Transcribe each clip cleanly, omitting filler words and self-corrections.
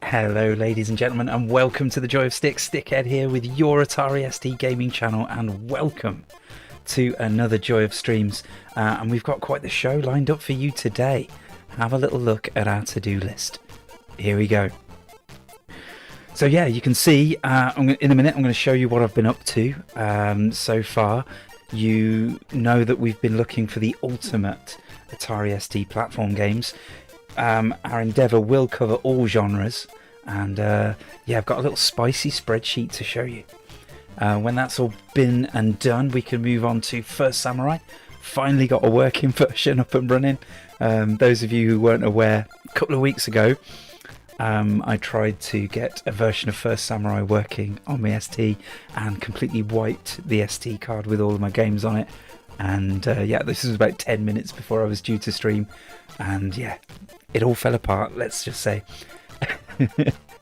Hello ladies and gentlemen, and welcome to the Joy of Sticks. Stickhead here with your Atari ST gaming channel, and welcome to another Joy of Streams. And we've got quite the show lined up for you today. Have a little look at our to-do list. Here we go. So yeah, you can see in a minute I'm going to show you what I've been up to so far. You know that we've been looking for the ultimate Atari ST platform games. Our endeavour will cover all genres, and yeah, I've got a little spicy spreadsheet to show you. When that's all been and done, we can move on to First Samurai. Finally got a working version up and running. Those of you who weren't aware, a couple of weeks ago I tried to get a version of First Samurai working on my ST and completely wiped the ST card with all of my games on it. And yeah, this was about 10 minutes before I was due to stream, and yeah, it all fell apart, let's just say.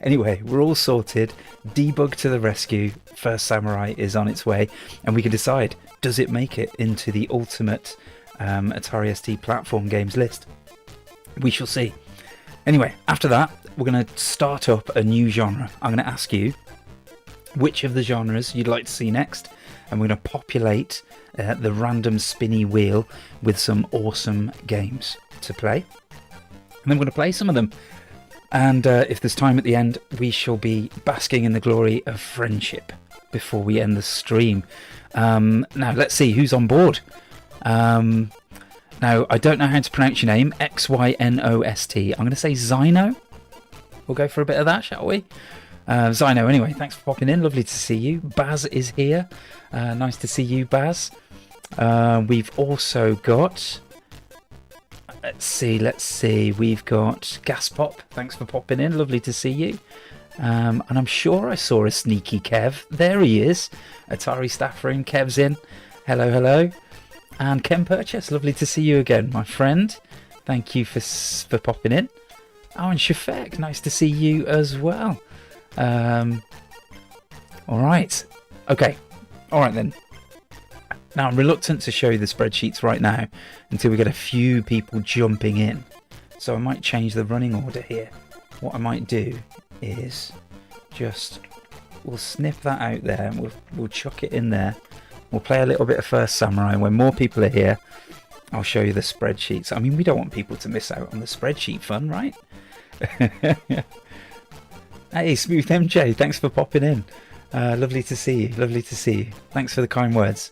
Anyway, we're all sorted. Debug to the rescue. First Samurai is on its way, and we can decide, does it make it into the ultimate Atari ST platform games list? We shall see. Anyway, after that, we're going to start up a new genre. I'm going to ask you which of the genres you'd like to see next, and we're going to populate the random spinny wheel with some awesome games to play. And then we're going to play some of them. And if there's time at the end, we shall be basking in the glory of friendship before we end the stream. Now, let's see who's on board. Now, I don't know how to pronounce your name. X-Y-N-O-S-T. I'm going to say Zyno. We'll go for a bit of that, shall we? Zyno, anyway, thanks for popping in. Lovely to see you. Baz is here. Nice to see you, Baz. We've also got Let's see. We've got Gas Pop. Thanks for popping in. Lovely to see you. And I'm sure I saw a sneaky Kev. There he is. Atari staff room. Kev's in. Hello, hello. And Ken Purchase. Lovely to see you again, my friend. Thank you for popping in. Oh, and Shafek. Nice to see you as well. All right. Okay. All right then. Now, I'm reluctant to show you the spreadsheets right now until we get a few people jumping in. So I might change the running order here. What I might do is we'll snip that out there and we'll chuck it in there. We'll play a little bit of First Samurai. When more people are here, I'll show you the spreadsheets. I mean, we don't want people to miss out on the spreadsheet fun, right? Hey, Smooth MJ, thanks for popping in. Lovely to see you. Lovely to see you. Thanks for the kind words.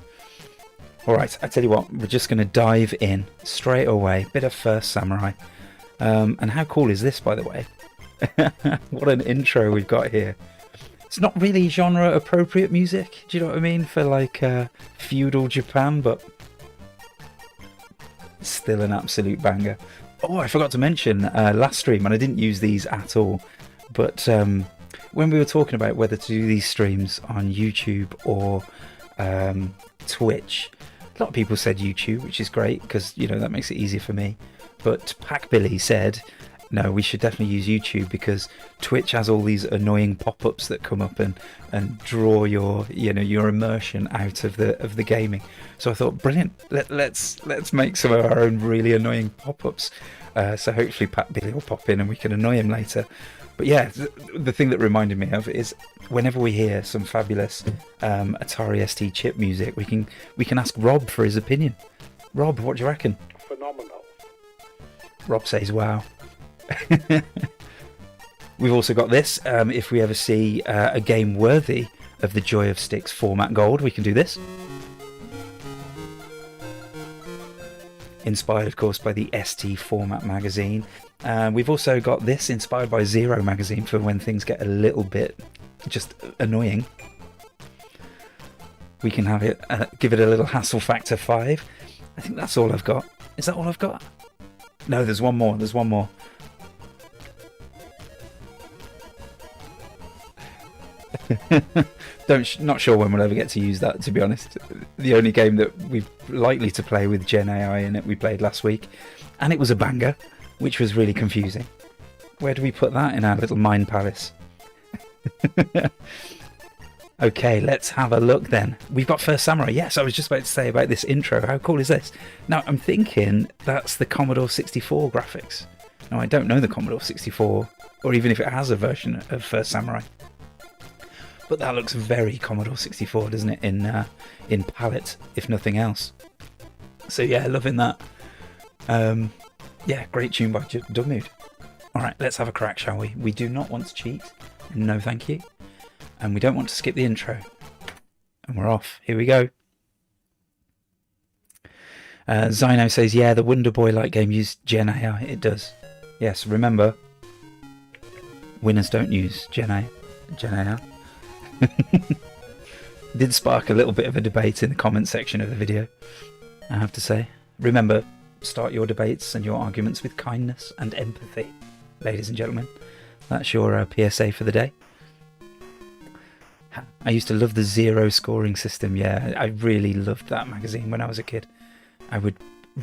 All right, I tell you what, we're just going to dive in straight away. Bit of First Samurai. And how cool is this, by the way? What an intro we've got here. It's not really genre appropriate music, do you know what I mean, for like feudal Japan, but it's still an absolute banger. Oh, I forgot to mention last stream, and I didn't use these at all, but when we were talking about whether to do these streams on YouTube or Twitch, a lot of people said YouTube, which is great because, you know, that makes it easier for me. But Pack Billy said, no, we should definitely use YouTube because Twitch has all these annoying pop-ups that come up and draw your immersion out of the gaming. So I thought, brilliant, let's make some of our own really annoying pop-ups. So hopefully Pack Billy will pop in and we can annoy him later. But yeah, the thing that reminded me of is whenever we hear some fabulous Atari ST chip music, we can ask Rob for his opinion. Rob, what do you reckon? Phenomenal. Rob says, wow. We've also got this. If we ever see a game worthy of the Joy of Sticks format gold, we can do this. Inspired, of course, by the ST format magazine. We've also got this inspired by Zero magazine for when things get a little bit just annoying. We can have it, give it a little hassle factor 5. I think that's all I've got. Is that all I've got? No, there's one more. There's one more. Not sure when we'll ever get to use that, to be honest. The only game that we're likely to play with Gen AI in it we played last week, and it was a banger, which was really confusing. Where do we put that in our little mind palace? Okay, let's have a look then. We've got First Samurai. Yes, I was just about to say about this intro. How cool is this? Now, I'm thinking that's the Commodore 64 graphics. Now, I don't know the Commodore 64, or even if it has a version of First Samurai. But that looks very Commodore 64, doesn't it, in palette, if nothing else. So yeah, loving that. Yeah, great tune by Dubmood. Alright, let's have a crack, shall we? We do not want to cheat. No thank you. And we don't want to skip the intro. And we're off. Here we go. Zyno says, yeah, the Wonder Boy-like game used Gen AI. It does. Yes, remember, winners don't use Gen AI. Did spark a little bit of a debate in the comment section of the video, I have to say. Remember, start your debates and your arguments with kindness and empathy, ladies and gentlemen. That's your PSA for the day. I used to love the Zero scoring system. Yeah, I really loved that magazine when I was a kid. I would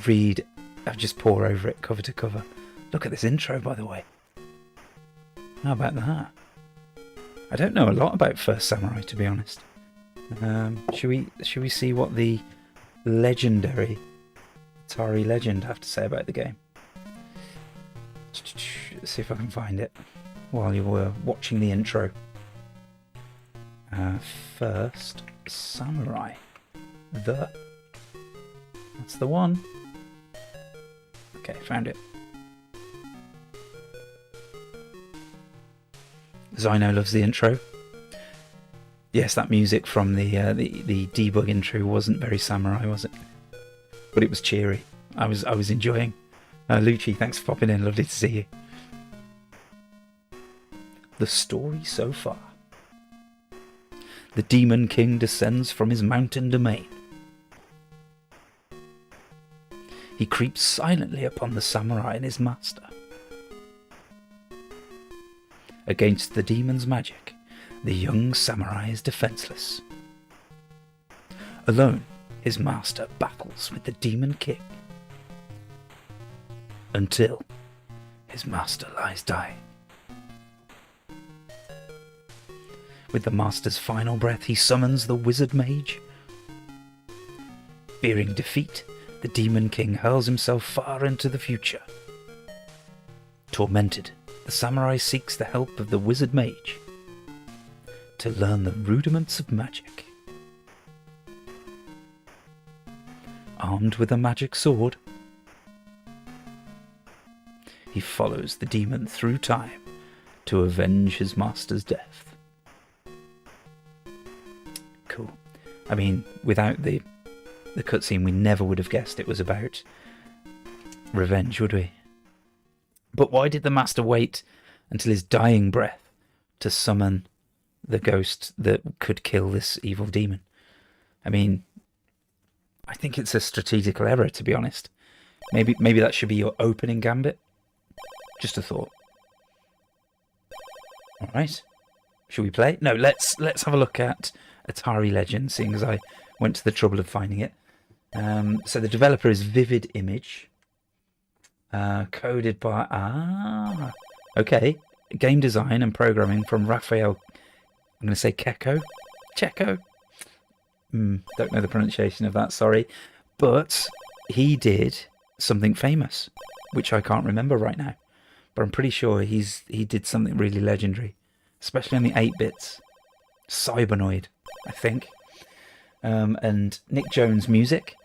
read, I'd just pore over it cover to cover. Look at this intro, by the way. How about that? I don't know a lot about First Samurai, to be honest. Should we see what the legendary Atari Legend have to say about the game? Let's see if I can find it while you were watching the intro. First Samurai. That's the one. Okay, found it. Zyno loves the intro. Yes, that music from the debug intro wasn't very samurai, was it? But it was cheery. I was enjoying. Lucci, thanks for popping in. Lovely to see you. The story so far. The Demon King descends from his mountain domain. he creeps silently upon the samurai and his master. Against the demon's magic, the young samurai is defenseless. Alone, his master battles with the demon king, until his master lies dying. With the master's final breath, he summons the wizard mage. Fearing defeat, the demon king hurls himself far into the future. Tormented, the samurai seeks the help of the wizard mage to learn the rudiments of magic. Armed with a magic sword, he follows the demon through time to avenge his master's death. Cool. I mean, without the cutscene, we never would have guessed it was about revenge, would we? But why did the master wait until his dying breath to summon the ghost that could kill this evil demon? I mean, I think it's a strategical error, to be honest. Maybe that should be your opening gambit. Just a thought. All right. Should we play? No, let's have a look at Atari Legend, seeing as I went to the trouble of finding it. So the developer is Vivid Image. Coded by... okay. Game design and programming from Raphael... I'm going to say Checo. Don't know the pronunciation of that, sorry. But he did something famous, which I can't remember right now. But I'm pretty sure he did something really legendary, especially on the 8-bits. Cybernoid, I think. And Nick Jones' music.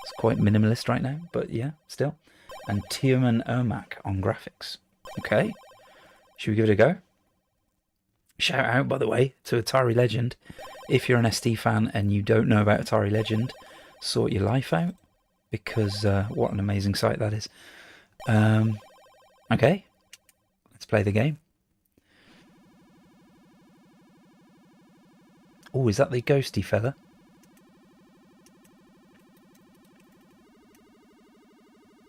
It's quite minimalist right now, but yeah, still. And Tiemann Ermac on graphics. Okay, should we give it a go? Shout out, by the way, to Atari Legend. If you're an ST fan and you don't know about Atari Legend, sort your life out, because what an amazing site that is. Okay, let's play the game. Oh, is that the ghosty fella?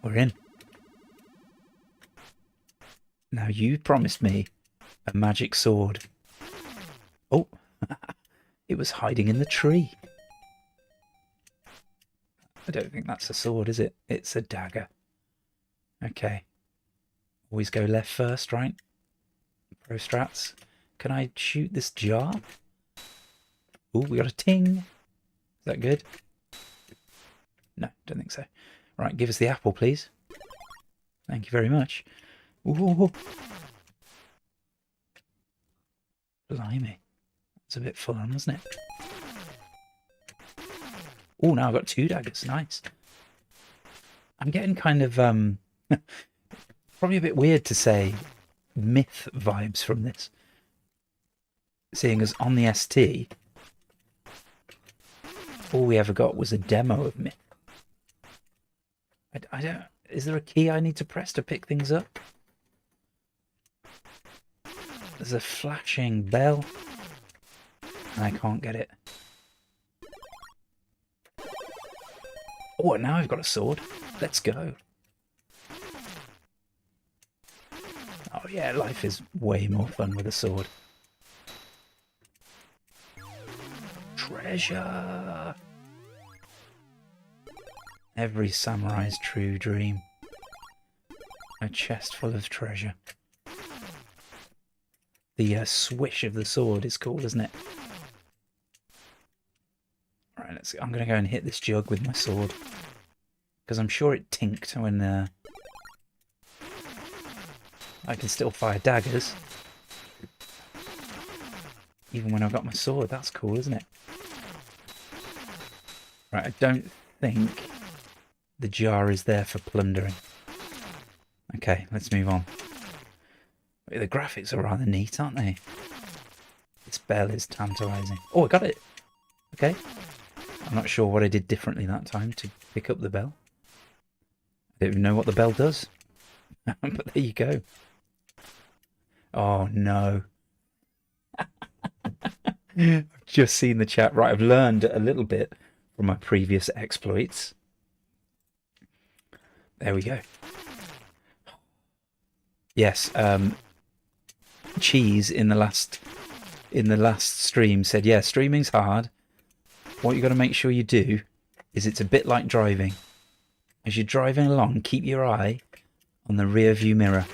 We're in. Now, you promised me a magic sword. Oh, it was hiding in the tree. I don't think that's a sword, is it? It's a dagger. Okay. Always go left first, right? Pro strats. Can I shoot this jar? Oh, we got a ting. Is that good? No, don't think so. Right, give us the apple, please. Thank you very much. Ooh. Blimey. That's a bit full on, wasn't it? Oh, now I've got 2 daggers. Nice. I'm getting kind of, probably a bit weird to say Myth vibes from this. Seeing as on the ST, all we ever got was a demo of Myth. I don't... Is there a key I need to press to pick things up? There's a flashing bell. And I can't get it. Oh, now I've got a sword. Let's go. Oh yeah, life is way more fun with a sword. Treasure! Every samurai's true dream. A chest full of treasure. The swish of the sword is cool, isn't it? Right, I'm going to go and hit this jug with my sword. Because I'm sure it tinked when... I can still fire daggers. Even when I've got my sword. That's cool, isn't it? Right, I don't think the jar is there for plundering. Okay, let's move on. The graphics are rather neat, aren't they? This bell is tantalising. Oh, I got it! Okay. I'm not sure what I did differently that time to pick up the bell. I don't even know what the bell does. But there you go. Oh, no. I've just seen the chat. Right, I've learned a little bit from my previous exploits. There we go. Yes, Cheese in the last stream said, yeah, streaming's hard. What you got to make sure you do is it's a bit like driving. As you're driving along, keep your eye on the rear view mirror.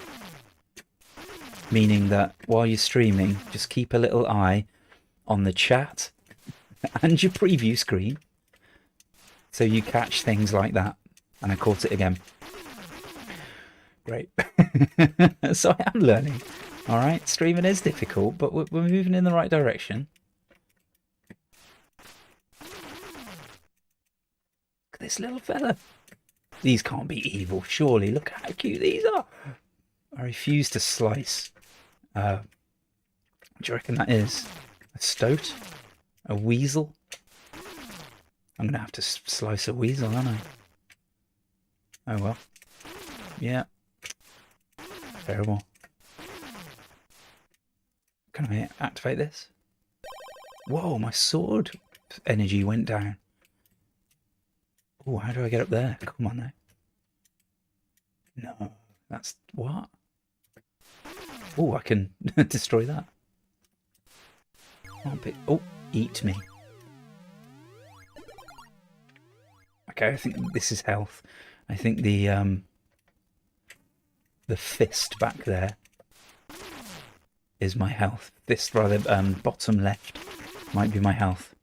Meaning that while you're streaming, just keep a little eye on the chat and your preview screen, so you catch things like that. And I caught it again. Great. So I am learning. All right, streaming is difficult, but we're moving in the right direction. Look at this little fella. These can't be evil, surely. Look how cute these are. I refuse to slice. What do you reckon that is? A stoat? A weasel? I'm going to have to slice a weasel, aren't I? Oh well. Yeah. Terrible. Can I activate this? Whoa, my sword energy went down. Oh, how do I get up there? Come on now. No, that's what? Oh, I can destroy that. Oh, eat me. Okay, I think this is health. I think the fist back there is my health. Fist, rather, bottom left might be my health.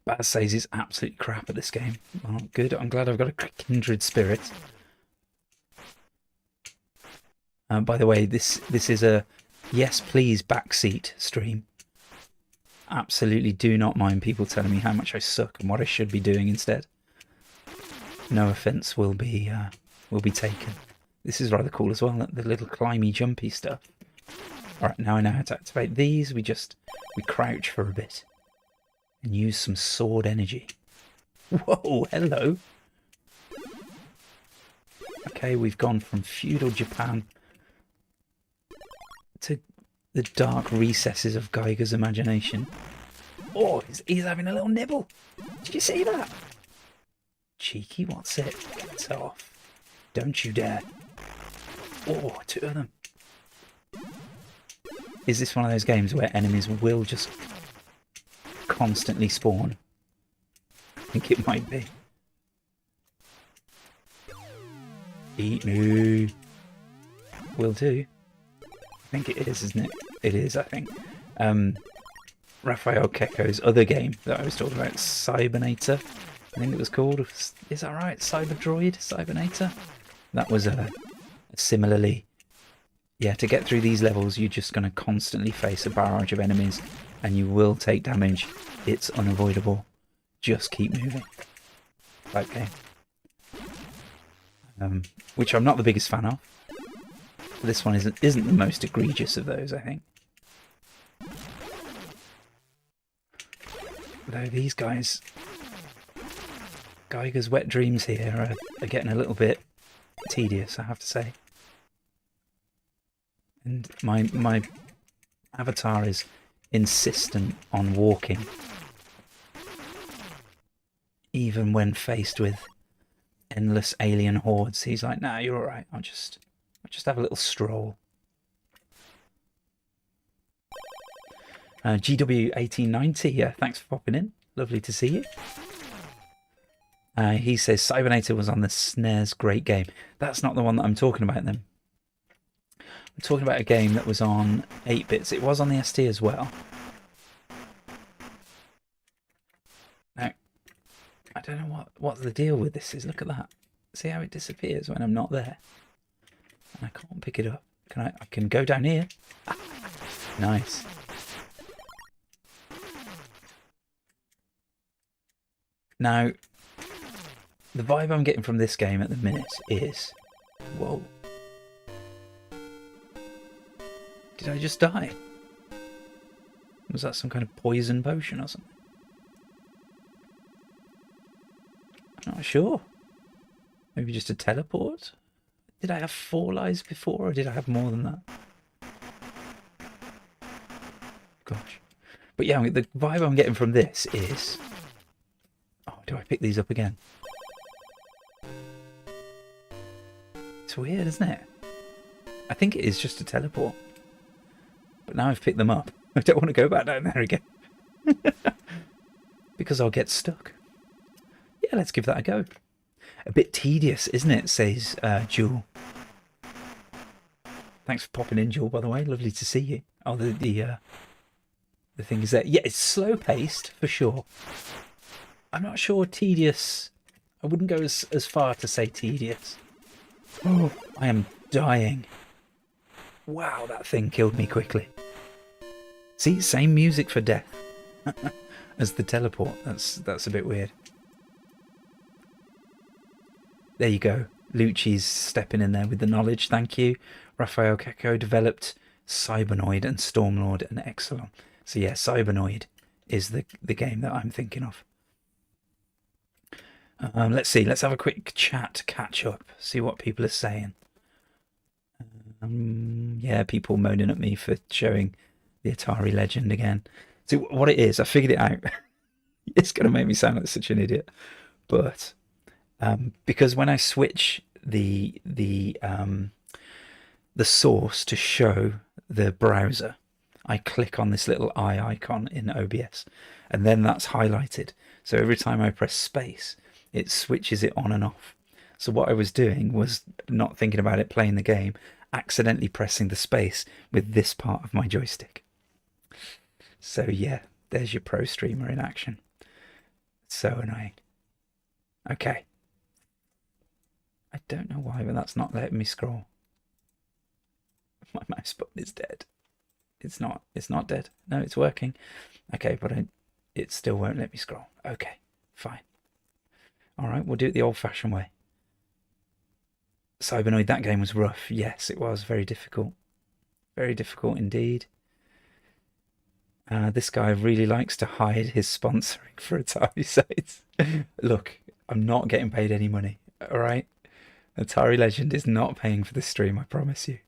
Baz says he's absolutely crap at this game. Well, good. I'm glad I've got a kindred spirit. By the way, this is a yes please backseat stream. Absolutely do not mind people telling me how much I suck and what I should be doing instead. No offence will be taken. This is rather cool as well, the little climby jumpy stuff. Alright, now I know how to activate these. We crouch for a bit and use some sword energy. Whoa, hello. Okay, we've gone from feudal Japan to the dark recesses of Geiger's imagination. Oh, he's having a little nibble. Did you see that? Cheeky, what's it? Get off. Don't you dare. Oh, two of them. Is this one of those games where enemies will just constantly spawn? I think it might be. Eat me. Will do. I think it is, isn't it? It is, I think. Raphael Keko's other game that I was talking about, Cybernator, I think it was called. Is that right? Cyberdroid? Cybernator? That was similarly... Yeah, to get through these levels, you're just going to constantly face a barrage of enemies, and you will take damage. It's unavoidable. Just keep moving. That game. Which I'm not the biggest fan of. This one isn't the most egregious of those, I think. Though these guys... Geiger's wet dreams here are getting a little bit tedious, I have to say. And my avatar is insistent on walking, even when faced with endless alien hordes. He's like, "Nah, you're all right. I'll just have a little stroll." GW1890, thanks for popping in. Lovely to see you. He says Cybernator was on the SNES. Great game. That's not the one that I'm talking about then. I'm talking about a game that was on 8-bits. It was on the ST as well. Now, I don't know what the deal with this is. Look at that. See how it disappears when I'm not there? And I can't pick it up. I can go down here. Nice. Now, the vibe I'm getting from this game at the minute is... Whoa. Did I just die? Was that some kind of poison potion or something? I'm not sure. Maybe just a teleport? Did I have 4 lives before, or did I have more than that? Gosh. But yeah, the vibe I'm getting from this is... Oh, do I pick these up again? It's weird, isn't it? I think it is just a teleport. But now I've picked them up. I don't want to go back down there again. Because I'll get stuck. Yeah, let's give that a go. A bit tedious, isn't it, says Jewel. Thanks for popping in, Jewel, by the way. Lovely to see you. Oh, the thing is there. Yeah, it's slow-paced, for sure. I'm not sure tedious. I wouldn't go as far to say tedious. Oh, I am dying. Wow, that thing killed me quickly. See, same music for death as the teleport. That's a bit weird. There you go. Lucci's stepping in there with the knowledge. Thank you. Raphael Keko developed Cybernoid and Stormlord and Exelon. So yeah, Cybernoid is the game that I'm thinking of. Let's see. Let's have a quick chat catch up. See what people are saying. Yeah, people moaning at me for showing the Atari Legend again. See what it is. I figured it out. It's going to make me sound like such an idiot, but because when I switch the source to show the browser, I click on this little eye icon in OBS, and then that's highlighted. So every time I press space, it switches it on and off. So what I was doing was not thinking about it playing the game, accidentally pressing the space with this part of my joystick. So yeah, there's your pro streamer in action. So annoying. Okay. I don't know why, but that's not letting me scroll. My mouse button is dead. It's not dead. No, it's working. Okay, but it still won't let me scroll. Okay, fine. All right, we'll do it the old-fashioned way. Cybernoid, that game was rough. Yes, it was very difficult. Very difficult indeed. This guy really likes to hide his sponsoring for Atari sites. Look, I'm not getting paid any money, all right? Atari Legend is not paying for this stream, I promise you.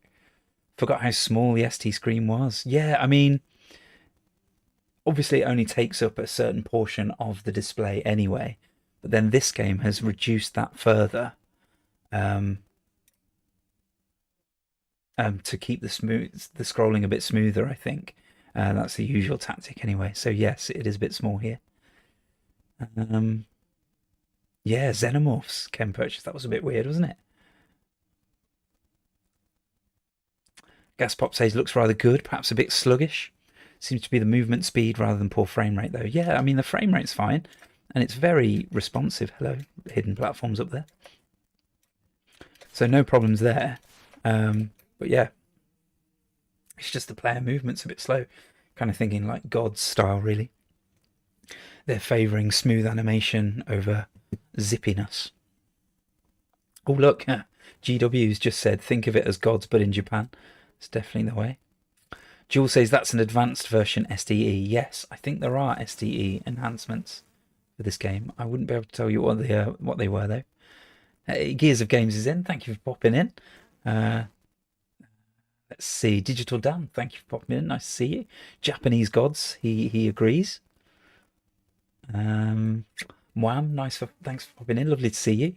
Forgot how small the ST screen was. Yeah, I mean, obviously it only takes up a certain portion of the display anyway, but then this game has reduced that further to keep the scrolling a bit smoother, I think. That's the usual tactic anyway. So yes, it is a bit small here. Yeah, Xenomorphs Ken purchased. That was a bit weird, wasn't it? Gaspop says looks rather good, perhaps a bit sluggish. Seems to be the movement speed rather than poor frame rate, though. Yeah, I mean, the frame rate's fine, and it's very responsive. Hello, hidden platforms up there. So no problems there. But yeah, it's just the player movement's a bit slow. Kind of thinking like God's style, really. They're favouring smooth animation over zippiness. Oh, look, GW's just said, think of it as God's, but in Japan. It's definitely the way. Jules says that's an advanced version SDE. Yes, I think there are SDE enhancements for this game. I wouldn't be able to tell you what they were, though. Gears of Games is in. Thank you for popping in. Let's see. Digital Dan, thank you for popping in. Nice to see you. Japanese Gods, he agrees. Mwam, thanks for popping in. Lovely to see you.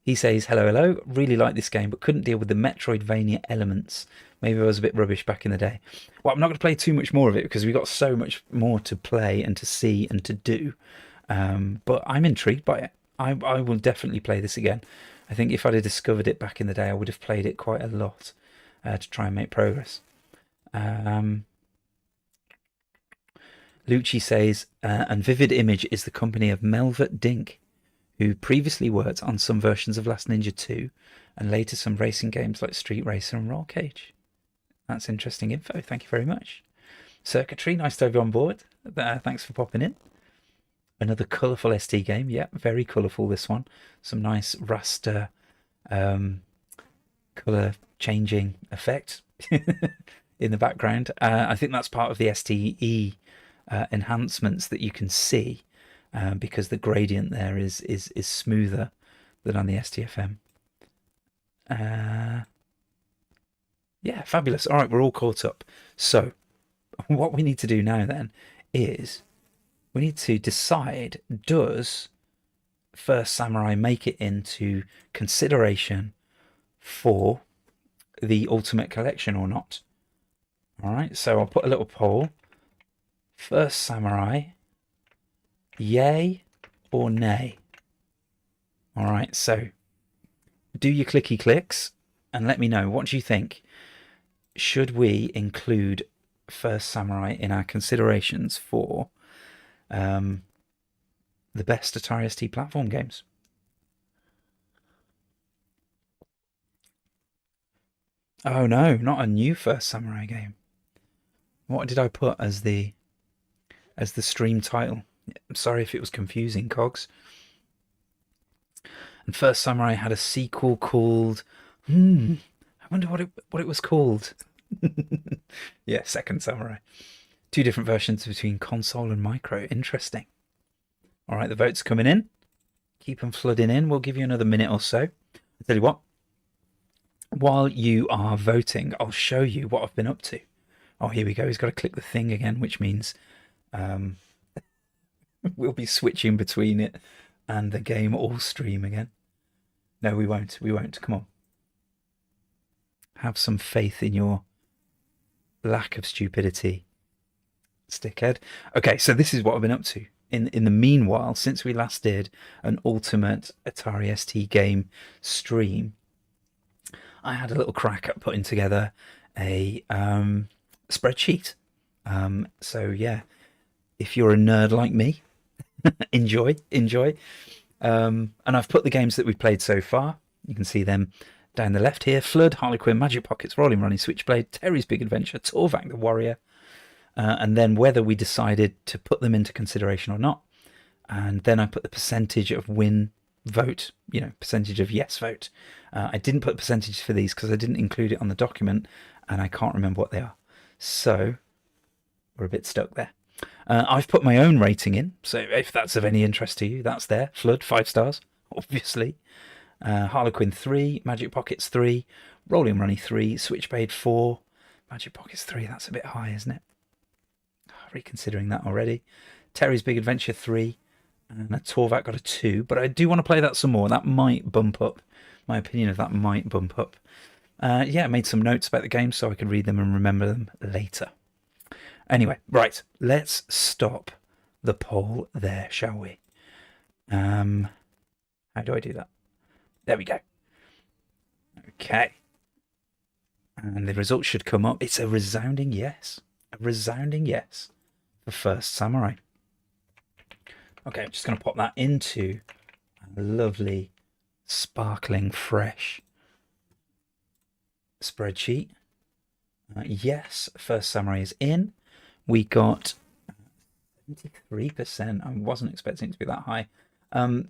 He says, hello. Really like this game, but couldn't deal with the Metroidvania elements. Maybe I was a bit rubbish back in the day. Well, I'm not going to play too much more of it because we've got so much more to play and to see and to do. But I'm intrigued by it. I will definitely play this again. I think if I'd have discovered it back in the day, I would have played it quite a lot to try and make progress. Lucci says, and Vivid Image is the company of Melvert Dink, who previously worked on some versions of Last Ninja 2 and later some racing games like Street Racer and Roll Cage. That's interesting info. Thank you very much. Circuitry, nice to have you on board. Thanks for popping in. Another colourful ST game. Yeah, very colourful, this one. Some nice raster colour changing effect in the background. I think that's part of the STE enhancements that you can see because the gradient there is smoother than on the STFM. Yeah, fabulous. All right, we're all caught up. So what we need to do now then is we need to decide, does First Samurai make it into consideration for the Ultimate Collection or not. All right, so I'll put a little poll. First Samurai, yay or nay? All right, so do your clicky clicks and let me know. What do you think? Should we include First Samurai in our considerations for the best Atari ST platform games? Oh no, not a new First Samurai game. What did I put as the stream title? I'm sorry if it was confusing, Cogs. And First Samurai had a sequel called I wonder what it was called. Yeah, Second Samurai. Two different versions between console and micro. Interesting. All right, the votes coming in. Keep them flooding in. We'll give you another minute or so. I'll tell you what. While you are voting, I'll show you what I've been up to. Oh, here we go. He's got to click the thing again, which means we'll be switching between it and the game all stream again. No, we won't. We won't. Come on. Have some faith in your lack of stupidity, stickhead. Okay, so this is what I've been up to. In the meanwhile, since we last did an Ultimate Atari ST game stream, I had a little crack at putting together a spreadsheet. So yeah, if you're a nerd like me, enjoy. And I've put the games that we've played so far. You can see them down the left here: Flood, Harlequin, Magic Pockets, Rolling Running, Switchblade, Terry's Big Adventure, Torvak the Warrior, and then whether we decided to put them into consideration or not. And then I put the percentage of win vote, percentage of yes vote. I didn't put percentages for these because I didn't include it on the document and I can't remember what they are. So we're a bit stuck there. I've put my own rating in, so if that's of any interest to you, that's there. Flood, 5 stars, obviously. Harlequin 3, Magic Pockets 3, Rolling Runny 3, Switchblade 4, Magic Pockets 3, that's a bit high, isn't it? Reconsidering that already. Terry's Big Adventure 3, and a Torvak got a 2, but I do want to play that some more. That might bump up. My opinion of that might bump up. Yeah, I made some notes about the game so I could read them and remember them later. Anyway, right, let's stop the poll there, shall we? How do I do that? There we go. Okay. And the results should come up. It's a resounding yes. A resounding yes for First Samurai. Okay, I'm just going to pop that into a lovely, sparkling, fresh spreadsheet. Yes, First Samurai is in. We got 73%. I wasn't expecting it to be that high.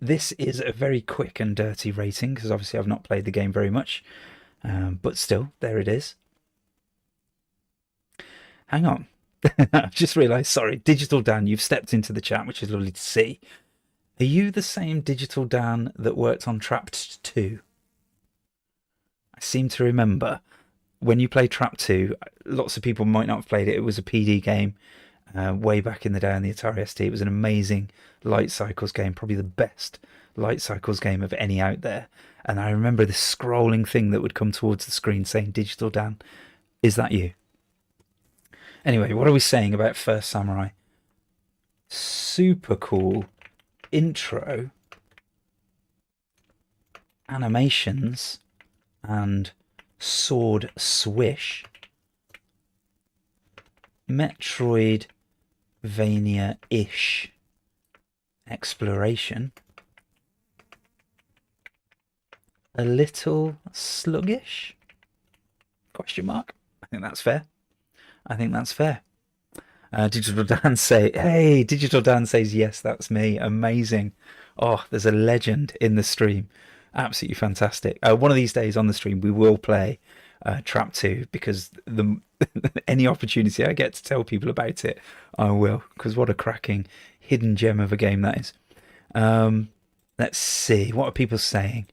This is a very quick and dirty rating because obviously I've not played the game very much. But still, there it is. Hang on. I've just realised, sorry, Digital Dan, you've stepped into the chat, which is lovely to see. Are you the same Digital Dan that worked on Trapped 2? I seem to remember when you played Trapped 2, lots of people might not have played it. It was a PD game way back in the day on the Atari ST. It was an amazing light cycles game, probably the best light cycles game of any out there. And I remember this scrolling thing that would come towards the screen saying, Digital Dan, is that you? Anyway, what are we saying about First Samurai? Super cool intro, animations, and sword swish. Metroidvania-ish exploration. A little sluggish? Question mark. I think that's fair. Digital Dan Digital Dan says yes, that's me. Amazing. Oh, there's a legend in the stream. Absolutely fantastic. One of these days on the stream we will play Trap 2 because any opportunity I get to tell people about it, I will, because what a cracking hidden gem of a game that is. Let's see, what are people saying?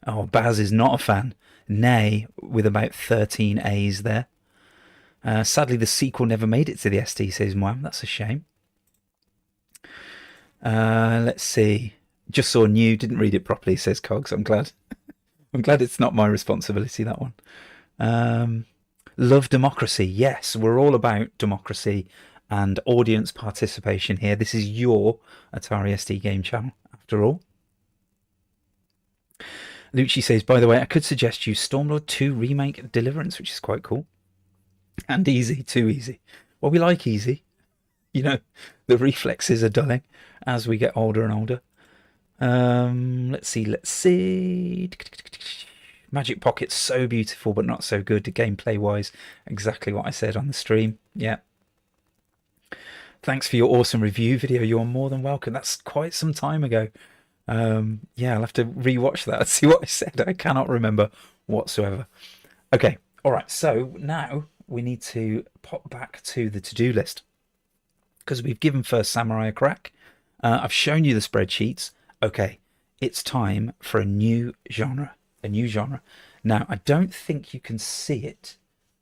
Oh, Baz is not a fan. Nay, with about 13 A's there. Sadly, the sequel never made it to the ST, says Mwam. That's a shame. Let's see. Just saw new, didn't read it properly, says Cogs. I'm glad. I'm glad it's not my responsibility, that one. Love democracy. Yes, we're all about democracy and audience participation here. This is your Atari ST game channel, after all. Lucci says, by the way, I could suggest you Stormlord 2 Remake Deliverance, which is quite cool. And easy, too easy. Well, we like easy. You know, the reflexes are dulling as we get older and older. Let's see. Magic Pocket's so beautiful, but not so good gameplay-wise. Exactly what I said on the stream. Yeah. Thanks for your awesome review video. You're more than welcome. That's quite some time ago. Yeah, I'll have to rewatch that and see what I said. I cannot remember whatsoever. Okay, all right. So now we need to pop back to the to-do list because we've given First Samurai a crack. I've shown you the spreadsheets. Okay, it's time for a new genre. Now, I don't think you can see it.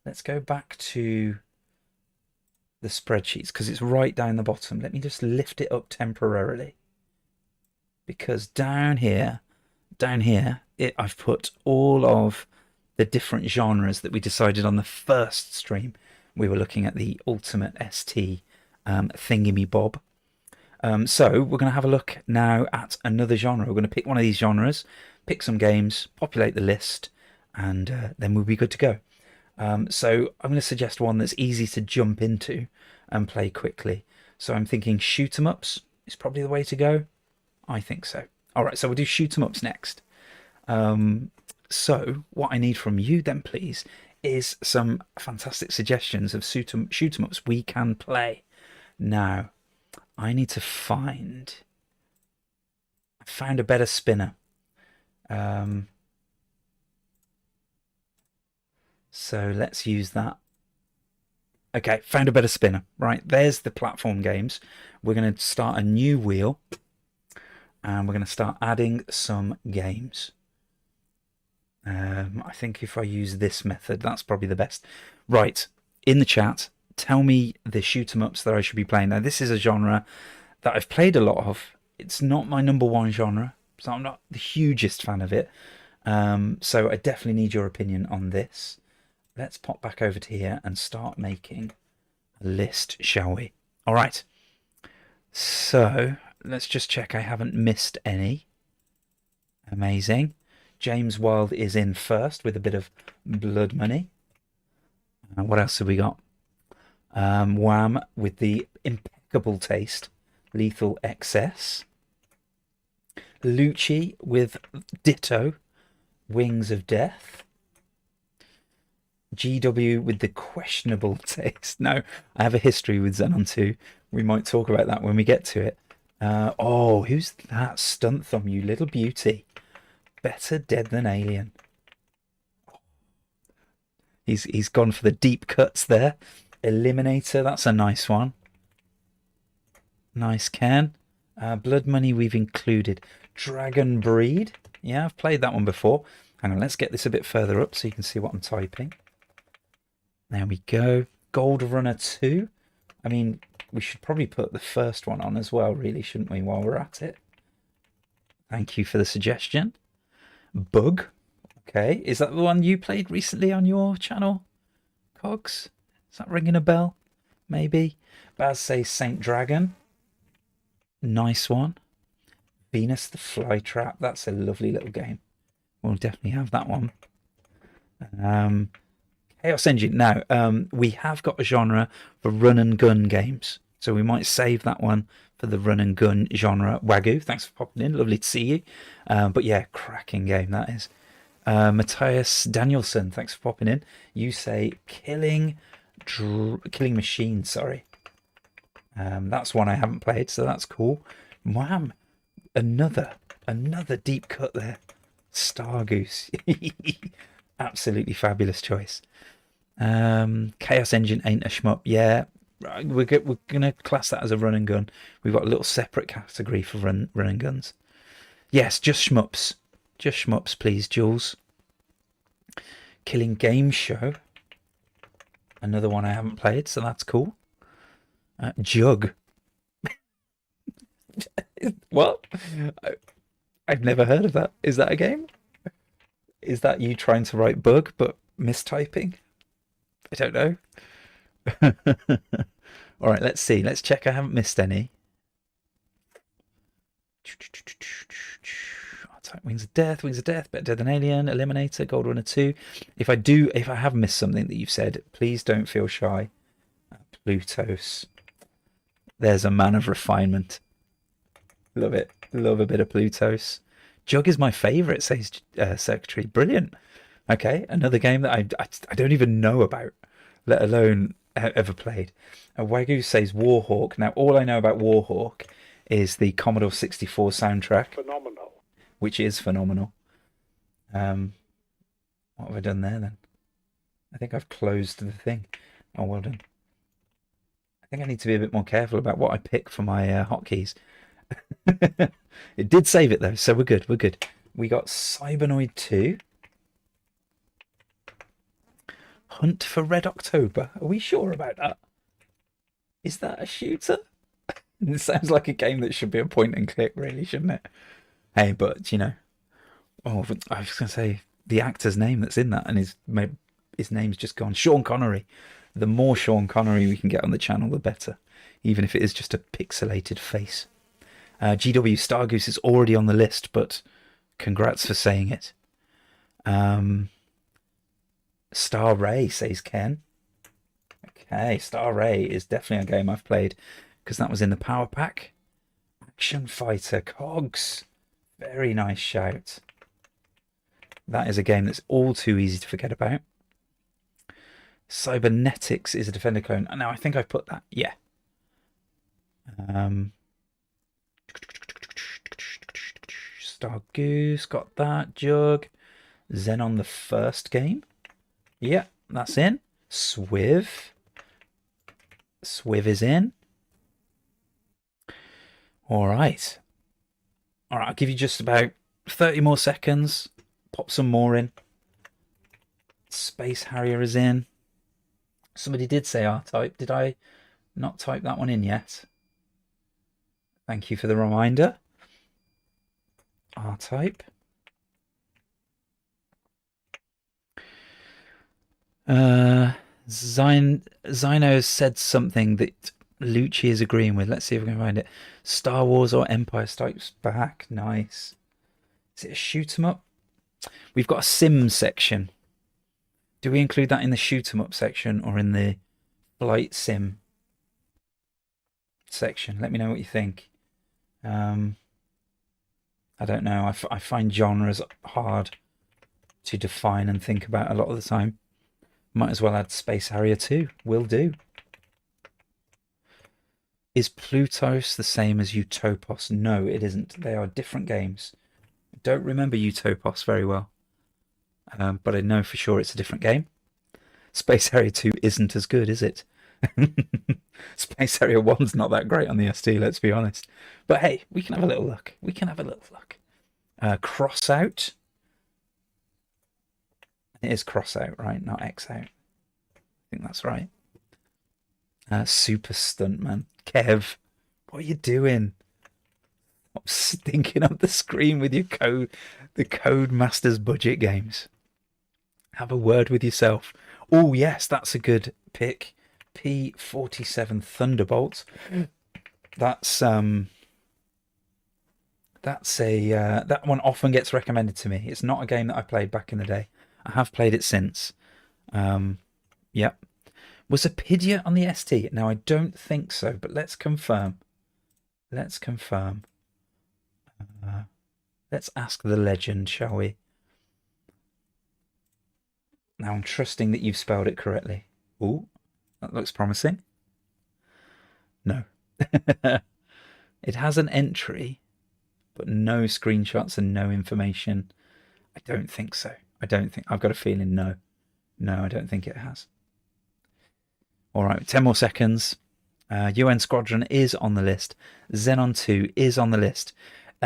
Let's go back to the spreadsheets because it's right down the bottom. Let me just lift it up temporarily. Because down here, I've put all of the different genres that we decided on the first stream. We were looking at the Ultimate ST thingamy-bob. So we're going to have a look now at another genre. We're going to pick one of these genres, pick some games, populate the list, and then we'll be good to go. So I'm going to suggest one that's easy to jump into and play quickly. So I'm thinking shoot 'em ups is probably the way to go. I think so. All right, so we'll do shoot 'em ups next. So what I need from you then, please, is some fantastic suggestions of shoot 'em ups we can play. Now, I need to find... I found a better spinner. So let's use that. Okay, found a better spinner. Right, there's the platform games. We're going to start a new wheel. And we're going to start adding some games. I think if I use this method, that's probably the best. Right, in the chat, tell me the shoot 'em ups that I should be playing. Now, this is a genre that I've played a lot of. It's not my number one genre, so I'm not the hugest fan of it. So I definitely need your opinion on this. Let's pop back over to here and start making a list, shall we? All right. So let's just check I haven't missed any. Amazing. James Wild is in first with a bit of Blood Money. What else have we got? Wham with the impeccable taste. Lethal Xcess. Lucci with Ditto. Wings of Death. GW with the questionable taste. No, I have a history with Xenon 2. We might talk about that when we get to it. Oh, who's that? Stunt Thumb, you little beauty. Better dead than alien. He's gone for the deep cuts there. Eliminator, that's a nice one. Nice can. Blood Money we've included. Dragon Breed. Yeah, I've played that one before. Hang on, let's get this a bit further up so you can see what I'm typing. There we go. Gold Runner 2. I mean, we should probably put the first one on as well, really, shouldn't we, while we're at it? Thank you for the suggestion. Bug. Okay, is that the one you played recently on your channel, Cogs? Is that ringing a bell? Maybe. Baz says Saint Dragon. Nice one. Venus the Flytrap. That's a lovely little game. We'll definitely have that one. Chaos Engine. Now, we have got a genre for run and gun games. So we might save that one for the run and gun genre. Wagyu, thanks for popping in. Lovely to see you. But yeah, cracking game that is. Matthias Danielson, thanks for popping in. You say Killing Machine, sorry. That's one I haven't played, so that's cool. Wham! Another deep cut there. Star Goose. Absolutely fabulous choice. Chaos Engine ain't a shmup. Yeah, we're going to class that as a run and gun. We've got a little separate category for run and guns. Yes, just shmups. Just shmups, please, Jules. Killing Game Show. Another one I haven't played, so that's cool. Jug. What? I've never heard of that. Is that a game? Is that you trying to write bug but mistyping? I don't know. All right, let's see. Let's check I haven't missed any. Type Wings of Death, Better Than Alien, Eliminator, Gold Runner 2. If I have missed something that you've said, please don't feel shy. Plutos. There's a man of refinement. Love it. Love a bit of Plutos. Jug is my favourite, says Secretary. Brilliant. Okay, another game that I don't even know about, let alone ever played. Wagyu says Warhawk. Now, all I know about Warhawk is the Commodore 64 soundtrack. Phenomenal. Which is phenomenal. What have I done there then? I think I've closed the thing. Oh, well done. I think I need to be a bit more careful about what I pick for my hotkeys. It did save it though, so we're good. We're good. We got Cybernoid 2. Hunt for Red October. Are we sure about that? Is that a shooter? It sounds like a game that should be a point and click, really, shouldn't it? Hey, but you know, oh, I was going to say the actor's name that's in that, and his name's just gone. Sean Connery. The more Sean Connery we can get on the channel, the better, even if it is just a pixelated face. GW Stargoose is already on the list, but congrats for saying it. Star Ray, says Ken. Okay, Star Ray is definitely a game I've played because that was in the Power Pack. Action Fighter Cogs. Very nice shout. That is a game that's all too easy to forget about. Cybernetics is a Defender clone. Now, I think I've put that. Yeah. Star Goose, got that. Jug. Xenon the first game. Yeah, that's in. Swiv. Swiv is in. All right. All right, I'll give you just about 30 more seconds. Pop some more in. Space Harrier is in. Somebody did say R-Type. Did I not type that one in yet? Thank you for the reminder. R-Type. Zino said something that Lucci is agreeing with. Let's see if we can find it. Star Wars or Empire Strikes Back. Nice. Is it a shoot 'em up? We've got a sim section. Do we include that in the shoot 'em up section or in the flight sim section? Let me know what you think. I don't know. I find genres hard to define and think about a lot of the time. Might as well add Space Harrier 2. Will do. Is Plutos the same as Utopos? No, it isn't. They are different games. I don't remember Utopos very well. But I know for sure it's a different game. Space Harrier 2 isn't as good, is it? Space Harrier 1's not that great on the ST, let's be honest. But hey, we can have a little look. We can have a little look. Cross Out. It is Cross Out, right? Not X Out. I think that's right. Super Stuntman. Kev, what are you doing? Stop stinking up the screen with your the Codemasters budget games. Have a word with yourself. Oh yes, that's a good pick. P47 Thunderbolt. That's that one often gets recommended to me. It's not a game that I played back in the day. I have played it since. Yep. Was Apidia on the ST? Now I don't think so, but let's confirm. Let's confirm. Let's ask the legend, shall we? Now I'm trusting that you've spelled it correctly. Ooh, that looks promising. No. It has an entry, but no screenshots and no information. I don't think so. I don't think. I've got a feeling no. No, I don't think it has. All right, 10 more seconds. UN Squadron is on the list. Xenon 2 is on the list.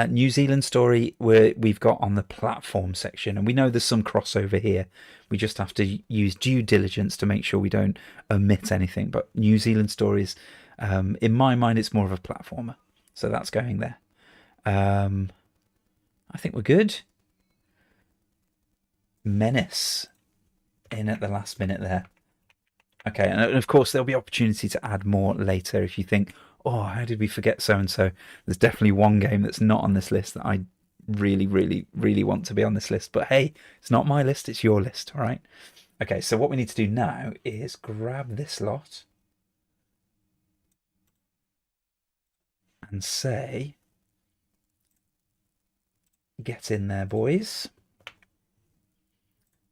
New Zealand Story we've got on the platform section, and we know there's some crossover here. We just have to use due diligence to make sure we don't omit anything. But New Zealand Stories, in my mind, it's more of a platformer. So that's going there. I think we're good. menace in at the last minute there. Okay, and of course there'll be opportunity to add more later if you think, oh, how did we forget so-and-so? There's definitely one game that's not on this list that I really, really, really want to be on this list. But hey, it's not my list, it's your list, all right? Okay, so what we need to do now is grab this lot and say, get in there, boys.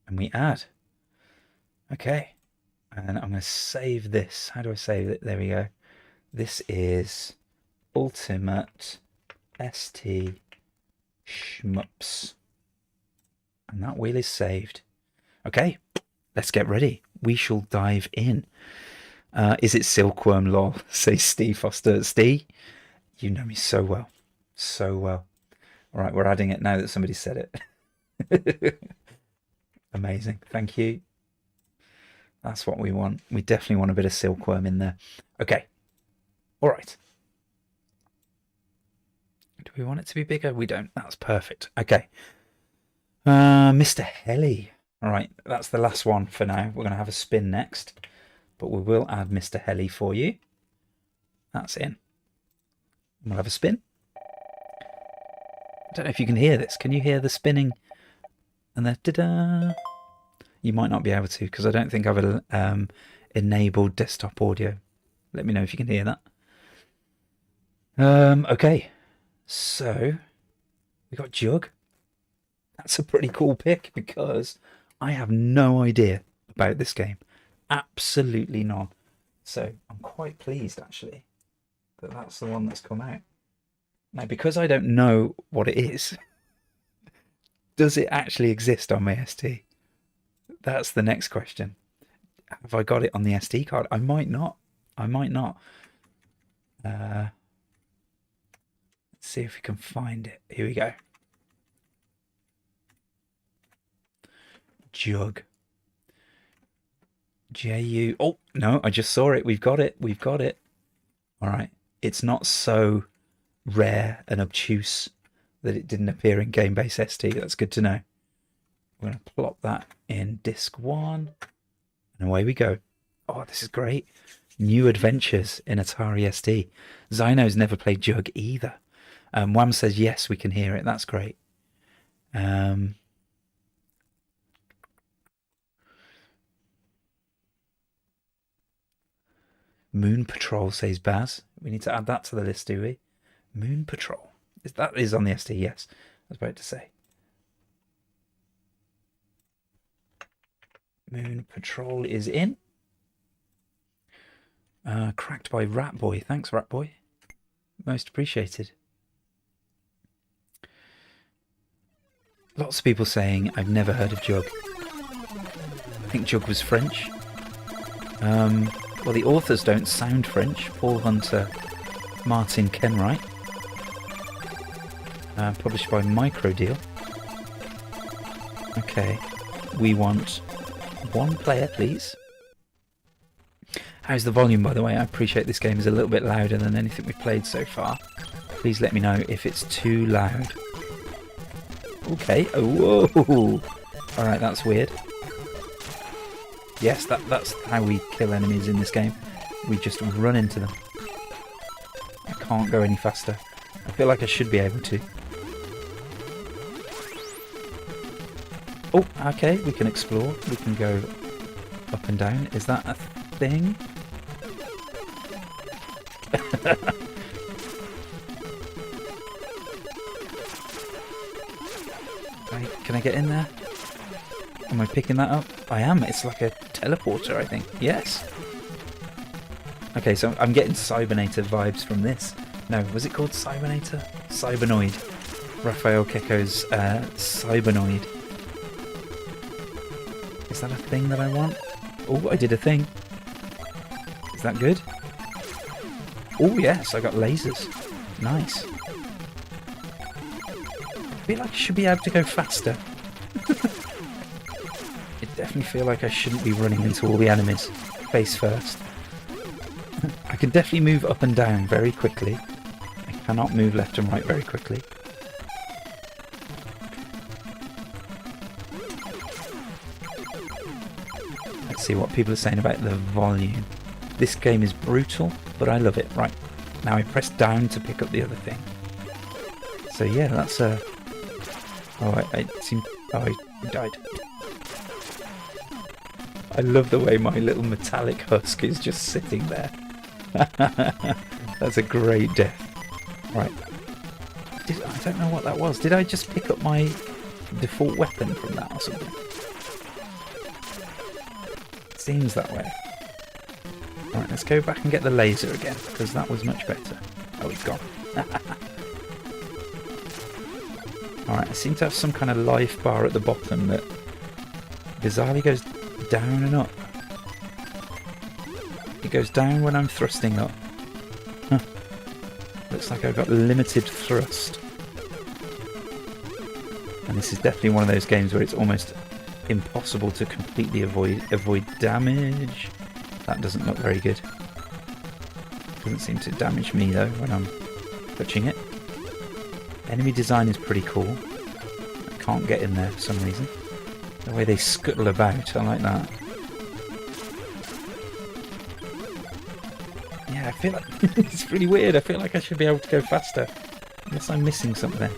And we add. Okay. And I'm going to save this. How do I save it? There we go. This is Ultimate ST Shmups. And that wheel is saved. Okay, let's get ready. We shall dive in. Is it Silkworm, lol? Say Steve Foster. Steve, you know me so well. So well. All right, we're adding it now that somebody said it. Amazing. Thank you. That's what we want. We definitely want a bit of Silkworm in there. Okay. All right. Do we want it to be bigger? We don't. That's perfect. Okay. Mr. Helly. All right. That's the last one for now. We're going to have a spin next. But we will add Mr. Helly for you. That's in. We'll have a spin. I don't know if you can hear this. Can you hear the spinning? And the da-da. You might not be able to because I don't think I've enabled desktop audio. Let me know if you can hear that. Okay, so we got Jug. That's a pretty cool pick because I have no idea about this game. Absolutely none. So I'm quite pleased actually that that's the one that's come out. Now, because I don't know what it is, does it actually exist on my ST? That's the next question. Have I got it on the SD card? I might not. I might not. Let's see if we can find it. Here we go. Jug. J-U. Oh, no, I just saw it. We've got it. We've got it. All right. It's not so rare and obtuse that it didn't appear in Game-Based ST. That's good to know. We're going to plop that in disc 1. And away we go. Oh, this is great. New adventures in Atari ST. Zyno's never played Jug either. Wham says, yes, we can hear it. That's great. Moon Patrol, says Baz. We need to add that to the list, do we? Moon Patrol. That is on the ST, yes. I was about to say. Moon Patrol is in. Cracked by Ratboy. Thanks, Ratboy. Most appreciated. Lots of people saying I've never heard of Jug. I think Jug was French. Well, the authors don't sound French. Paul Hunter, Martin Kenwright. Published by Microdeal. Okay. We want one player, please. How's the volume, by the way? I appreciate this game is a little bit louder than anything we've played so far. Please let me know if it's too loud. Okay. Oh, whoa. Alright, that's weird. Yes, that's how we kill enemies in this game. We just run into them. I can't go any faster. I feel like I should be able to. Oh, okay, we can explore. We can go up and down. Is that a thing? Right, can I get in there? Am I picking that up? I am. It's like a teleporter, I think. Yes. Okay, so I'm getting Cybernator vibes from this. No, was it called Cybernator? Cybernoid. Raphael Kecko's Cybernoid. Is that a thing that I want? Oh, I did a thing. Is that good? Oh, yes, I got lasers. Nice. I feel like I should be able to go faster. I definitely feel like I shouldn't be running into all the enemies face first. I can definitely move up and down very quickly. I cannot move left and right very quickly. Let's see what people are saying about the volume. This game is brutal, but I love it. Right, now I press down to pick up the other thing. So yeah, that's a... Oh, I died. I love the way my little metallic husk is just sitting there. That's a great death. Right. I don't know what that was. Did I just pick up my default weapon from that or something? Seems that way. Alright, let's go back and get the laser again, because that was much better. Oh, it's gone. Alright, I seem to have some kind of life bar at the bottom that bizarrely goes down and up. It goes down when I'm thrusting up. Huh. Looks like I've got limited thrust. And this is definitely one of those games where it's almost impossible to completely avoid damage. That doesn't look very good. Doesn't seem to damage me though when I'm touching it. Enemy design is pretty cool. I can't get in there for some reason. The way they scuttle about, I like that. Yeah, I feel like it's really weird. I feel like I should be able to go faster. Unless I'm missing something.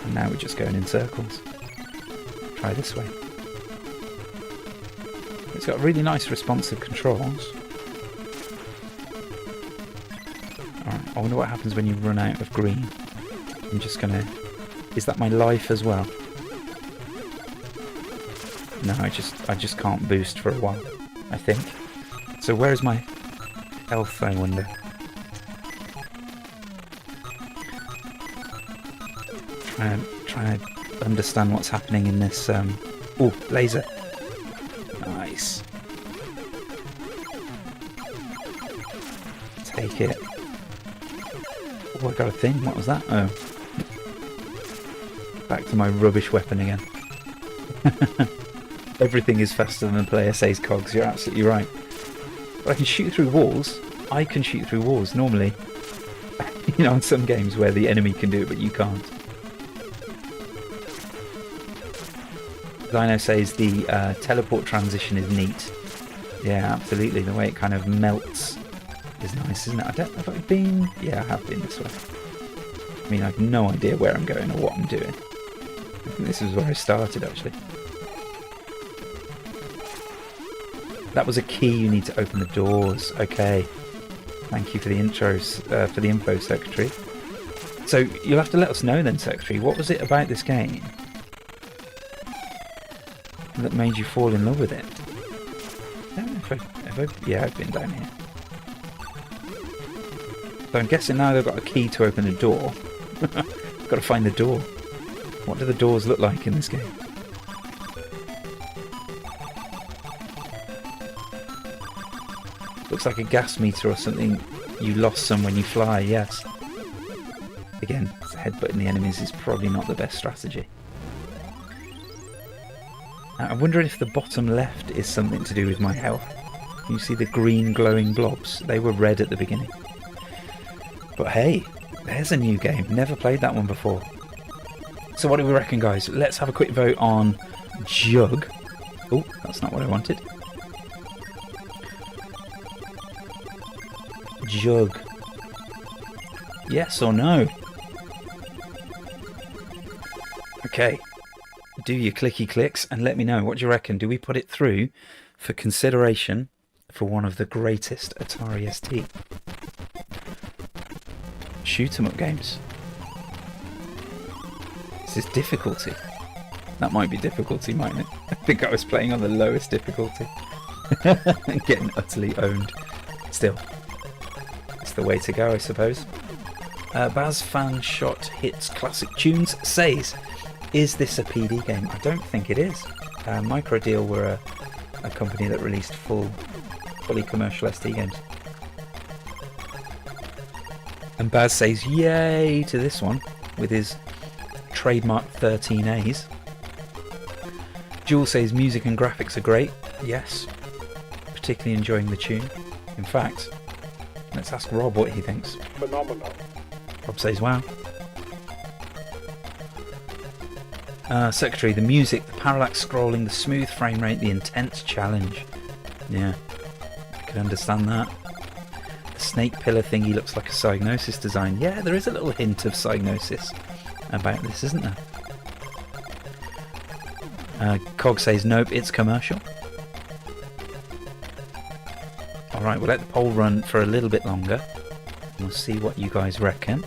And now we're just going in circles. Try this way. It's got really nice responsive controls. Alright, I wonder what happens when you run out of green. I'm just gonna... Is that my life as well? No, I just can't boost for a while, I think. So where is my health, I wonder? Try to understand what's happening in this... Oh, laser. Nice. Take it. Oh, I got a thing. What was that? Oh. Back to my rubbish weapon again. Everything is faster than the player says cogs. You're absolutely right. But I can shoot through walls. I can shoot through walls normally. You know, in some games where the enemy can do it, but you can't. Dino says the teleport transition is neat. Yeah, absolutely. The way it kind of melts is nice, isn't it? I don't know if I've been... Yeah, I have been this way. I mean, I have no idea where I'm going or what I'm doing. I think this is where I started, actually. That was a key. You need to open the doors. Okay. Thank you for the intros, for the info, Secretary. So, you'll have to let us know then, Secretary. What was it about this game that made you fall in love with it? I don't know if yeah, I've been down here. So I'm guessing now they've got a key to open the door. Got to find the door. What do the doors look like in this game? Looks like a gas meter or something. You lost some when you fly, yes. Again, headbutting the enemies is probably not the best strategy. Now, I wonder if the bottom left is something to do with my health. You see the green glowing blobs? They were red at the beginning. But hey, there's a new game. Never played that one before. So what do we reckon, guys? Let's have a quick vote on Jug. Oh, that's not what I wanted. Jug. Yes or no? Okay. Do your clicky clicks and let me know. What do you reckon? Do we put it through for consideration for one of the greatest Atari ST shoot 'em up games? This is difficulty. That might be difficulty, mightn't it? I think I was playing on the lowest difficulty. Getting utterly owned. Still, it's the way to go, I suppose. Baz Fan Shot Hits Classic Tunes says, is this a PD game? I don't think it is. Microdeal were a company that released fully commercial ST games. And Baz says yay to this one with his trademark 13As. Jules says music and graphics are great. Yes, particularly enjoying the tune. In fact, let's ask Rob what he thinks. Phenomenal. Rob says wow. Secretary, the music, the parallax scrolling, the smooth frame rate, the intense challenge. Yeah, I can understand that. The snake pillar thingy looks like a Psygnosis design. Yeah, there is a little hint of Psygnosis about this, isn't there? Cog says, nope, it's commercial. Alright, we'll let the poll run for a little bit longer. We'll see what you guys reckon.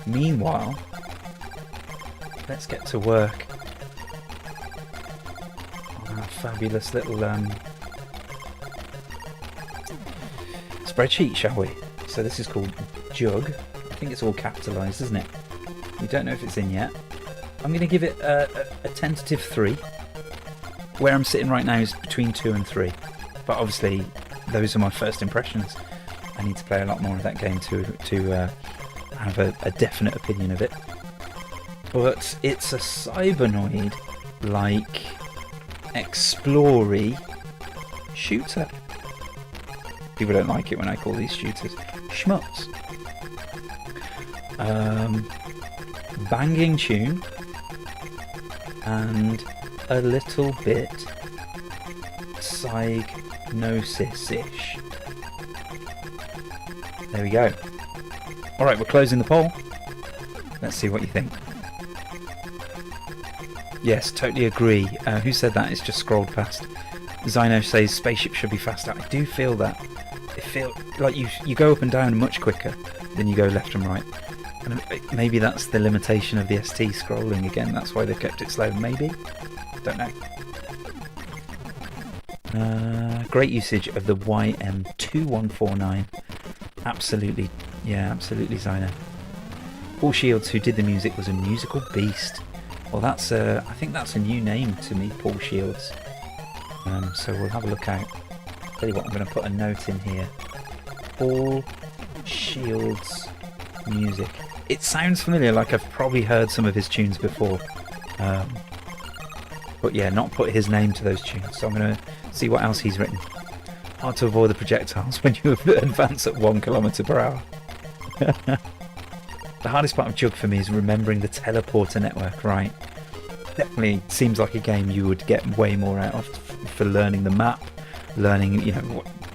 Meanwhile, let's get to work on our fabulous little spreadsheet, shall we? So this is called Jug. I think it's all capitalised, isn't it? We don't know if it's in yet. I'm going to give it a tentative 3. Where I'm sitting right now is between 2 and 3. But obviously, those are my first impressions. I need to play a lot more of that game to have a definite opinion of it. But it's a Cybernoid like explory shooter. People don't like it when I call these shooters shmups. Banging tune and a little bit Psygnosis-ish. There we go. Alright, we're closing the poll. Let's see what you think. Yes, totally agree. Who said that? It's just scrolled past. Zyno says spaceship should be faster. I do feel that. It feels like you go up and down much quicker than you go left and right. And maybe that's the limitation of the ST scrolling again. That's why they've kept it slow. Maybe? Don't know. Great usage of the YM2149. Absolutely. Yeah, absolutely, Zyno. Paul Shields, who did the music, was a musical beast. Well, that's I think that's a new name to me, Paul Shields. So we'll have a look out. Tell you what, I'm going to put a note in here. Paul Shields music. It sounds familiar, like I've probably heard some of his tunes before. But yeah, not put his name to those tunes. So I'm going to see what else he's written. Hard to avoid the projectiles when you advance at 1 km/h. The hardest part of Jug for me is remembering the teleporter network, right? Definitely seems like a game you would get way more out of for learning the map, learning, you know,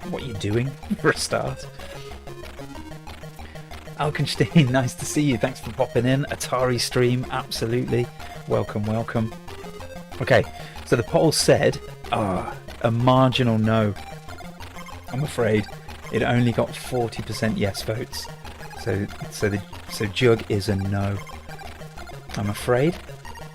what you're doing for a start. Alkenstein, nice to see you. Thanks for popping in. Atari stream, absolutely. Welcome, welcome. Okay, so the poll said, a marginal no. I'm afraid it only got 40% yes votes. So Jug is a no. I'm afraid.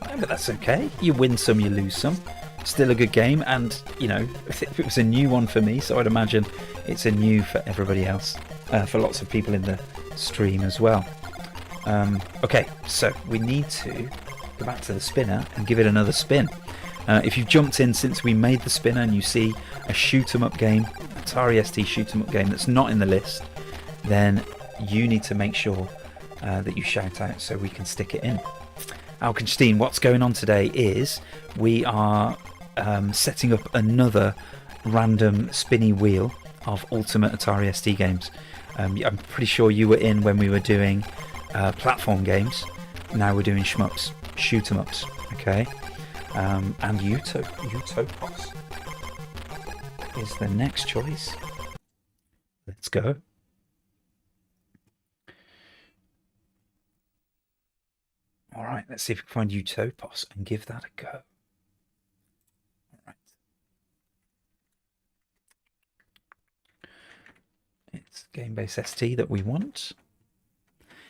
But that's okay. You win some, you lose some. Still a good game, and you know, it was a new one for me, so I'd imagine it's a new for everybody else, for lots of people in the stream as well. Okay, so we need to go back to the spinner and give it another spin. If you've jumped in since we made the spinner and you see a shoot 'em up game, Atari ST shoot 'em up game that's not in the list, then you need to make sure that you shout out so we can stick it in. Alkenstein, what's going on today is we are setting up another random spinny wheel of Ultimate Atari ST games. I'm pretty sure you were in when we were doing platform games. Now we're doing shmups, shoot 'em ups, okay? And Utopos is the next choice. Let's go. All right, let's see if we can find Utopos and give that a go. All right. It's game-based ST that we want.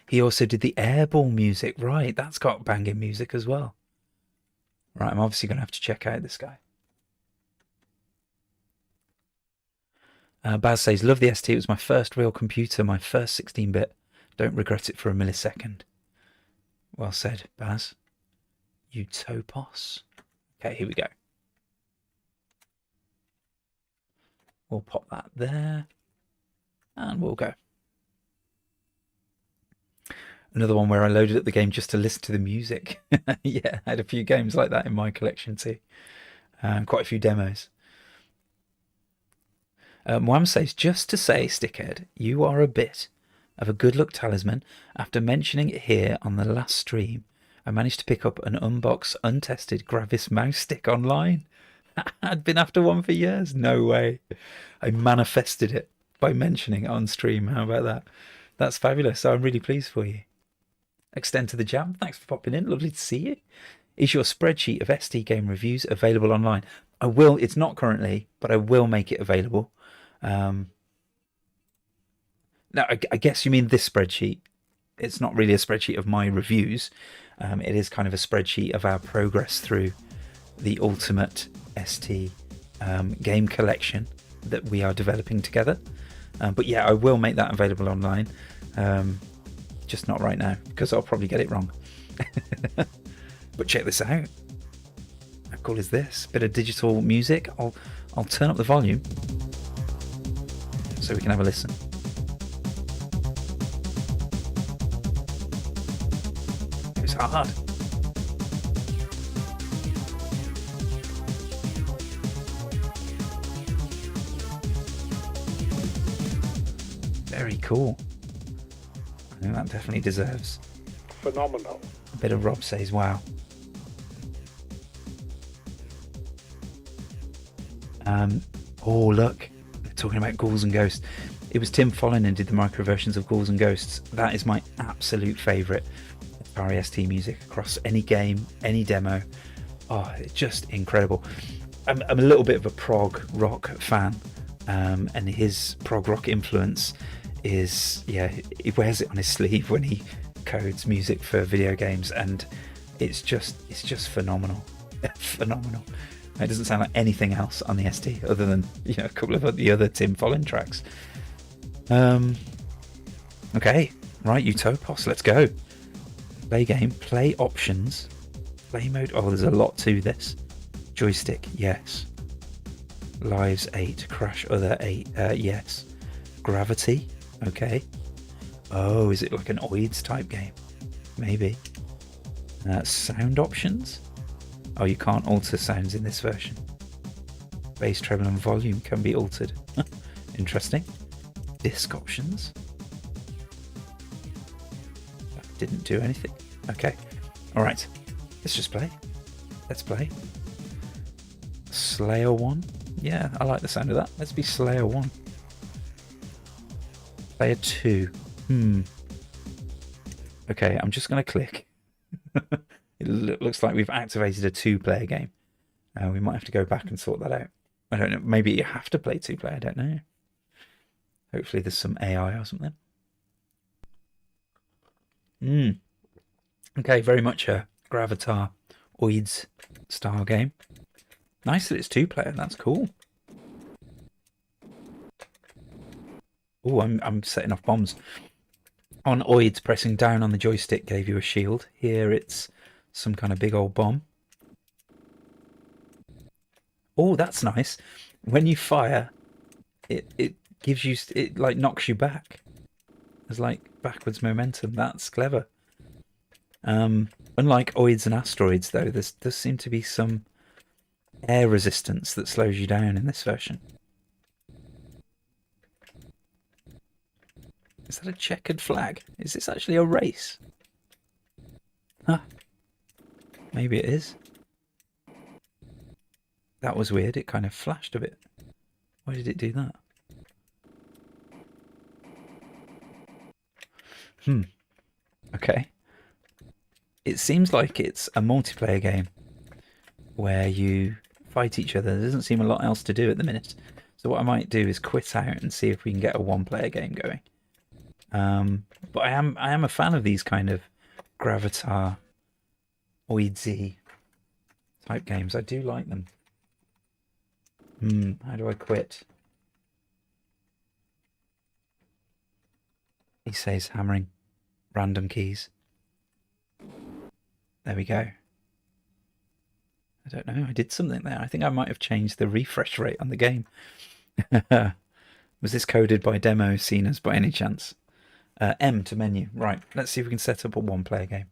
He also did the airball music. Right, that's got banging music as well. Right, I'm obviously going to have to check out this guy. Baz says, love the ST. It was my first real computer, my first 16-bit. Don't regret it for a millisecond. Well said, Baz. Utopos. Okay, here we go. We'll pop that there. And we'll go. Another one where I loaded up the game just to listen to the music. Yeah, I had a few games like that in my collection too. Quite a few demos. Moam says, just to say, Stickhead, you are a bit of a good luck talisman after mentioning it here on the last stream I managed to pick up an unboxed, untested Gravis mouse stick online. I'd been after one for years. No way. I manifested it by mentioning it on stream. How about that? That's fabulous. So I'm really pleased for you. Extend to the jam. Thanks for popping in. Lovely to see you. Is your spreadsheet of ST game reviews available online? I will. It's not currently, but I will make it available. Now, I guess you mean this spreadsheet. It's not really a spreadsheet of my reviews. It is kind of a spreadsheet of our progress through the ultimate ST game collection that we are developing together. But yeah, I will make that available online. Just not right now, because I'll probably get it wrong. But check this out. How cool is this? Bit of digital music. I'll turn up the volume so we can have a listen. It was hard. Very cool. I think that definitely deserves phenomenal. A bit of Rob Says Wow. Oh look, they're talking about Ghouls and Ghosts. It was Tim Follin who did the micro versions of Ghouls and Ghosts. That is my absolute favourite Atari ST music across any game, any demo. Oh, it's just incredible. I'm a little bit of a prog rock fan, and his prog rock influence is, yeah, he wears it on his sleeve when he codes music for video games, and it's just phenomenal. Phenomenal. It doesn't sound like anything else on the ST other than, you know, a couple of the other Tim Follin tracks. Okay, right, Utopos, let's go. Play game, play options, play mode. Oh, there's a lot to this. Joystick, yes. Lives 8, crash other 8, yes. Gravity, okay. Oh, is it like an OIDS type game? Maybe. Sound options. Oh, you can't alter sounds in this version. Bass, treble and volume can be altered. Interesting. Disc options. That didn't do anything. Okay. Alright. Let's just play. Let's play. Slayer 1. Yeah, I like the sound of that. Let's be Slayer 1. Slayer 2. Okay, I'm just going to click. It looks like we've activated a 2-player game. We might have to go back and sort that out. I don't know. Maybe you have to play 2-player. I don't know. Hopefully there's some AI or something. Okay, very much a Gravatar OIDS style game. Nice that it's 2-player. That's cool. Oh, I'm setting off bombs. On OIDS, pressing down on the joystick gave you a shield. Here it's some kind of big old bomb. Oh, that's nice. When you fire, it gives you, it like knocks you back. There's like backwards momentum. That's clever. Unlike OIDS and asteroids, though, there seem to be some air resistance that slows you down in this version. Is that a checkered flag? Is this actually a race? Huh. Maybe it is. That was weird. It kind of flashed a bit. Why did it do that? Okay. It seems like it's a multiplayer game where you fight each other. There doesn't seem a lot else to do at the minute. So what I might do is quit out and see if we can get a 1-player game going. But I am a fan of these kind of Gravatar OIDS type games. I do like them. How do I quit? He says hammering random keys. There we go. I don't know. I did something there. I think I might have changed the refresh rate on the game. Was this coded by demo sceners by any chance? M to menu. Right. Let's see if we can set up a 1-player game.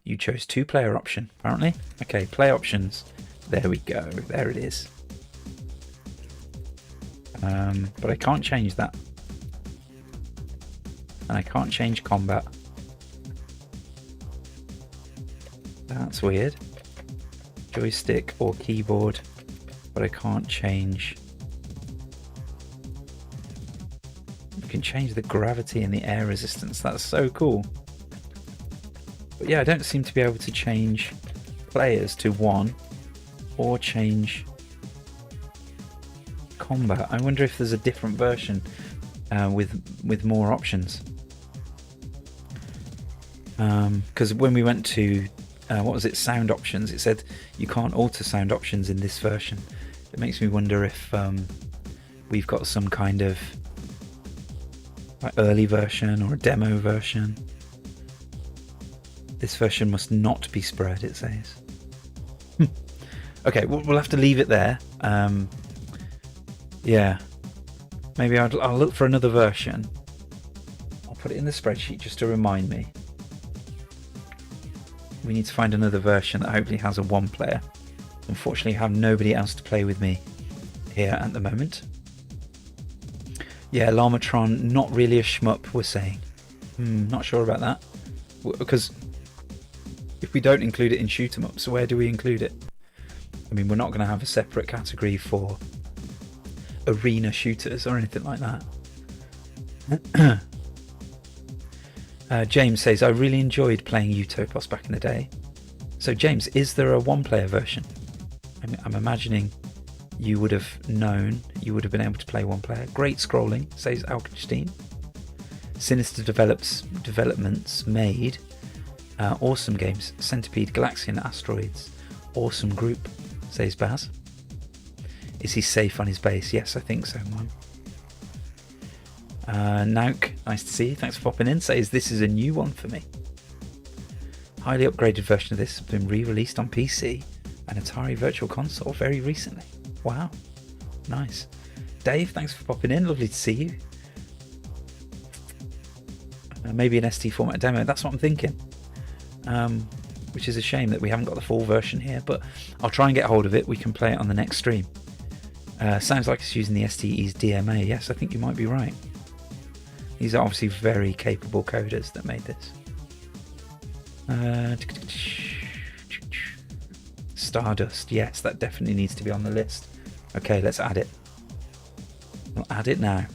You chose 2-player option, apparently. Okay, play options. There we go. There it is. But I can't change that. and I can't change combat. That's weird. Joystick or keyboard, but I can't change. You can change the gravity and the air resistance. That's so cool. But yeah, I don't seem to be able to change players to 1 or change combat. I wonder if there's a different version with more options. Because when we went to what was it, sound options, it said you can't alter sound options in this version. It makes me wonder if we've got some kind of like early version or a demo version. This version must not be spread, it says. Okay, we'll have to leave it there. Yeah, maybe I'll look for another version. I'll put it in the spreadsheet just to remind me. We need to find another version that hopefully has a 1 player. Unfortunately, I have nobody else to play with me here at the moment. Yeah, Llamatron, not really a shmup, we're saying. Not sure about that. Because if we don't include it in shoot 'em ups, where do we include it? I mean, we're not going to have a separate category for arena shooters or anything like that. James says, I really enjoyed playing Utopos back in the day. So James, is there a 1-player version? I'm imagining you would have known, you would have been able to play 1 player. Great scrolling, says Alkenstein. Sinister developments made. Awesome games. Centipede, Galaxian Asteroids. Awesome group, says Baz. Is he safe on his base? Yes, I think so, man. Nauk, nice to see you. Thanks for popping in. Says this is a new one for me. Highly upgraded version of this has been re-released on PC and Atari Virtual Console very recently. Wow, nice. Dave, thanks for popping in. Lovely to see you. Maybe an ST format demo. That's what I'm thinking. Which is a shame that we haven't got the full version here, but I'll try and get hold of it. We can play it on the next stream. Sounds like it's using the STE's DMA. Yes, I think you might be right. These are obviously very capable coders that made this. Stardust, yes, that definitely needs to be on the list. Okay, let's add it. We'll add it now.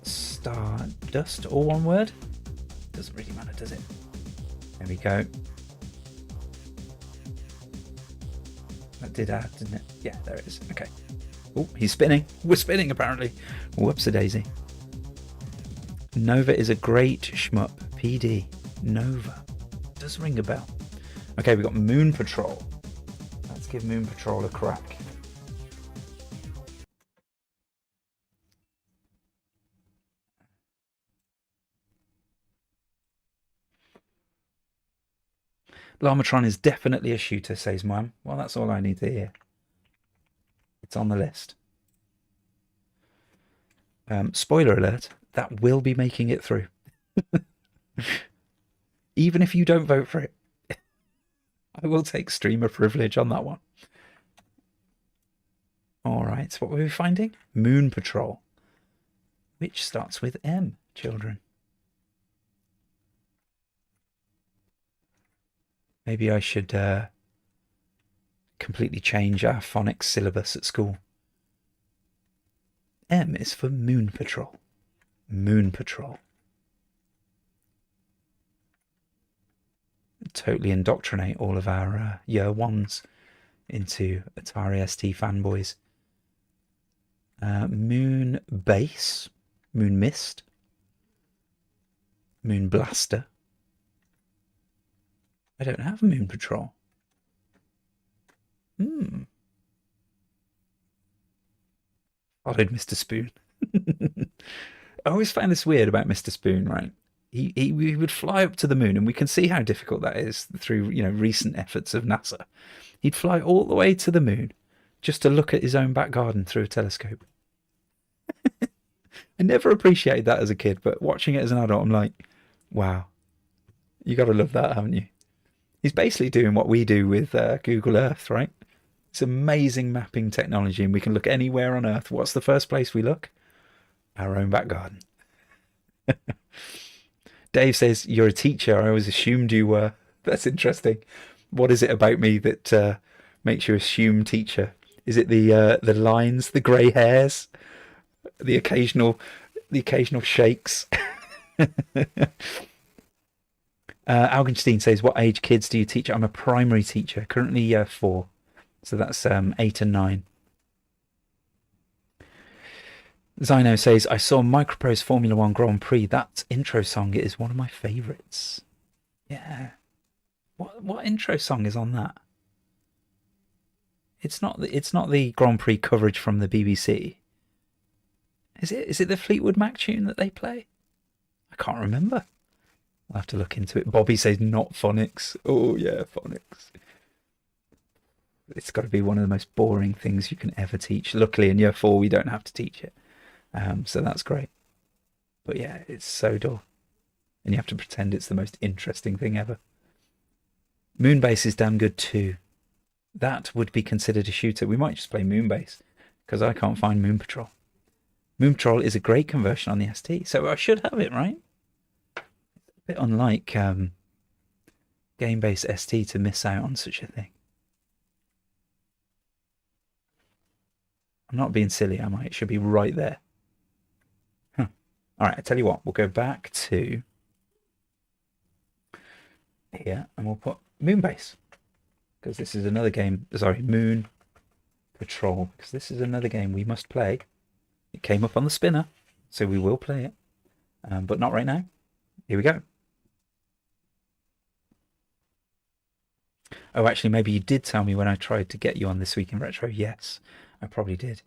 Stardust, all one word? Doesn't really matter, does it? There we go. That did add, didn't it? Yeah, there it is. Okay. Oh, he's spinning. We're spinning, apparently. Whoops-a-daisy. Nova is a great shmup. PD. Nova. Does ring a bell. Okay, we've got Moon Patrol. Let's give Moon Patrol a crack. Llamatron is definitely a shooter, says Mum. Well, that's all I need to hear. It's on the list. Spoiler alert, that will be making it through. Even if you don't vote for it. I will take streamer privilege on that one. Alright, so what were we finding? Moon Patrol. Which starts with M, children. Maybe I should completely change our phonics syllabus at school. M is for Moon Patrol. Moon Patrol. Totally indoctrinate all of our year ones into Atari ST fanboys. Moon Base. Moon Mist. Moon Blaster. I don't have Moon Patrol. Followed Mr. Spoon. I always find this weird about Mr. Spoon, right? He would fly up to the moon, and we can see how difficult that is through, you know, recent efforts of NASA. He'd fly all the way to the moon just to look at his own back garden through a telescope. I never appreciated that as a kid, but watching it as an adult, I'm like, wow, you got to love that, haven't you? He's basically doing what we do with Google Earth, right? It's amazing mapping technology, and we can look anywhere on Earth. What's the first place we look? Our own back garden. Dave says, you're a teacher. I always assumed you were. That's interesting. What is it about me that makes you assume teacher? Is it the lines, the grey hairs, the occasional shakes? Algenstein says, what age kids do you teach? I'm a primary teacher, currently year 4. So that's 8 and 9. Zino says, I saw Microprose Formula 1 Grand Prix. That intro song is one of my favourites. Yeah. What intro song is on that? It's not the Grand Prix coverage from the BBC. Is it the Fleetwood Mac tune that they play? I can't remember. I'll have to look into it. Bobby says not phonics. Oh yeah, phonics. It's got to be one of the most boring things you can ever teach. Luckily in year 4 we don't have to teach it. So that's great. But yeah, it's so dull. And you have to pretend it's the most interesting thing ever. Moonbase is damn good too. That would be considered a shooter. We might just play Moonbase, because I can't find Moon Patrol. Moon Patrol is a great conversion on the ST, so I should have it, right? A bit unlike game-based ST to miss out on such a thing. I'm not being silly, am I? It should be right there. Huh. All right, I tell you what, we'll go back to here and we'll put Moonbase, because this is another game. Sorry, Moon Patrol, because this is another game we must play. It came up on the spinner, so we will play it, but not right now. Here we go. Oh, actually, maybe you did tell me when I tried to get you on This Week in Retro. Yes, I probably did.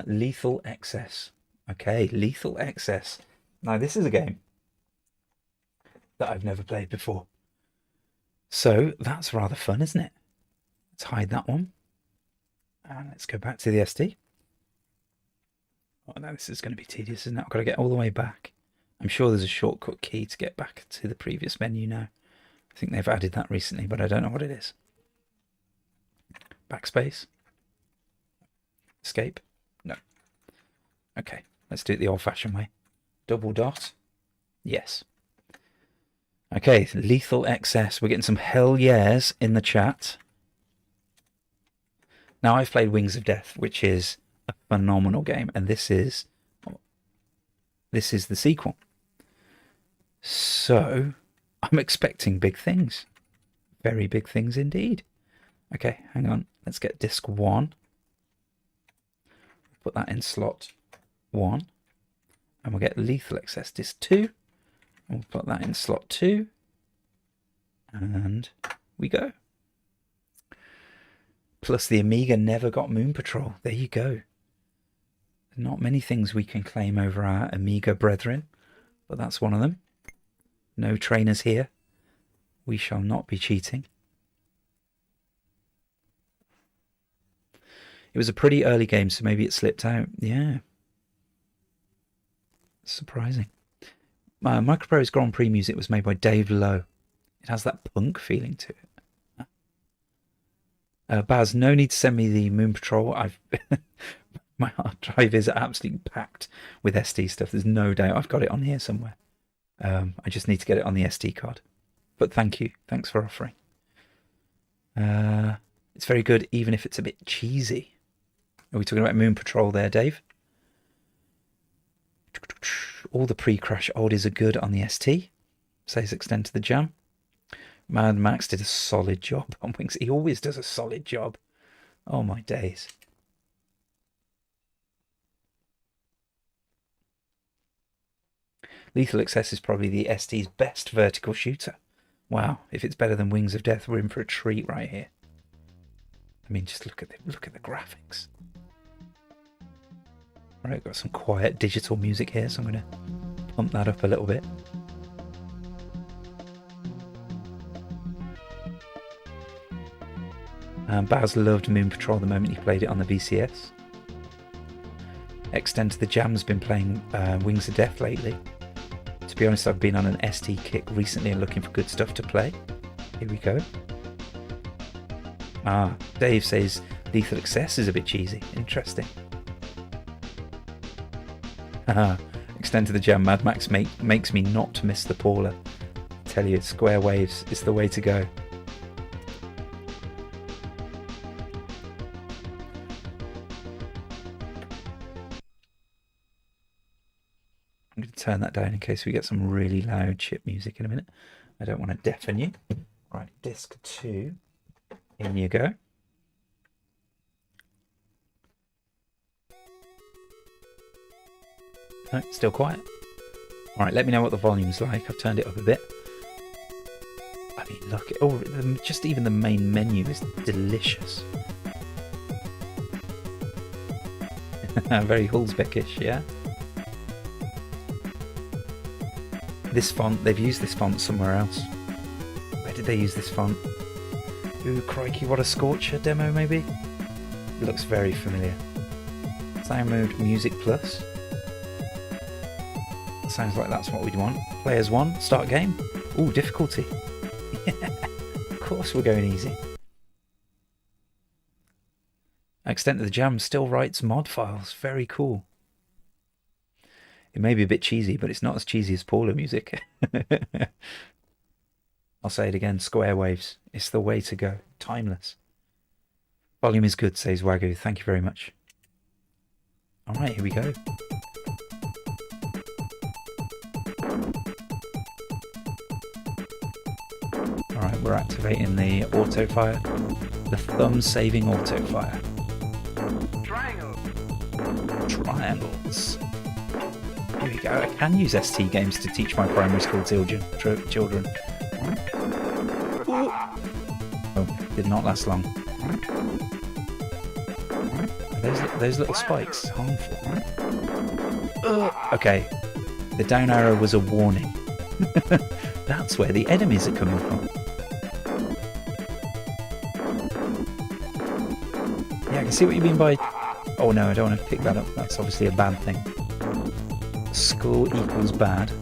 Lethal Xcess. Okay, Lethal Xcess. Now, this is a game that I've never played before. So, that's rather fun, isn't it? Let's hide that one. And let's go back to the SD. Oh, no, this is going to be tedious, isn't it? I've got to get all the way back. I'm sure there's a shortcut key to get back to the previous menu now. I think they've added that recently, but I don't know what it is. Backspace. Escape. No. Okay, let's do it the old-fashioned way. Double dot. Yes. Okay, Lethal Xcess. We're getting some hell yeahs in the chat. Now, I've played Wings of Death, which is a phenomenal game, and this is the sequel. So, I'm expecting big things. Very big things indeed. Okay, hang on. Let's get disc 1. Put that in slot 1. And we'll get Lethal Xcess disc 2. And we'll put that in slot 2. And we go. Plus the Amiga never got Moon Patrol. There you go. Not many things we can claim over our Amiga brethren, but that's one of them. No trainers here. We shall not be cheating. It was a pretty early game, so maybe it slipped out. Yeah. Surprising. Microprose Grand Prix music was made by Dave Lowe. It has that punk feeling to it. Baz, no need to send me the Moon Patrol. My hard drive is absolutely packed with SD stuff. There's no doubt. I've got it on here somewhere. I just need to get it on the SD card. But thank you. Thanks for offering. It's very good, even if it's a bit cheesy. Are we talking about Moon Patrol there, Dave? All the pre-crash oldies are good on the ST, says Extend to the Jam. Mad Max did a solid job on Wings. He always does a solid job. Oh my days. Lethal Xcess is probably the ST's best vertical shooter. Wow, if it's better than Wings of Death, we're in for a treat right here. I mean, just look at the graphics. All right, got some quiet digital music here, so I'm going to pump that up a little bit. Baz loved Moon Patrol the moment he played it on the VCS. Extend to the Jam's been playing Wings of Death lately. To be honest, I've been on an ST kick recently and looking for good stuff to play. Here we go. Dave says Lethal Xcess is a bit cheesy. Interesting. Extend to the jam. Mad Max makes me not miss the Paula. Tell you, square waves is the way to go. I'm going to turn that down in case we get some really loud chip music in a minute. I don't want to deafen you. Right, disc 2. In you go. No, still quiet. Alright, let me know what the volume's like. I've turned it up a bit. I mean, look. Oh, just even the main menu is delicious. Very Hulsbeckish, yeah? This font, they've used this font somewhere else. Where did they use this font? Ooh, crikey, what a Scorcher demo, maybe? It looks very familiar. Sound mode Music Plus. Sounds like that's what we'd want. Players 1, start game. Ooh, difficulty. Of course we're going easy. Extent of the Jam still writes mod files. Very cool. It may be a bit cheesy, but it's not as cheesy as Paula music. I'll say it again, square waves. It's the way to go. Timeless. Volume is good, says Wagyu. Thank you very much. Alright, here we go. Alright, we're activating the auto fire. The thumb saving auto fire. Triangles. Here we go. I can use ST games to teach my primary school children. Oh, did not last long. Those little spikes harmful. Okay, the down arrow was a warning. That's where the enemies are coming from. Yeah, I can see what you mean by... Oh no, I don't want to pick that up. That's obviously a bad thing. School equals bad.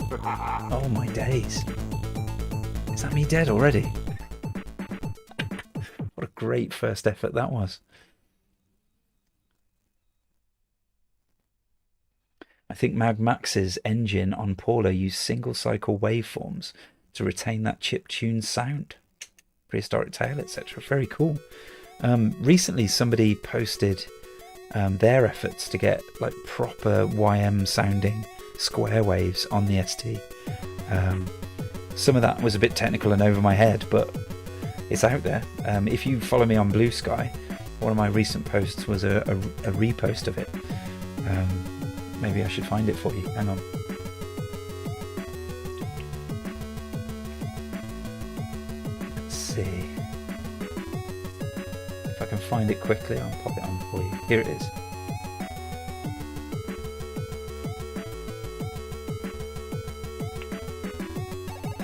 Oh my days. Is that me dead already? What a great first effort that was. I think Mad Max's engine on Paula used single cycle waveforms to retain that chip-tuned sound. Prehistoric Tale, etc. Very cool. Recently somebody posted their efforts to get like proper YM sounding square waves on the ST. Some of that was a bit technical and over my head, but it's out there. If you follow me on Blue Sky, one of my recent posts was a repost of it. Maybe I should find it for you. Hang on. Let's see. If I can find it quickly, I'll pop it on for you. Here it is.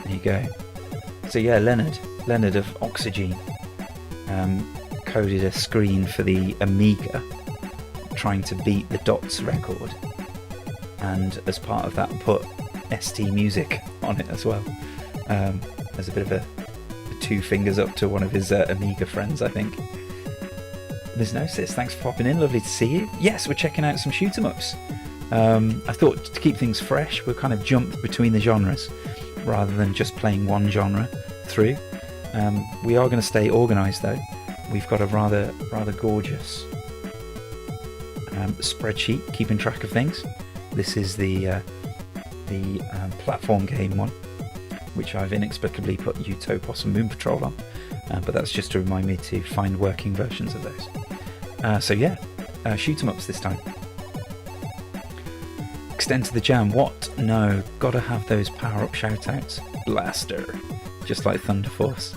There you go. So yeah, Leonard of Oxygen coded a screen for the Amiga trying to beat the Dots record, and as part of that put ST music on it as well. As a bit of a two fingers up to one of his Amiga friends, I think. Ms. Gnosis, thanks for popping in, lovely to see you. Yes, we're checking out some shoot 'em ups. I thought to keep things fresh, we'll kind of jump between the genres rather than just playing one genre through. We are going to stay organised though. We've got a rather gorgeous spreadsheet keeping track of things. This is the platform game one, which I've inexplicably put Utopos and Moon Patrol on, but that's just to remind me to find working versions of those. So yeah, shoot 'em ups this time. Extend to the jam. What? No, gotta have those power up shout outs. Blaster, just like Thunder Force.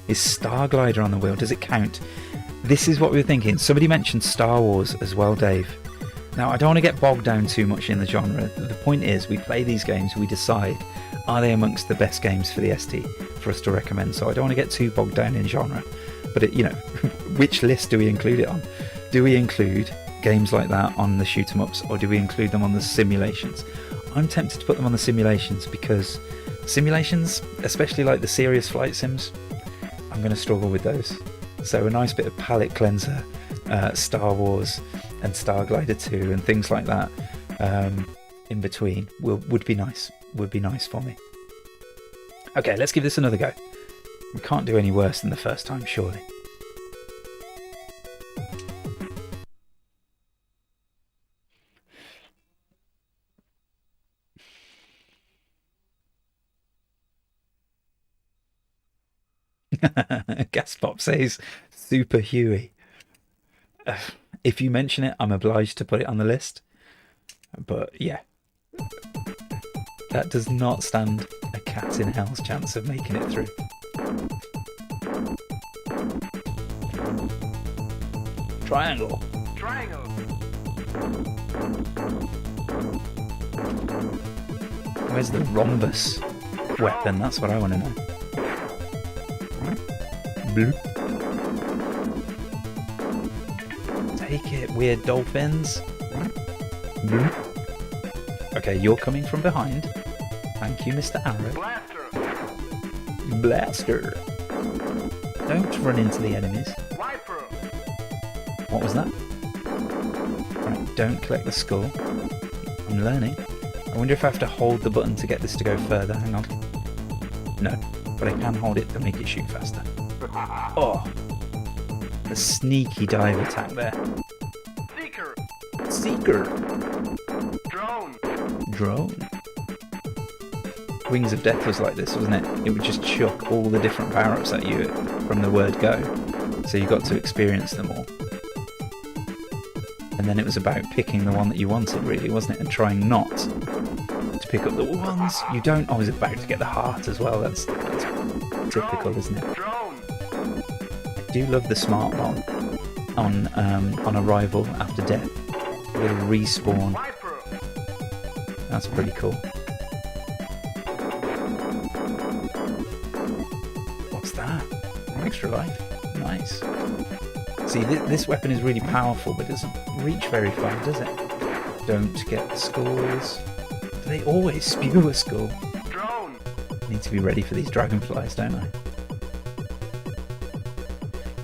Is Star Glider on the wheel? Does it count? This is what we were thinking. Somebody mentioned Star Wars as well, Dave. Now, I don't want to get bogged down too much in the genre. The point is, we play these games, we decide, are they amongst the best games for the ST for us to recommend? So I don't want to get too bogged down in genre. But, you know, which list do we include it on? Do we include games like that on the shoot 'em ups, or do we include them on the simulations? I'm tempted to put them on the simulations because simulations, especially like the serious flight sims, I'm going to struggle with those. So a nice bit of palette cleanser, Star Wars and Star Glider 2 and things like that in between would be nice. Would be nice for me. Okay, let's give this another go. We can't do any worse than the first time, surely. Gaspop says Super Huey. If you mention it, I'm obliged to put it on the list. But yeah, that does not stand a cat in hell's chance of making it through. Triangle. Triangle. Where's the rhombus weapon? That's what I want to know. Blue. Take it, weird dolphins. Blue. Okay, you're coming from behind. Thank you, Mr. Arrow. Blaster. Blaster. Don't run into the enemies. Wiper. What was that? Right, don't collect the skull. I'm learning. I wonder if I have to hold the button to get this to go further. Hang on. No, but I can hold it to make it shoot faster. Oh, the sneaky dive attack there. Seeker. Seeker. Drone. Drone. Wings of Death was like this, wasn't it? It would just chuck all the different power-ups at you from the word go. So you got to experience them all. And then it was about picking the one that you wanted, really, wasn't it? And trying not to pick up the ones you don't. I was about to get the heart as well. That's typical, isn't it? Drone. I do love the smart bomb on arrival after death. A little respawn. Wiper. That's pretty cool. What's that? Extra life. Nice. See, this weapon is really powerful, but doesn't reach very far, does it? Don't get the skulls. Do they always spew a skull? Drone. Need to be ready for these dragonflies, don't I?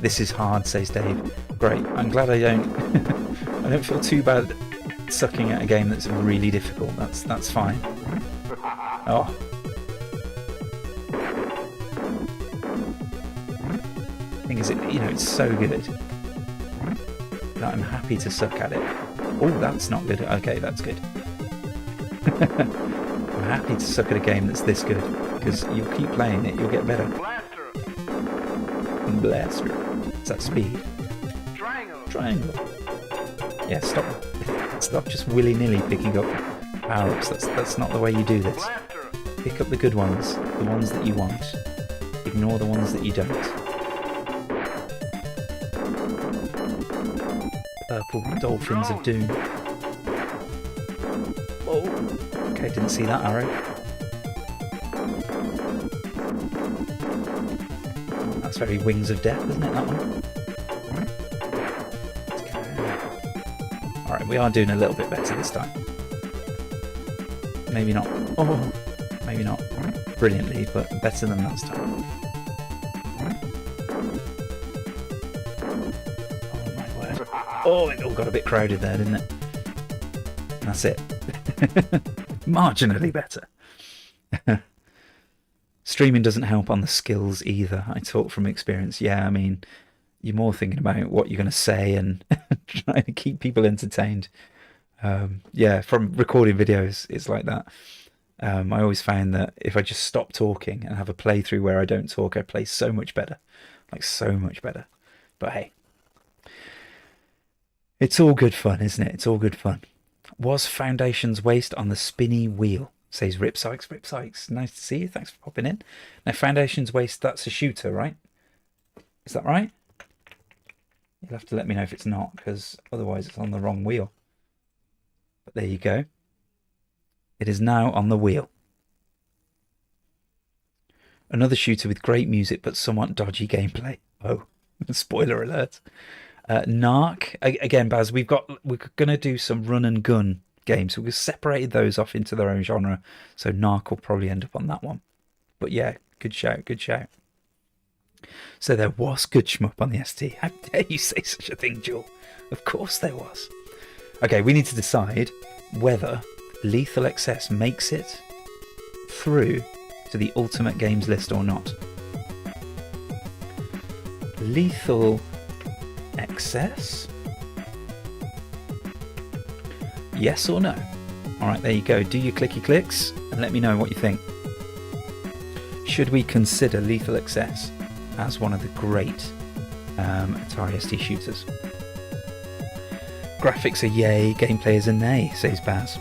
This is hard, says Dave. Great. I'm glad I don't. I don't feel too bad sucking at a game that's really difficult. That's fine. Oh. Thing is, it's so good that I'm happy to suck at it. Oh, that's not good. Okay, that's good. I'm happy to suck at a game that's this good, because you'll keep playing it, you'll get better. Blaster. Blaster. Is that speed? Triangle. Triangle. Yeah, stop just willy-nilly picking up power-ups. That's not the way you do this. Blaster. Pick up the good ones, the ones that you want. Ignore the ones that you don't. Purple dolphins of doom. Oh, okay, didn't see that arrow. That's very Wings of Death, isn't it, that one? Alright, we are doing a little bit better this time. Maybe not. Oh, maybe not brilliantly, but better than last time. Oh, it all got a bit crowded there, didn't it? That's it. Marginally better. Streaming doesn't help on the skills either. I talk from experience. Yeah, I mean, you're more thinking about what you're going to say and trying to keep people entertained. Yeah, from recording videos, it's like that. I always found that if I just stop talking and have a playthrough where I don't talk, I play so much better. Like, so much better. But hey. It's all good fun, isn't it? It's all good fun. Was Foundation's waste on the spinny wheel? Says Rip Sykes. Rip Sykes, nice to see you. Thanks for popping in. Now, Foundation's waste, that's a shooter, right? Is that right? You'll have to let me know if it's not, because otherwise it's on the wrong wheel. But there you go. It is now on the wheel. Another shooter with great music, but somewhat dodgy gameplay. Oh, spoiler alert. Narc, again, Baz, we're going to do some run and gun games. We've separated those off into their own genre, so Narc will probably end up on that one. But yeah, good shout, good shout. So there was good shmup on the ST. How dare you say such a thing, Joel? Of course there was. Okay, we need to decide whether Lethal Xcess makes it through to the Ultimate Games list or not. Lethal Xcess? Yes or no? Alright, there you go. Do your clicky clicks and let me know what you think. Should we consider Lethal Xcess as one of the great Atari ST shooters? Graphics are yay, gameplay is a nay, says Baz.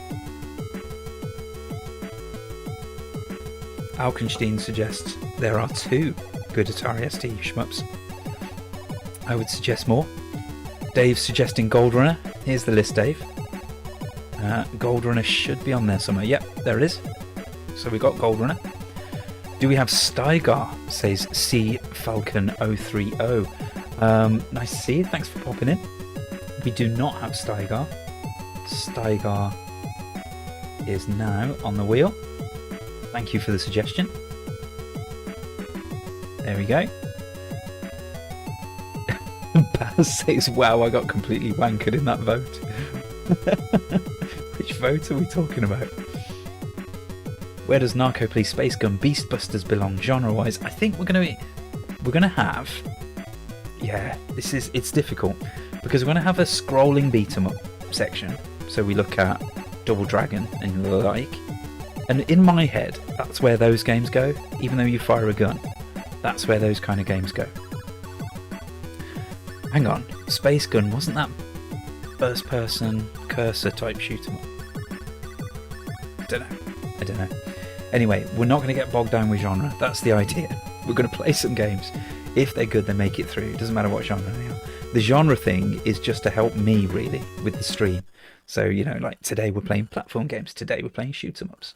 Alkenstein suggests there are 2 good Atari ST shmups. I would suggest more. Dave's suggesting Gold Runner. Here's the list, Dave. Gold Runner should be on there somewhere. Yep, there it is. So we got Gold Runner. Do we have Stygar? Says C Falcon 030. Nice to see you. Thanks for popping in. We do not have Stygar. Stygar is now on the wheel. Thank you for the suggestion. There we go. Baz says, wow, I got completely wankered in that vote. Which vote are we talking about? Where does Narco Police Space Gun Beast Busters belong genre-wise? I think we're gonna have, yeah, it's difficult because we're gonna have a scrolling beat 'em up section. So we look at Double Dragon and the like, and in my head, that's where those games go. Even though you fire a gun, that's where those kind of games go. Hang on, Space Gun, wasn't that first-person cursor type shoot 'em up? I don't know. Anyway, we're not going to get bogged down with genre. That's the idea. We're going to play some games. If they're good, they make it through. It doesn't matter what genre they are. The genre thing is just to help me, really, with the stream. So, you know, like today we're playing platform games. Today we're playing shoot 'em ups.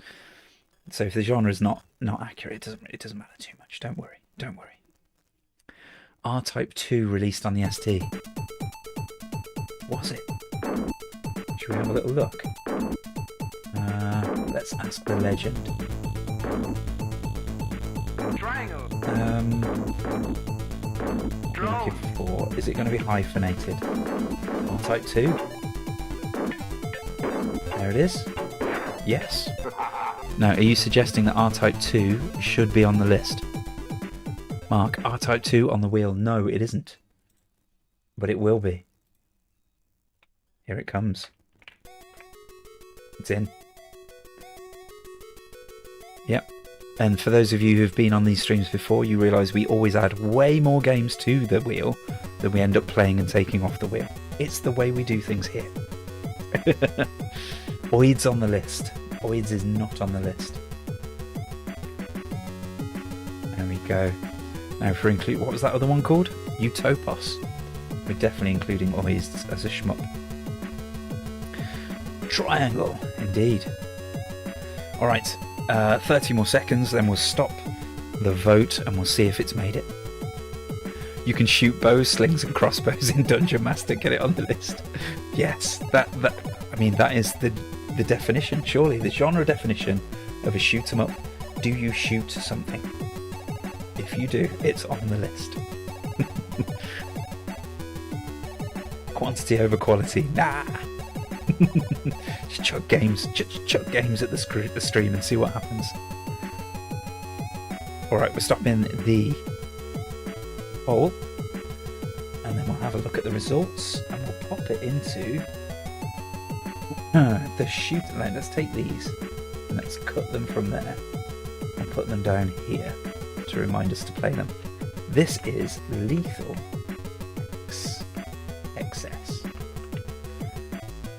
So if the genre is not accurate, it doesn't matter too much. Don't worry. Don't worry. R-Type 2 released on the ST. Was it? Should we have a little look? Let's ask the legend. Triangle. Looking for, is it going to be hyphenated? R-Type 2. There it is. Yes. Now, are you suggesting that R-Type 2 should be on the list? Mark, R-Type 2 on the wheel. No, it isn't. But it will be. Here it comes. It's in. Yep. And for those of you who've been on these streams before, you realise we always add way more games to the wheel than we end up playing and taking off the wheel. It's the way we do things here. Oids on the list. Oids is not on the list. There we go. Now for include, what was that other one called? Utopos. We're definitely including Oids as a shmup. Triangle, indeed. Alright, 30 more seconds, then we'll stop the vote and we'll see if it's made it. You can shoot bows, slings and crossbows in Dungeon Master, get it on the list. Yes, that is the definition, surely, the genre definition of a shoot 'em up. Do you shoot something? If you do, it's on the list. Quantity over quality, nah. Just chuck games at the stream and see what happens. Alright, we're stopping the poll and then we'll have a look at the results and we'll pop it into the shoot. Let's take these and let's cut them from there and put them down here to remind us to play them. This is Lethal Xcess.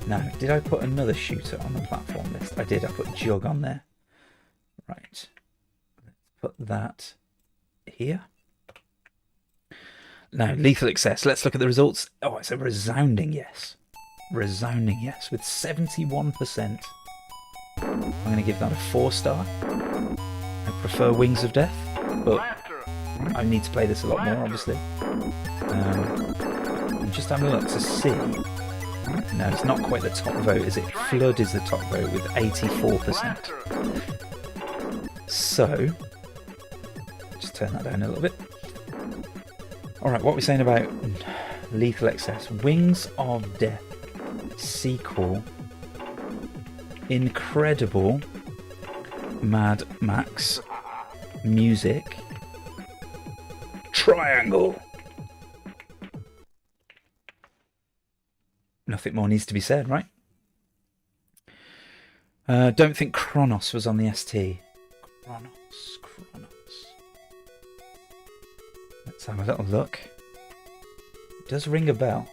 Now, did I put another shooter on the platform list? I did, I put Jug on there. Right, let's put that here. Now, Lethal Xcess, let's look at the results. Oh, it's a resounding yes. Resounding yes, with 71%. I'm going to give that a 4-star. I prefer Wings of Death, but I need to play this a lot more, obviously. I'm just having a look to see. No, it's not quite the top vote, is it? Flood is the top vote with 84%. So, just turn that down a little bit. Alright, what are we saying about Lethal Xcess? Wings of Death sequel incredible Mad Max music. Triangle. Nothing more needs to be said, right? Don't think Kronos was on the ST. Kronos. Let's have a little look. It does ring a bell.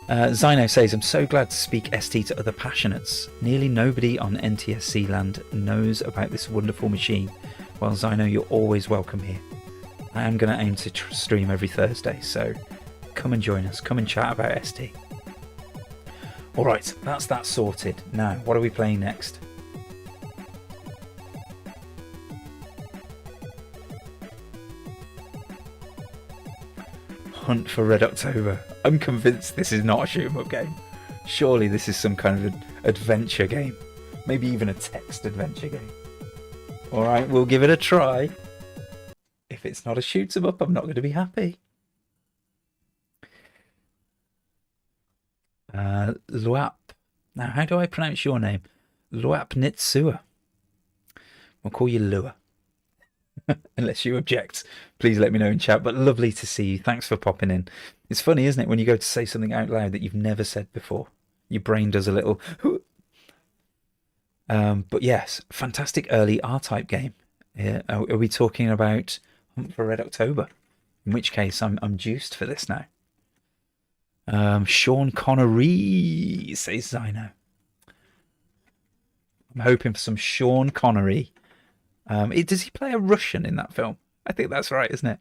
Zyno says, I'm so glad to speak ST to other passionates. Nearly nobody on NTSC land knows about this wonderful machine. Well, Zyno, you're always welcome here. I am going to aim to stream every Thursday, so come and join us. Come and chat about ST. Alright, that's that sorted. Now, what are we playing next? Hunt for Red October. I'm convinced this is not a shoot-'em-up game. Surely this is some kind of an adventure game. Maybe even a text adventure game. Alright, we'll give it a try. If it's not a shoot-'em-up, I'm not going to be happy. Luap. Now, how do I pronounce your name? Luap Nitsua. We'll call you Lua. Unless you object, please let me know in chat. But lovely to see you. Thanks for popping in. It's funny, isn't it, when you go to say something out loud that you've never said before. Your brain does a little... but yes, fantastic early R-Type game. Are we talking about Hunt for Red October? In which case, I'm juiced for this now. Sean Connery, says Zyno. I'm hoping for some Sean Connery. Does he play a Russian in that film? I think that's right, isn't it?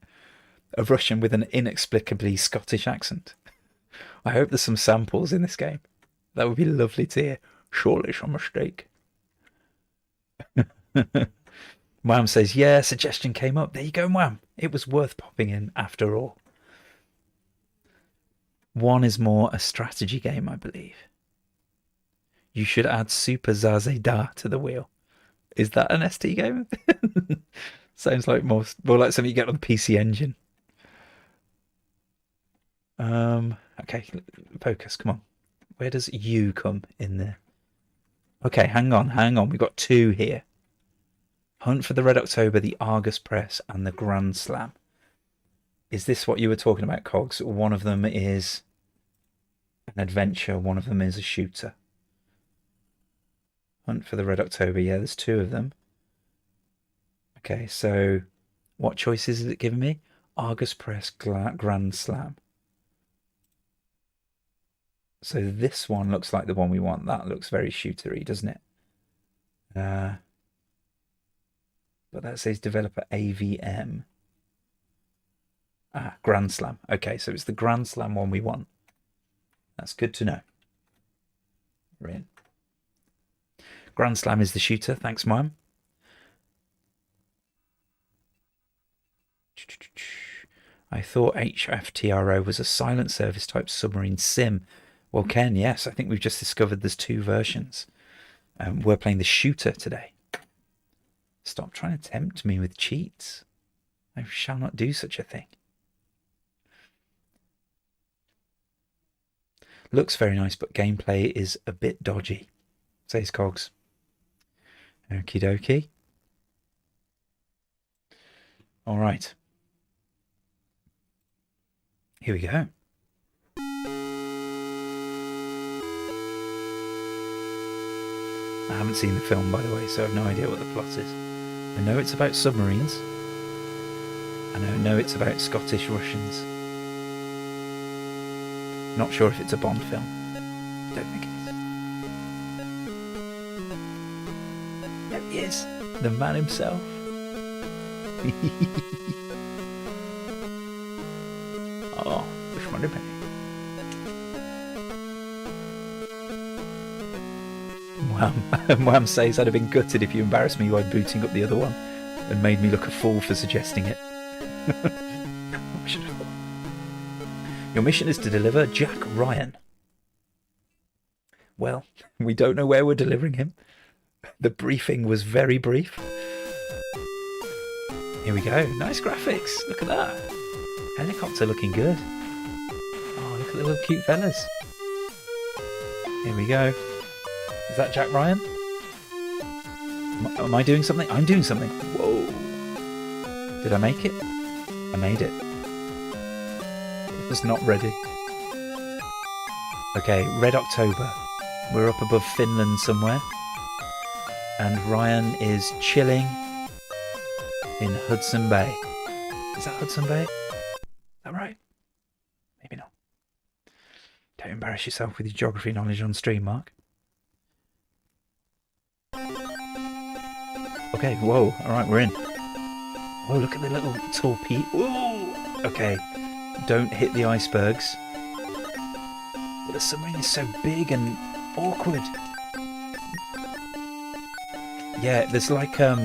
A Russian with an inexplicably Scottish accent. I hope there's some samples in this game. That would be lovely to hear. Surely some mistake. Wham says, yeah, suggestion came up. There you go, Wham. It was worth popping in after all. One is more a strategy game, I believe. You should add Super Zaze Da to the wheel. Is that an ST game? Sounds like more like something you get on the PC Engine. Okay, focus, come on. Where does you come in there? Okay, hang on. We've got two here. Hunt for the Red October, the Argus Press, and the Grand Slam. Is this what you were talking about, Cogs? One of them is an adventure, one of them is a shooter. Hunt for the Red October, yeah, there's two of them. Okay, so what choices is it giving me? Argus Press, Grand Slam. So this one looks like the one we want. That looks very shootery, doesn't it? But that says developer AVM. Grand Slam. Okay, so it's the Grand Slam one we want. That's good to know. We're in. Grand Slam is the shooter. Thanks, Mime. I thought HFTRO was a silent service type submarine sim. Well, Ken, yes, I think we've just discovered there's two versions. We're playing the shooter today. Stop trying to tempt me with cheats. I shall not do such a thing. Looks very nice, but gameplay is a bit dodgy, says Cogs. Okie dokie. All right. Here we go. I haven't seen the film, by the way, so I have no idea what the plot is. I know it's about submarines. And I know it's about Scottish Russians. Not sure if it's a Bond film. Don't think it is. There he is. The man himself. Oh, which one did I? Wham says I'd have been gutted if you embarrassed me by booting up the other one and made me look a fool for suggesting it. Your mission is to deliver Jack Ryan. Well, we don't know where we're delivering him. The briefing was very brief. Here we go. Nice graphics. Look at that. Helicopter looking good. Oh, look at the little cute fellas. Here we go. Is that Jack Ryan? Am I doing something? I'm doing something. Whoa. Did I make it? I made it. It was not ready. Okay, Red October. We're up above Finland somewhere. And Ryan is chilling in Hudson Bay. Is that Hudson Bay? Is that right? Maybe not. Don't embarrass yourself with your geography knowledge on stream, Mark. Okay, whoa, alright, we're in. Oh, look at the little torpedo. Whoa! Okay, don't hit the icebergs. But the submarine is so big and awkward. Yeah, there's like a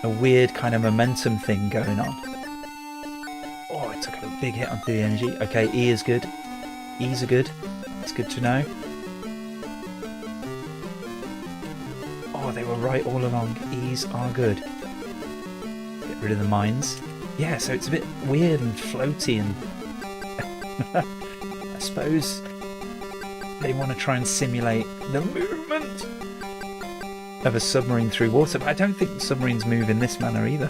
weird kind of momentum thing going on. Oh, I took a big hit onto the energy. Okay, E is good. E's are good. It's good to know. Oh, they were right all along. E's are good. Get rid of the mines. Yeah, so it's a bit weird and floaty, and I suppose they want to try and simulate the movement of a submarine through water, but I don't think submarines move in this manner either.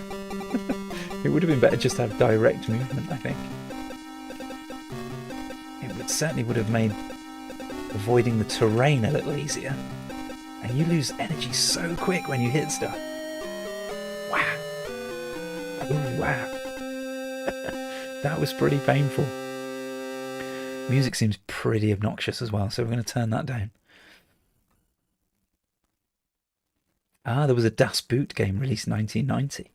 It would have been better just to have direct movement, I think. It certainly would have made avoiding the terrain a little easier. And you lose energy so quick when you hit stuff. Wow. Ooh, wow. That was pretty painful. Music seems pretty obnoxious as well, so we're going to turn that down. Ah, there was a Das Boot game released in 1990.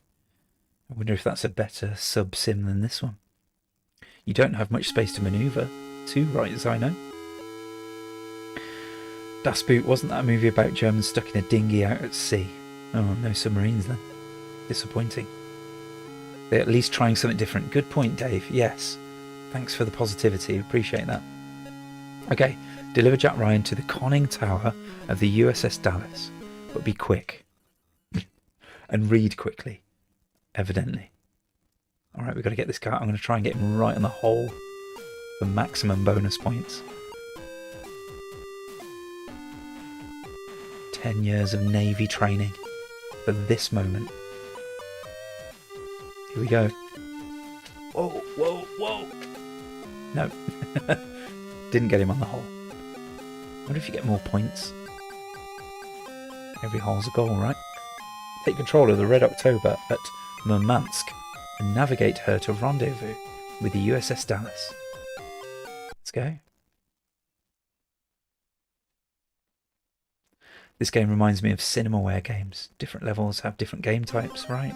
I wonder if that's a better sub-sim than this one. You don't have much space to manoeuvre, too, right as I know. Das Boot, wasn't that a movie about Germans stuck in a dinghy out at sea? Oh, no submarines then. Disappointing. They're at least trying something different. Good point, Dave. Yes. Thanks for the positivity. Appreciate that. Okay. Deliver Jack Ryan to the conning tower of the USS Dallas. But be quick. And read quickly. Evidently. Alright, we've got to get this guy. I'm going to try and get him right on the hole for maximum bonus points. 10 years of Navy training for this moment. Here we go. Whoa, whoa, whoa! No. Didn't get him on the hole. What if you get more points? Every hole's a goal, right? Take control of the Red October at Murmansk and navigate her to rendezvous with the USS Dallas. Let's go. This game reminds me of Cinemaware games. Different levels have different game types, right?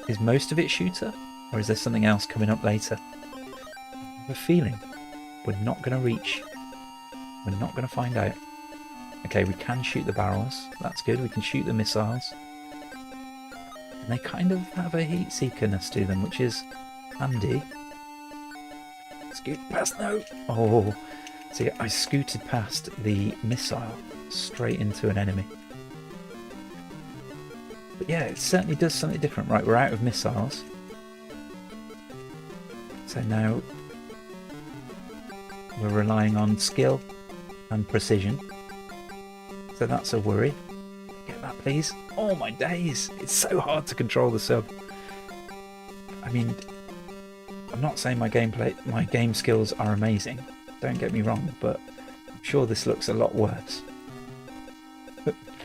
Is most of it shooter? Or is there something else coming up later? I have a feeling we're not going to reach. We're not going to find out. Okay, we can shoot the barrels. That's good. We can shoot the missiles. And they kind of have a heat seekerness to them, which is handy. Scoot past now. Oh, see, I scooted past the missile straight into an enemy. But yeah, it certainly does something different. Right, we're out of missiles. So now we're relying on skill and precision. So that's a worry. Get that, please. Oh my days! It's so hard to control the sub. I mean, I'm not saying my game skills are amazing. Don't get me wrong, but I'm sure this looks a lot worse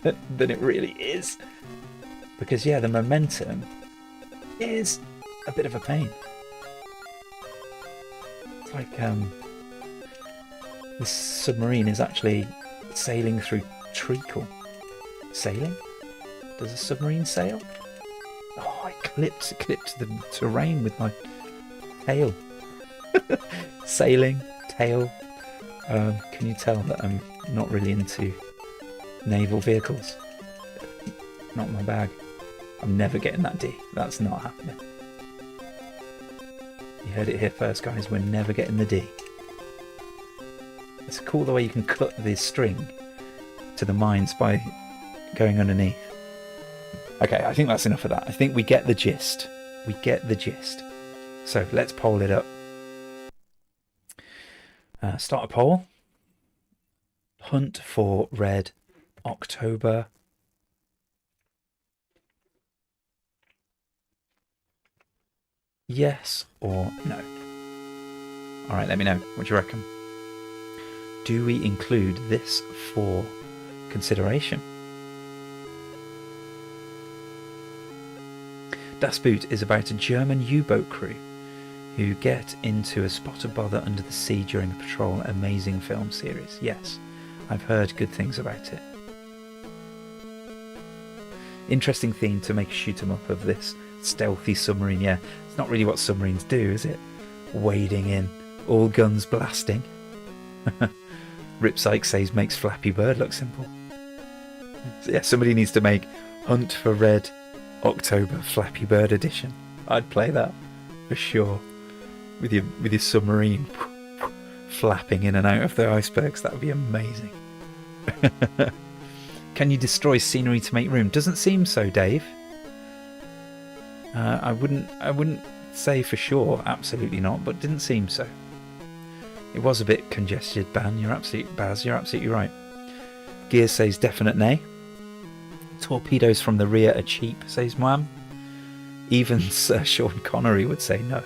than it really is. Because yeah, the momentum is a bit of a pain. It's like this submarine is actually sailing through treacle. Sailing? Does a submarine sail? Oh, I clipped the terrain with my tail. Sailing, tail. Can you tell that I'm not really into naval vehicles? Not my bag. I'm never getting that D. That's not happening. You heard it here first, guys. We're never getting the D. It's cool the way you can cut the string to the mines by going underneath. Okay, I think that's enough of that. I think we get the gist. We get the gist. So let's poll it up. Start a poll. Hunt for Red October. Yes or no? Alright, let me know. What do you reckon? Do we include this for consideration? Das Boot is about a German U-boat crew who get into a spot of bother under the sea during a patrol. Amazing film series. Yes, I've heard good things about it. Interesting theme to make a shoot 'em up of this stealthy submarine. Yeah, it's not really what submarines do, is it? Wading in, all guns blasting. Ripsike says makes Flappy Bird look simple. So yeah, somebody needs to make Hunt for Red October Flappy Bird edition. I'd play that for sure. With your submarine flapping in and out of the icebergs. That would be amazing. Can you destroy scenery to make room? Doesn't seem so, Dave. I wouldn't say for sure, absolutely not, but didn't seem so. It was a bit congested, Baz, you're absolutely right. Gears says definite nay. Torpedoes from the rear are cheap, says Mwam. Even Sir Sean Connery would say no.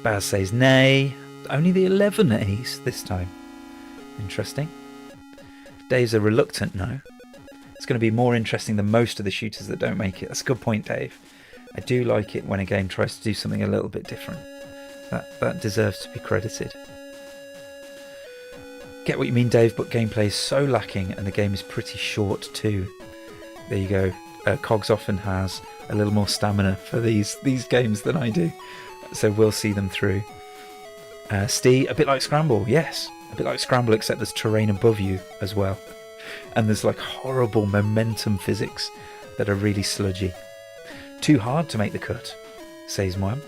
Baz says nay. Only the 11As this time. Interesting. Dave's a reluctant no. It's going to be more interesting than most of the shooters that don't make it. That's a good point, Dave. I do like it when a game tries to do something a little bit different. That deserves to be credited. Get what you mean, Dave, but gameplay is so lacking and the game is pretty short too. There you go. Cogs often has a little more stamina for these games than I do, so we'll see them through. Steve, a bit like Scramble, yes, a bit like Scramble, except there's terrain above you as well, and there's like horrible momentum physics that are really sludgy. Too hard to make the cut, says Moam.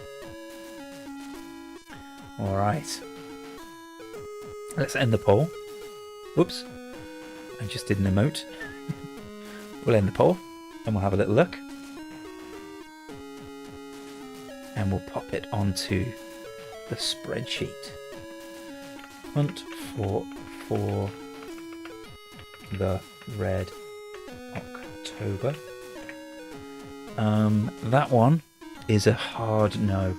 All right, let's end the poll. Whoops, I just did an emote. We'll end the poll and we'll have a little look. And we'll pop it onto the spreadsheet. Hunt for the Red October. That one is a hard no.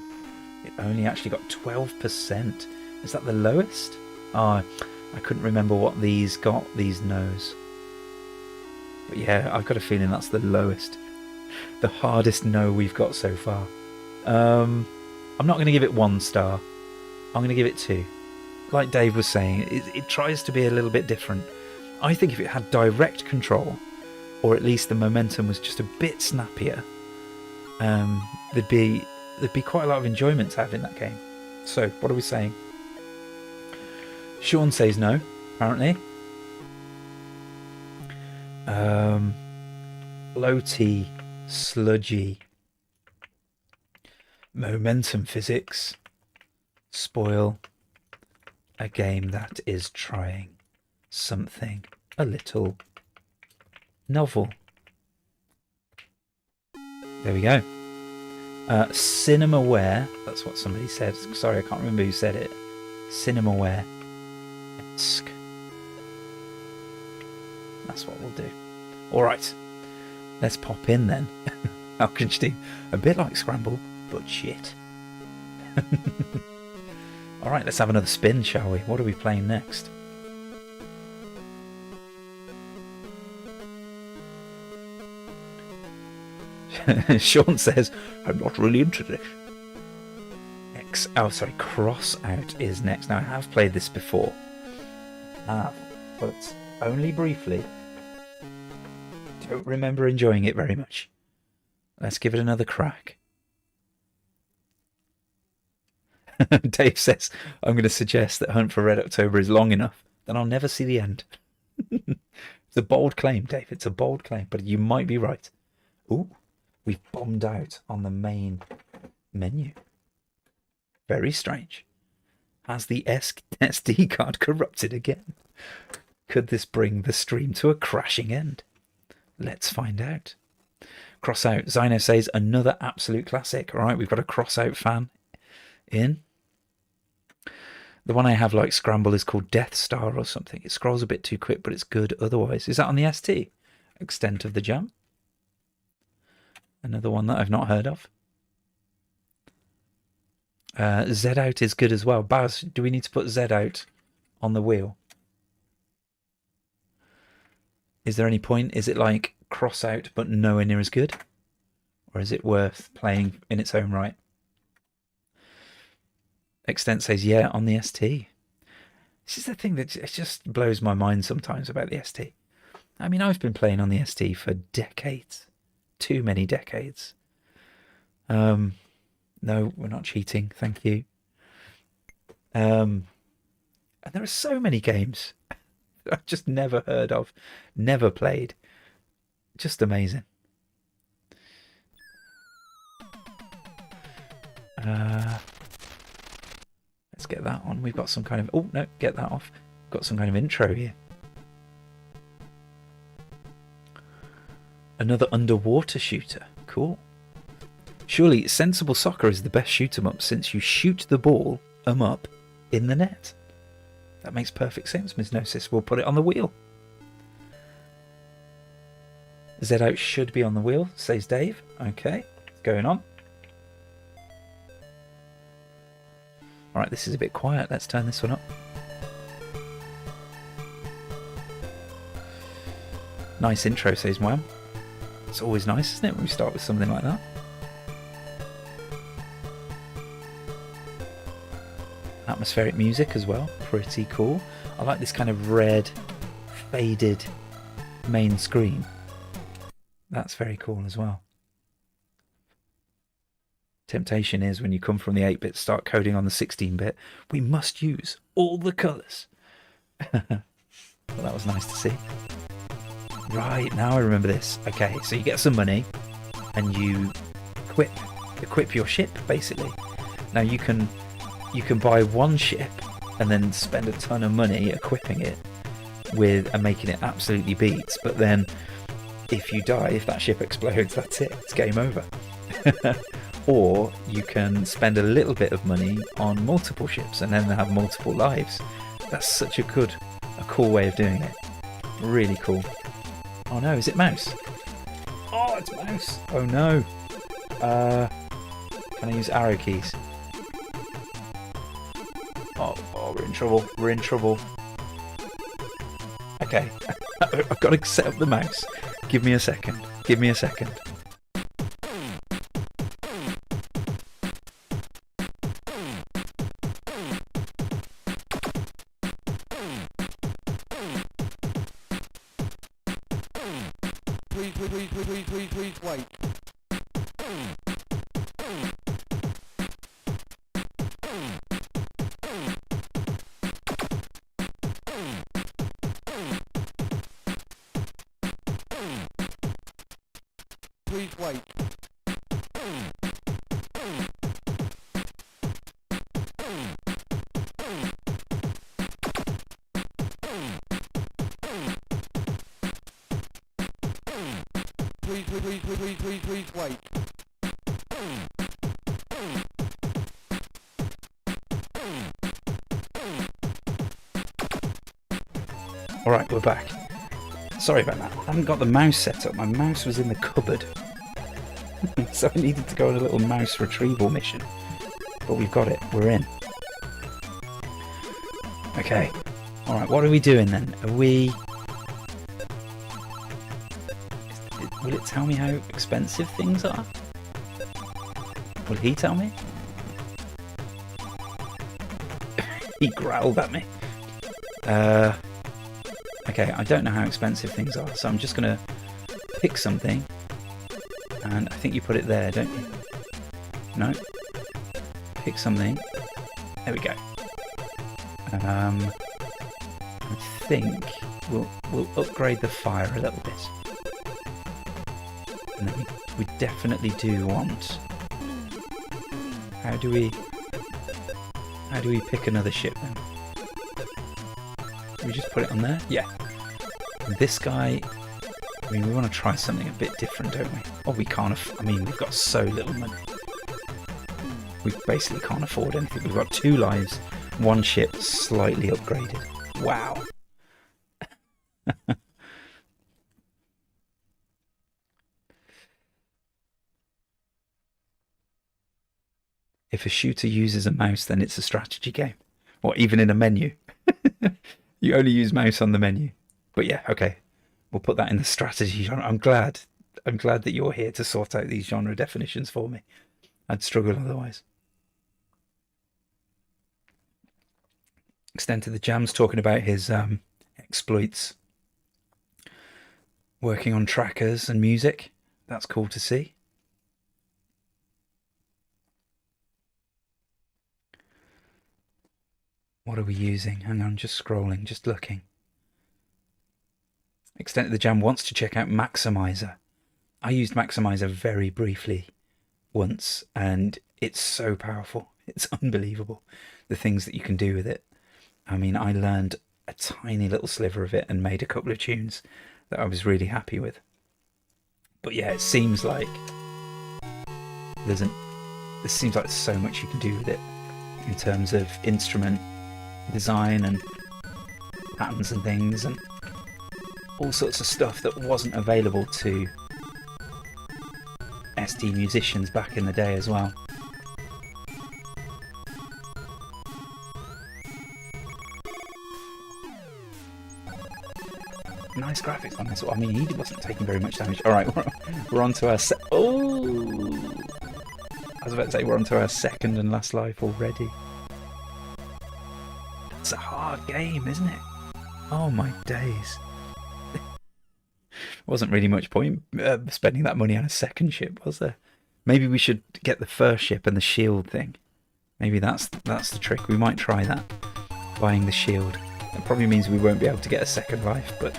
It only actually got 12%. Is that the lowest? Oh, I couldn't remember what these got, these no's. But yeah, I've got a feeling that's the lowest. The hardest no we've got so far. I'm not going to give it 1 star. I'm going to give it 2. Like Dave was saying, it tries to be a little bit different. I think if it had direct control, or at least the momentum was just a bit snappier, there'd be quite a lot of enjoyment to have in that game. So, what are we saying? Sean says no, apparently. Floaty, sludgy, momentum physics spoil a game that is trying something a little novel. There we go. Cinemaware, that's what somebody said. Sorry, I can't remember who said it. Cinemaware-esque. That's what we'll do. Alright, let's pop in then. How can you do? A bit like Scramble, but shit. Alright, let's have another spin, shall we? What are we playing next? Sean says, I'm not really into this. Cross Out is next. Now, I have played this before. But only briefly. Don't remember enjoying it very much. Let's give it another crack. Dave says, I'm going to suggest that Hunt for Red October is long enough, then I'll never see the end. It's a bold claim, Dave. It's a bold claim, but you might be right. Ooh, we've bombed out on the main menu. Very strange. Has the SD card corrupted again? Could this bring the stream to a crashing end? Let's find out. Cross Out. Zyno says, another absolute classic. All right, we've got a Cross Out fan in. The one I have like Scramble is called Death Star or something. It scrolls a bit too quick, but it's good otherwise. Is that on the ST? Extent of the Jam? Another one that I've not heard of. Z out is good as well. Baz, do we need to put Z out on the wheel? Is there any point? Is it like cross out but nowhere near as good? Or is it worth playing in its own right? Extent says, yeah, on the ST. This is the thing that it just blows my mind sometimes about the ST. I mean, I've been playing on the ST for decades. Too many decades. No, we're not cheating. Thank you. And there are so many games I've just never heard of, never played. Just amazing. Let's get that on. We've got some kind of... Oh, no, get that off. We've got some kind of intro here. Another underwater shooter. Cool. Surely Sensible Soccer is the best shoot 'em up since you shoot the ball up in the net. That makes perfect sense, Ms. Gnosis. We'll put it on the wheel. Z out should be on the wheel, says Dave. Okay, going on. Alright, this is a bit quiet. Let's turn this one up. Nice intro, says Wham. It's always nice, isn't it, when we start with something like that? Atmospheric music as well. Pretty cool. I like this kind of red, faded main screen. That's very cool as well. Temptation is when you come from the 8-bit, start coding on the 16-bit, we must use all the colours. Well, that was nice to see. Right, now I remember this. Okay, so you get some money and you equip your ship, basically. Now you can buy one ship and then spend a ton of money equipping it and making it absolutely beats, but then if you die, if that ship explodes, that's it, it's game over. Or you can spend a little bit of money on multiple ships and then have multiple lives. That's such a cool way of doing it. Really cool. Oh no, is it mouse? Oh, it's mouse. Oh no. Can I use arrow keys? Oh, we're in trouble. We're in trouble. Okay, I've got to set up the mouse. Give me a second. Give me a second. Please wait. Please wait. Please wait. Alright, we're back. Sorry about that. I haven't got the mouse set up. My mouse was in the cupboard. So I needed to go on a little mouse retrieval mission. But we've got it. We're in. Okay. Alright, what are we doing then? Are we... Will it tell me how expensive things are? Will he tell me? He growled at me. Okay, I don't know how expensive things are, so I'm just going to pick something. And I think you put it there, don't you? No? Pick something. There we go. I think we'll upgrade the fire a little bit. And then we definitely do want... How do we pick another ship then? Do we just put it on there? Yeah. And this guy... I mean, we want to try something a bit different, don't we? Oh, we can't... I mean, we've got so little money. We basically can't afford anything. We've got 2 lives, One ship slightly upgraded. Wow. If a shooter uses a mouse, then it's a strategy game. Or even in a menu. You only use mouse on the menu. But yeah, okay. We'll put that in the strategy genre. I'm glad that you're here to sort out these genre definitions for me. I'd struggle otherwise. Extent of the Jam's talking about his exploits. Working on trackers and music. That's cool to see. What are we using? Hang on, just scrolling, just looking. Extent of the Jam wants to check out Maximizer. I used Maximizer very briefly once, and it's so powerful. It's unbelievable, the things that you can do with it. I mean, I learned a tiny little sliver of it and made a couple of tunes that I was really happy with. But yeah, it seems like there seems like so much you can do with it in terms of instrument design and patterns and things and all sorts of stuff that wasn't available to ST musicians back in the day as well. Nice graphics on this. I mean, he wasn't taking very much damage. All right, we're on to our oh, I was about to say we're on to our second and last life already. It's a hard game, isn't it? Oh my days. Wasn't really much point spending that money on a second ship, was there? Maybe we should get the first ship and the shield thing. Maybe that's the trick. We might try that. Buying the shield. It probably means we won't be able to get a second life, but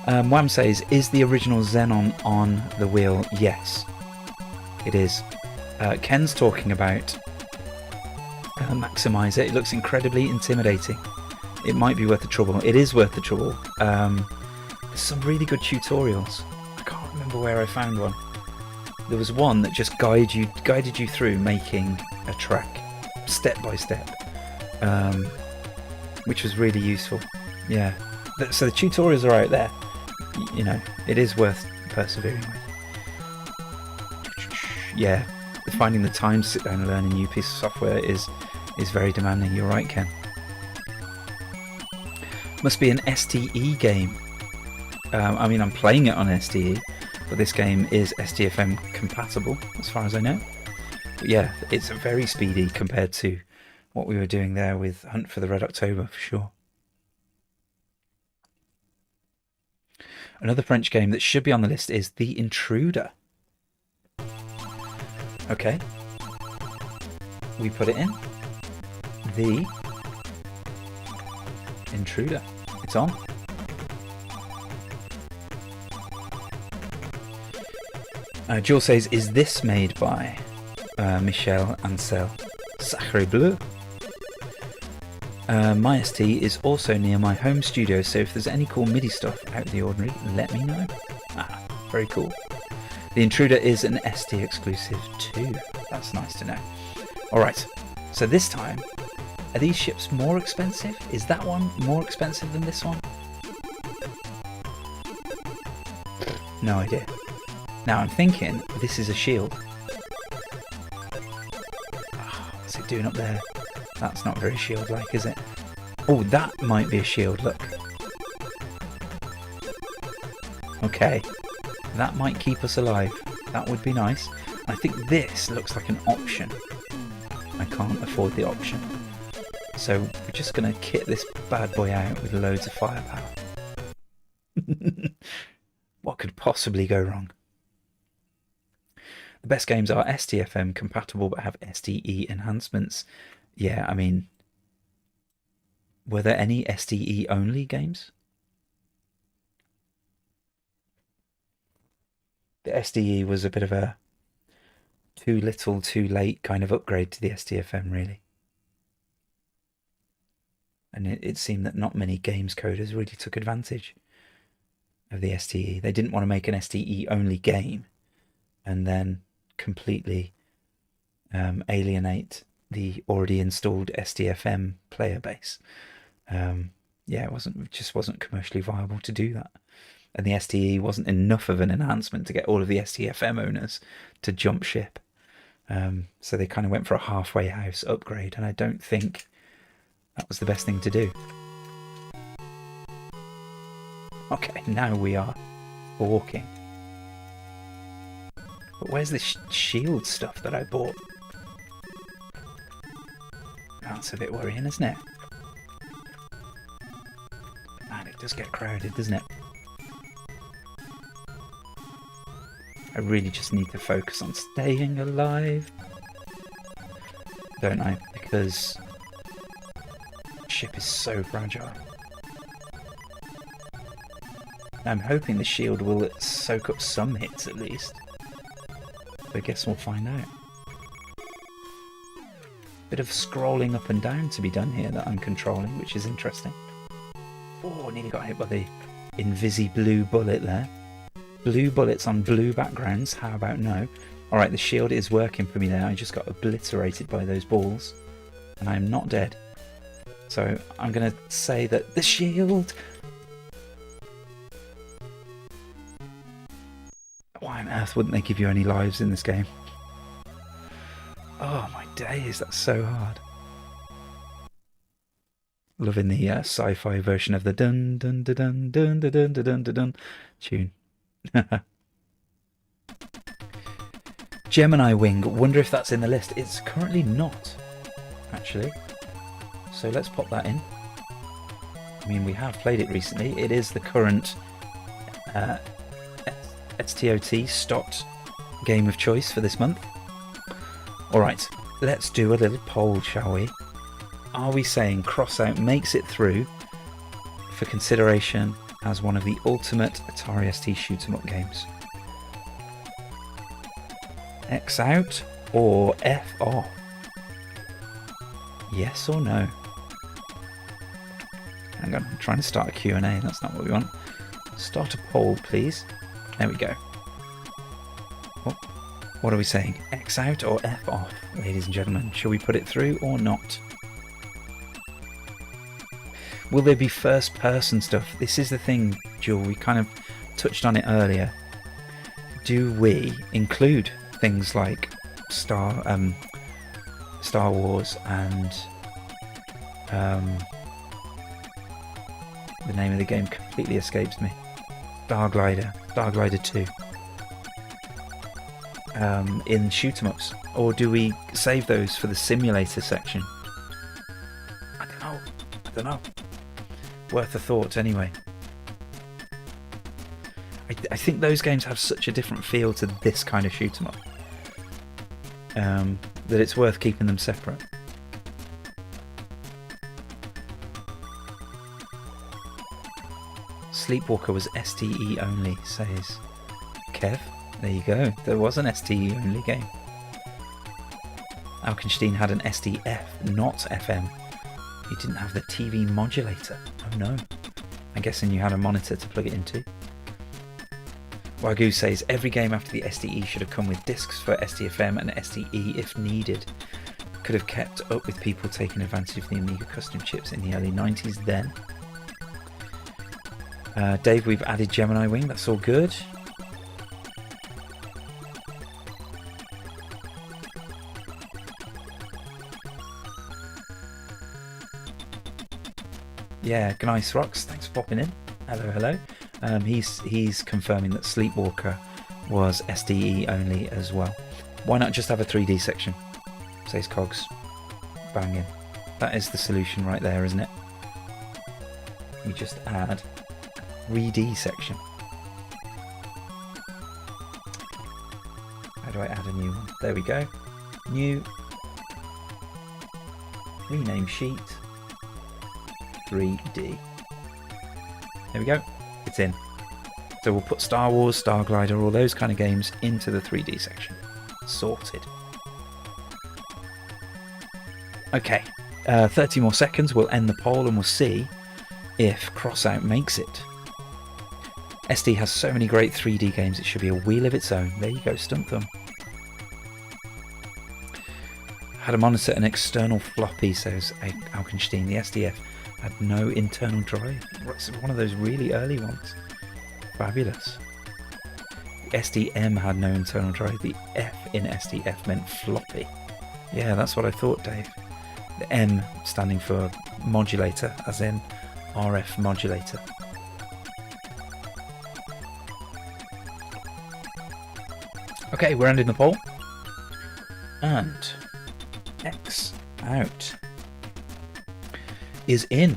Wham says, is the original Xenon on the wheel? Yes, it is. Ken's talking about Maximizer. It looks incredibly intimidating. It might be worth the trouble. It is worth the trouble. There's some really good tutorials. I can't remember where I found one. There was one that just guided you through making a track step by step, which was really useful. Yeah, so the tutorials are out there. You know, it is worth persevering with. Yeah, finding the time to sit down and learn a new piece of software is very demanding. You're right, Ken. Must be an STE game. I mean, I'm playing it on STE, but this game is STFM compatible, as far as I know. But yeah, it's very speedy compared to what we were doing there with Hunt for the Red October, for sure. Another French game that should be on the list is The Intruder. Okay. We put it in. The Intruder. It's on. Jules says, is this made by Michel Ancel? Sacre bleu. My ST is also near my home studio, so if there's any cool MIDI stuff out of the ordinary, let me know. Ah, very cool. The Intruder is an ST exclusive too. That's nice to know. Alright, so this time, are these ships more expensive? Is that one more expensive than this one? No idea. Now I'm thinking this is a shield. Oh, what's it doing up there? That's not very shield-like, is it? Oh, that might be a shield, look. Okay, that might keep us alive. That would be nice. I think this looks like an option. I can't afford the option. So we're just going to kit this bad boy out with loads of firepower. What could possibly go wrong? The best games are STFM compatible but have STE enhancements. Yeah, I mean, were there any STE only games? The STE was a bit of a too little, too late kind of upgrade to the STFM, really. And it seemed that not many games coders really took advantage of the STE. They didn't want to make an STE only game and then completely alienate the already installed STFM player base. Yeah, it just wasn't commercially viable to do that. And the STE wasn't enough of an enhancement to get all of the STFM owners to jump ship. So they kind of went for a halfway house upgrade, and I don't think that was the best thing to do. Okay, now we are walking. But where's this shield stuff that I bought? That's a bit worrying, isn't it? Man, it does get crowded, doesn't it? I really just need to focus on staying alive, don't I? Because ship is so fragile. I'm hoping the shield will soak up some hits at least. But I guess we'll find out. Bit of scrolling up and down to be done here that I'm controlling, which is interesting. Oh, nearly got hit by the invisi-blue bullet there. Blue bullets on blue backgrounds, how about no? Alright, the shield is working for me there. I just got obliterated by those balls. And I'm not dead. So I'm going to say that the shield... Why on earth wouldn't they give you any lives in this game? Oh my days, that's so hard. Loving the sci-fi version of the dun dun dun dun dun dun dun dun dun dun tune. Gemini Wing, wonder if that's in the list. It's currently not, actually. So let's pop that in. I mean, we have played it recently. It is the current STOT STOT game of choice for this month. Alright, let's do a little poll, shall we? Are we saying Crossout makes it through for consideration as one of the ultimate Atari ST shoot-'em-up games? X out or F off? Yes or no? Hang on, I'm trying to start a Q&A, that's not what we want. Start a poll, please. There we go. What are we saying? X out or F off, ladies and gentlemen? Shall we put it through or not? Will there be first-person stuff? This is the thing, Jewel. We kind of touched on it earlier. Do we include things like Star Wars and the name of the game completely escapes me. Starglider 2. In shoot-'em-ups, or do we save those for the simulator section? I don't know. Worth a thought anyway. I think those games have such a different feel to this kind of shoot-'em-up that it's worth keeping them separate. Sleepwalker was STE only, says Kev. There you go, there was an STE only game. Alkenstein had an STF, not FM. You didn't have the TV modulator. Oh no. I'm guessing you had a monitor to plug it into. Wagyu says every game after the STE should have come with discs for STFM and STE if needed. Could have kept up with people taking advantage of the Amiga custom chips in the early 90s then. Dave, we've added Gemini Wing, that's all good. Yeah, Gneiss Rocks, thanks for popping in. Hello. He's confirming that Sleepwalker was SDE only as well. Why not just have a 3D section? Says Cogs. Banging. That is the solution right there, isn't it? We just add 3D section. How do I add a new one? There we go. New. Rename sheet. 3D. There we go. It's in. So we'll put Star Wars, Starglider, all those kind of games into the 3D section. Sorted. Okay. 30 more seconds. We'll end the poll and we'll see if Crossout makes it. SD has so many great 3D games, it should be a wheel of its own. There you go, Stump Thumb. Had a monitor, an external floppy, says Alkenstein. The SDF had no internal drive. It's one of those really early ones. Fabulous. The SDM had no internal drive. The F in SDF meant floppy. Yeah, that's what I thought, Dave. The M standing for modulator, as in RF modulator. Okay, we're ending the poll. And X out is in.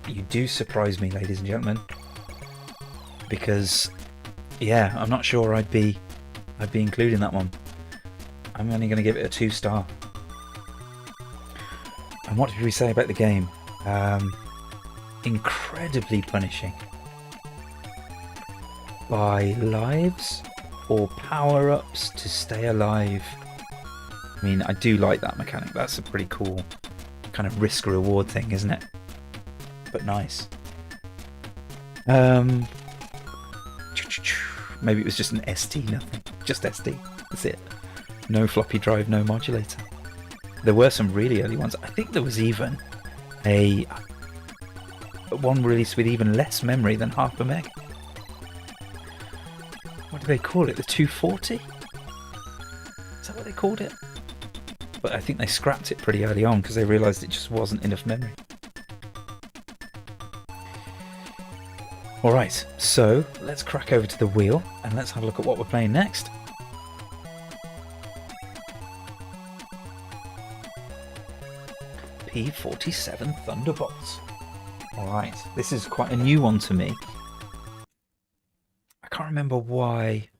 You do surprise me, ladies and gentlemen, because yeah, I'm not sure I'd be including that one. I'm only going to give it a 2-star. And what did we say about the game? Incredibly punishing. Buy lives or power-ups to stay alive. I mean, I do like that mechanic. That's a pretty cool kind of risk-reward thing, isn't it? But nice. Maybe it was just an ST, nothing. Just ST. That's it. No floppy drive, no modulator. There were some really early ones. I think there was even a one released with even less memory than half a meg. What do they call it? The 240? Is that what they called it? But I think they scrapped it pretty early on because they realised it just wasn't enough memory. Alright, so let's crack over to the wheel and let's have a look at what we're playing next. P47 Thunderbolts. Alright, this is quite a new one to me. I can't remember why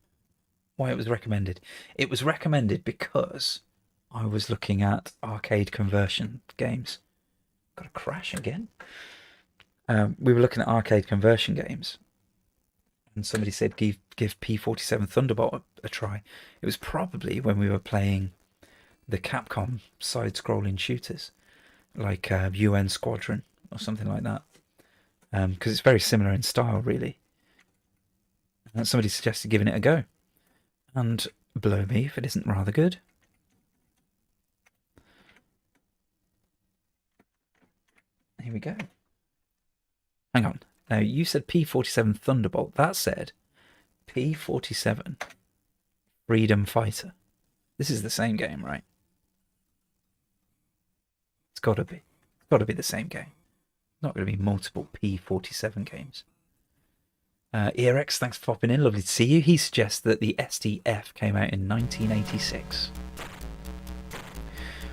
it was recommended. It was recommended because I was looking at arcade conversion games. Got a crash again. We were looking at arcade conversion games, and somebody said give P47 Thunderbolt a try. It was probably when we were playing the Capcom side-scrolling shooters, like UN Squadron or something like that, because it's very similar in style, really. And somebody suggested giving it a go, and blow me if it isn't rather good. Here we go. Hang on. Now, you said P47 Thunderbolt. That said P47 Freedom Fighter. This is the same game, right? It's got to be. It's got to be the same game. Not going to be multiple P47 games. ERX, thanks for popping in. Lovely to see you. He suggests that the SDF came out in 1986.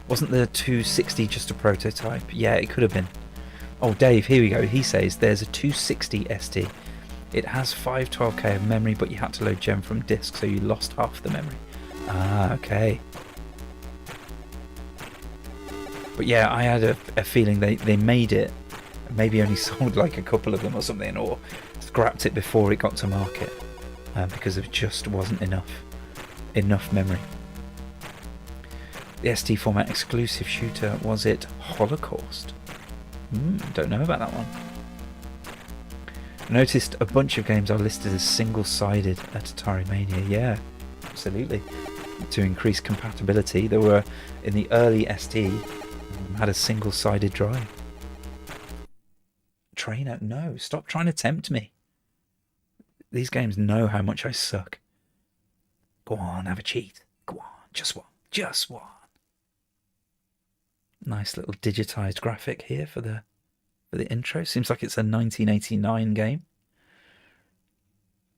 Wasn't the 260 just a prototype? Yeah, it could have been. Oh, Dave, here we go. He says there's a 260 ST. It has 512k of memory, but you had to load gem from disk, so you lost half the memory. Ah, okay. But yeah, I had a feeling they made it, maybe only sold like a couple of them or something, or scrapped it before it got to market, because there just wasn't enough memory. The ST format exclusive shooter, was it Holocaust? Don't know about that one. I noticed a bunch of games are listed as single-sided at Atarimania. Yeah, absolutely. To increase compatibility, there were, in the early ST, had a single-sided drive. Trainer, no, stop trying to tempt me. These games know how much I suck. Go on, have a cheat. Go on, just one. Nice little digitized graphic here for the intro. Seems like it's a 1989 game.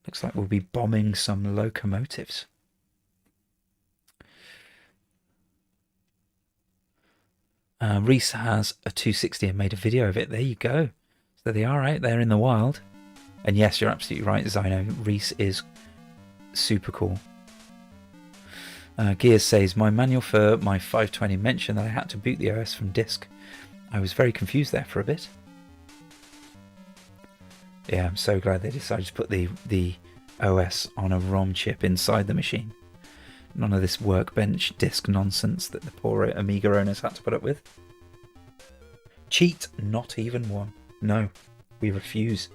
Looks like we'll be bombing some locomotives. Reese has a 260 and made a video of it. There you go. So they are out there in the wild. And yes, you're absolutely right, Zyno. Reese is super cool. Gears says, my manual for my 520 mentioned that I had to boot the OS from disk. I was very confused there for a bit. Yeah, I'm so glad they decided to put the OS on a ROM chip inside the machine. None of this workbench disk nonsense that the poor Amiga owners had to put up with. Cheat, not even one. No, we refuse.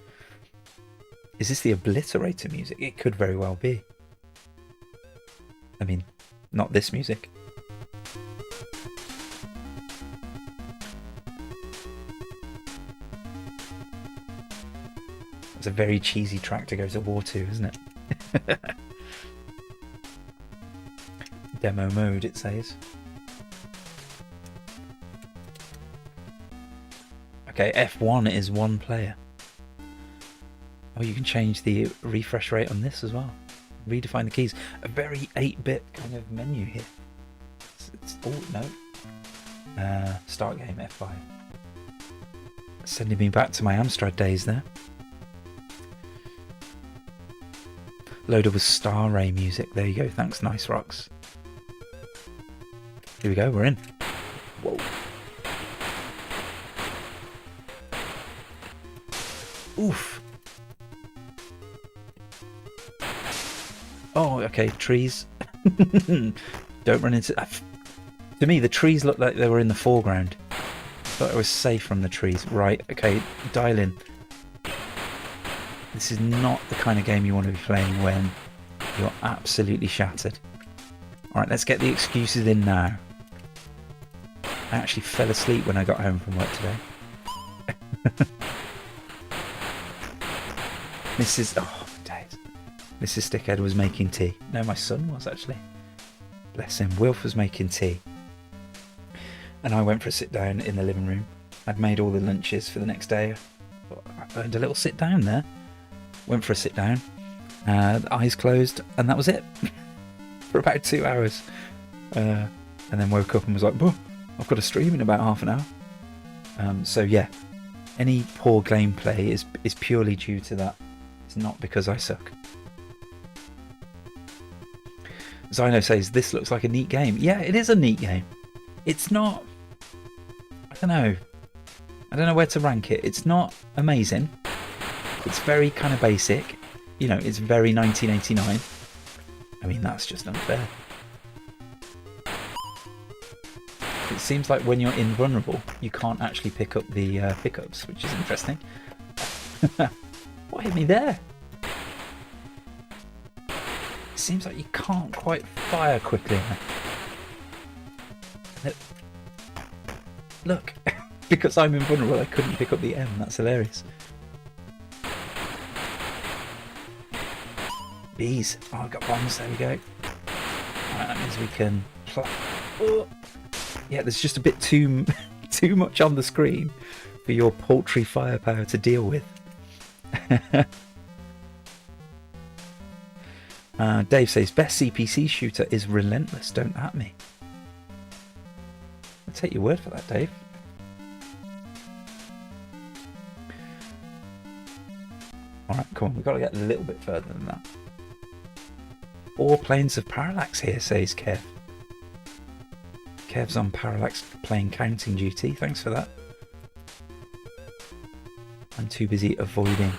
Is this the Obliterator music? It could very well be. I mean, not this music. It's a very cheesy track to go to war to, isn't it? Demo mode, it says. Okay, F1 is 1 player. Oh, you can change the refresh rate on this as well. Redefine the keys. A very 8-bit kind of menu here. Oh, no. Start game, F5. Sending me back to my Amstrad days there. Loaded with Star Ray music. There you go. Thanks, Nice Rocks. Here we go. We're in. Whoa. Oof. Oh, okay. Trees. Don't run into... To me, the trees looked like they were in the foreground. Thought I was safe from the trees. Right, okay. Dial in. This is not the kind of game you want to be playing when you're absolutely shattered. Alright, let's get the excuses in now. I actually fell asleep when I got home from work today. Mrs. Stickhead was making tea. No, my son was actually. Bless him. Wilf was making tea. And I went for a sit down in the living room. I'd made all the lunches for the next day. I earned a little sit down there. Went for a sit down. Eyes closed, and that was it. For about 2 hours. And then woke up and was like, I've got a stream in about half an hour. So yeah, any poor gameplay is purely due to that. It's not because I suck. Zyno says, this looks like a neat game. Yeah, it is a neat game. It's not... I don't know where to rank it. It's not amazing. It's very kind of basic. You know, it's very 1989. I mean, that's just unfair. It seems like when you're invulnerable, you can't actually pick up the pickups, which is interesting. What hit me there? It seems like you can't quite fire quickly enough. Look, because I'm invulnerable, I couldn't pick up the M. That's hilarious. Bees. Oh, I've got bombs. There we go. Right, that means we can... Oh. Yeah, there's just a bit too much on the screen for your paltry firepower to deal with. Dave says, best CPC shooter is Relentless. Don't at me. I'll take your word for that, Dave. Alright, come on. We've got to get a little bit further than that. 4 planes of parallax here, says Kev. Kev's on parallax playing counting duty. Thanks for that. I'm too busy avoiding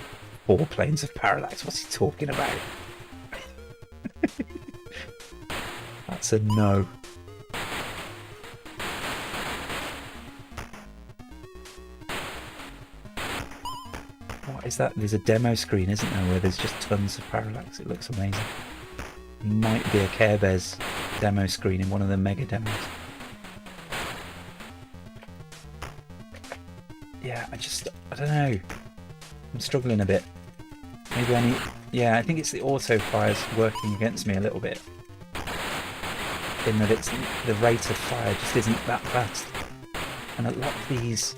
4 planes of parallax. What's he talking about? That's a no. What is that? There's a demo screen, isn't there, where there's just tons of parallax. It looks amazing. Might be a Care Bears demo screen in one of the mega demos. Yeah, I don't know. I'm struggling a bit. Maybe I need... Yeah, I think it's the auto fires working against me a little bit. In that it's the rate of fire just isn't that fast. And a lot of these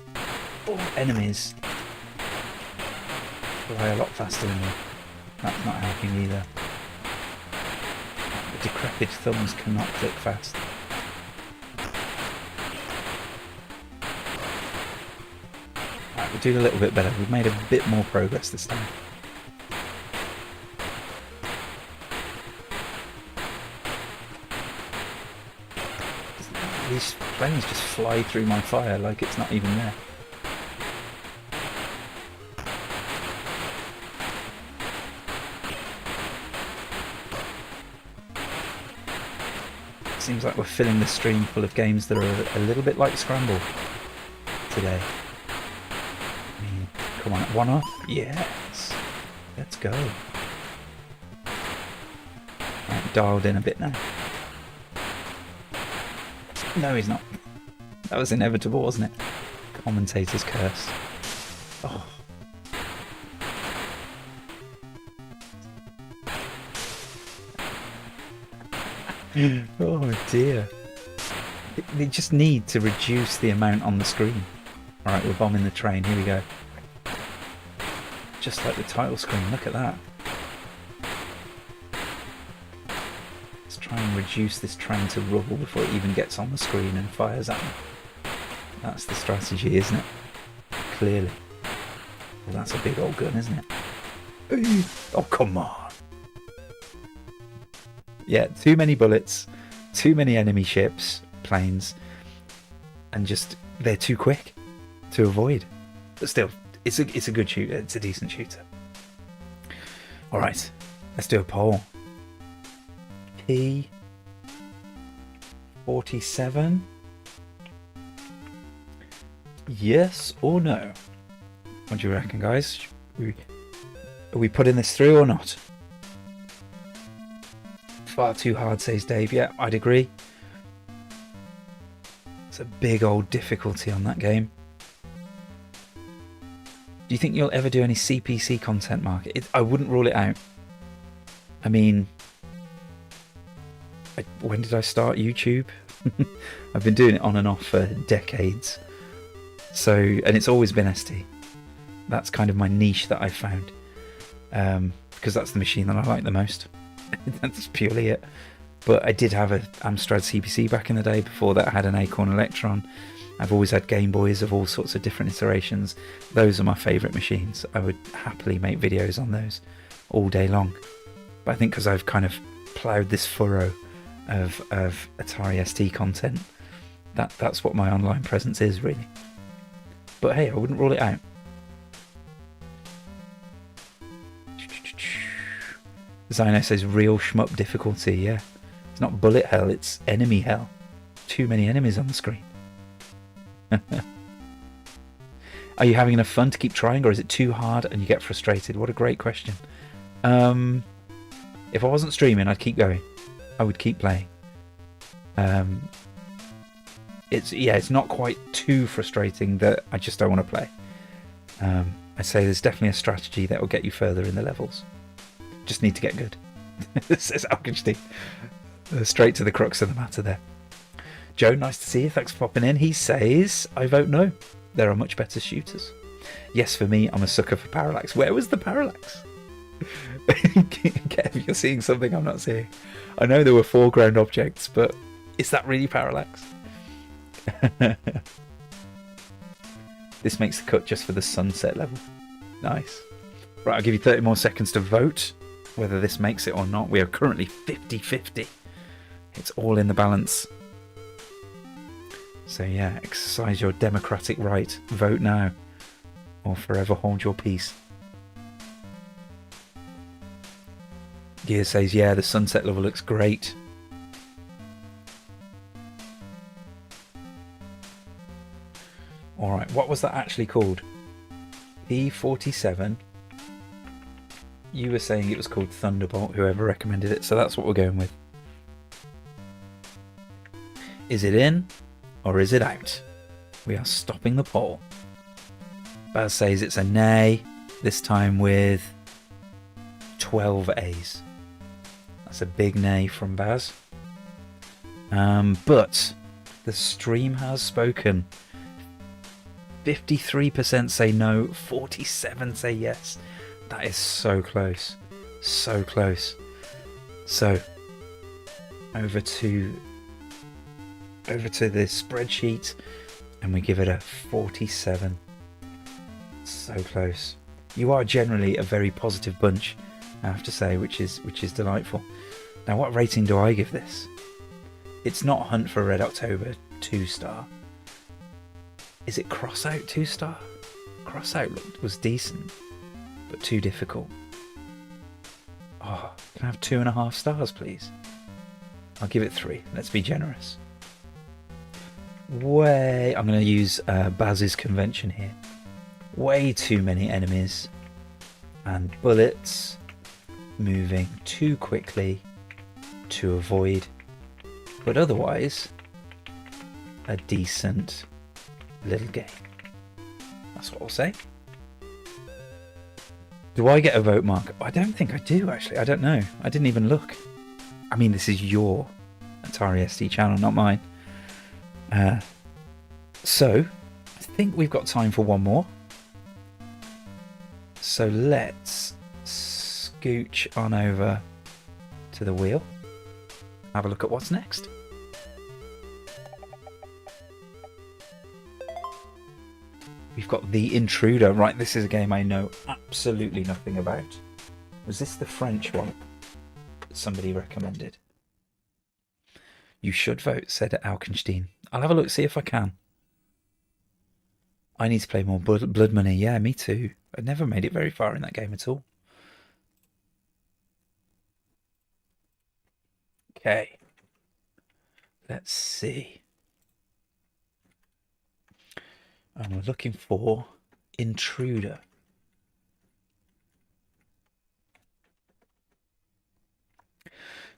enemies fly a lot faster than me. That's not helping either. The decrepit thumbs cannot click fast. Right, we're doing a little bit better. We've made a bit more progress this time. These planes just fly through my fire like it's not even there. Seems like we're filling the stream full of games that are a little bit like Scramble today. I mean, come on, 1 up? Yes! Let's go. Right, dialed in a bit now. No, he's not. That was inevitable, wasn't it? Commentator's curse. Oh. Oh dear. They just need to reduce the amount on the screen. Alright, we're bombing the train. Here we go. Just like the title screen. Look at that. Let's try and reduce this train to rubble before it even gets on the screen and fires at me. That's the strategy, isn't it? Clearly. Well, that's a big old gun, isn't it? Oh, come on. Yeah, too many bullets, too many enemy ships, planes, and just they're too quick to avoid. But still, it's a good shooter. It's a decent shooter. All right, let's do a poll. P47. Yes or no? What do you reckon, guys? Are we putting this through or not? Far too hard, says Dave. Yeah, I'd agree. It's a big old difficulty on that game. Do you think you'll ever do any CPC content, Mark? I wouldn't rule it out. I mean, when did I start YouTube? I've been doing it on and off for decades. So, and it's always been ST. That's kind of my niche that I've found. Because that's the machine that I like the most. That's purely it. But I did have a Amstrad CPC back in the day. Before that I had an Acorn Electron. I've always had Game Boys of all sorts of different iterations. Those are my favourite machines. I would happily make videos on those all day long. But I think because I've kind of ploughed this furrow of Atari ST content, that's what my online presence is, really. But hey, I wouldn't rule it out. Zyno says real shmup difficulty. Yeah, it's not bullet hell, it's enemy hell. Too many enemies on the screen. Are you having enough fun to keep trying, or is it too hard and you get frustrated? What a great question. If I wasn't streaming, I'd keep going. I would keep playing. It's not quite too frustrating that I just don't want to play. I'd say there's definitely a strategy that will get you further in the levels. Just need to get good. Says Alkenstein. Straight to the crux of the matter there. Joe, nice to see you. Thanks for popping in. He says, I vote no. There are much better shooters. Yes, for me, I'm a sucker for parallax. Where was the parallax? Kev, you're seeing something I'm not seeing. I know there were foreground objects, but is that really parallax? This makes the cut just for the sunset level. Nice. Right, I'll give you 30 more seconds to vote whether this makes it or not. We are currently 50-50. It's all in the balance. So yeah, exercise your democratic right. Vote now or forever hold your peace. Gear says, yeah, the sunset level looks great. Alright, what was that actually called? P47. You were saying it was called Thunderbolt, whoever recommended it, so that's what we're going with. Is it in or is it out? We are stopping the poll. Baz says it's a nay, this time with 12 A's. That's a big nay from Baz. But the stream has spoken. 53% say no, 47% say yes. That is so close. So close. So over to the spreadsheet and we give it a 47. So close. You are generally a very positive bunch, I have to say, which is delightful. Now, what rating do I give this? It's not Hunt for Red October 2-star. Is it Crossout 2-star? Crossout was decent, but too difficult. Oh, can I have 2.5 stars, please? I'll give it 3. Let's be generous. I'm going to use Baz's convention here. Way too many enemies and bullets moving too quickly to avoid, but otherwise a decent little game. That's what I'll say. Do I get a vote, Mark? I don't think I do, actually. I don't know. I didn't even look. I mean, this is your Atari ST channel, not mine. So, I think we've got time for one more. So let's scooch on over to the wheel. Have a look at what's next. We've got The Intruder. Right, this is a game I know absolutely nothing about. Was this the French one that somebody recommended? You should vote, said Alkenstein. I'll have a look, see if I can. I need to play more Blood Money. Yeah, me too. I never made it very far in that game at all. Okay. Let's see. And we're looking for Intruder.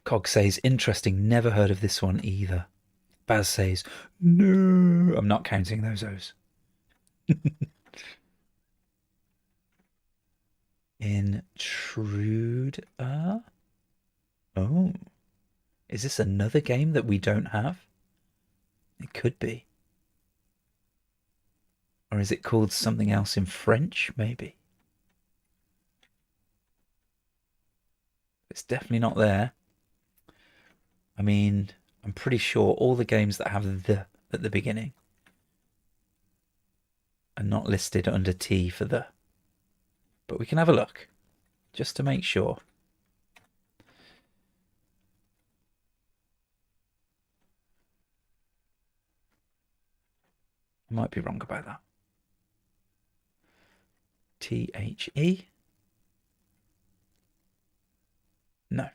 Cog says, interesting, never heard of this one either. Baz says, no, I'm not counting those O's. Intruder? Oh. Is this another game that we don't have? It could be. Or is it called something else in French, maybe? It's definitely not there. I mean, I'm pretty sure all the games that have the at the beginning are not listed under T for the. But we can have a look, just to make sure. I might be wrong about that. THE? No.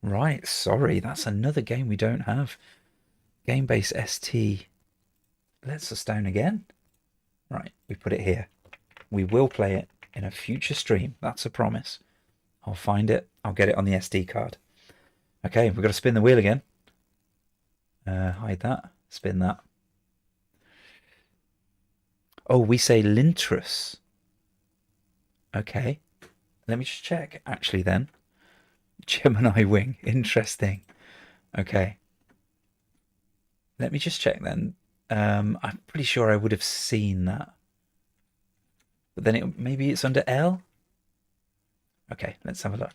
Right, sorry, that's another game we don't have. Gamebase ST lets us down again. Right, we put it here. We will play it in a future stream. That's a promise. I'll find it. I'll get it on the SD card. Okay, we've got to spin the wheel again. Hide that. Spin that. Oh, we say Lintrus. Okay. Let me just check. Actually, then. Gemini Wing. Interesting. Okay. Let me just check then. I'm pretty sure I would have seen that. But then maybe it's under L? Okay, let's have a look.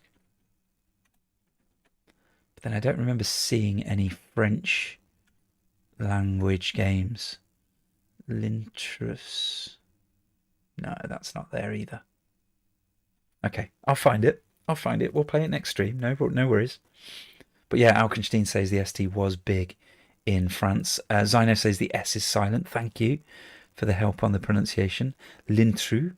But then I don't remember seeing any French language games. Lintrus. No, that's not there either. Okay, I'll find it. I'll find it. We'll play it next stream. No worries. But yeah, Alkenstein says the ST was big in France. Zyno says the S is silent. Thank you for the help on the pronunciation. L'intru.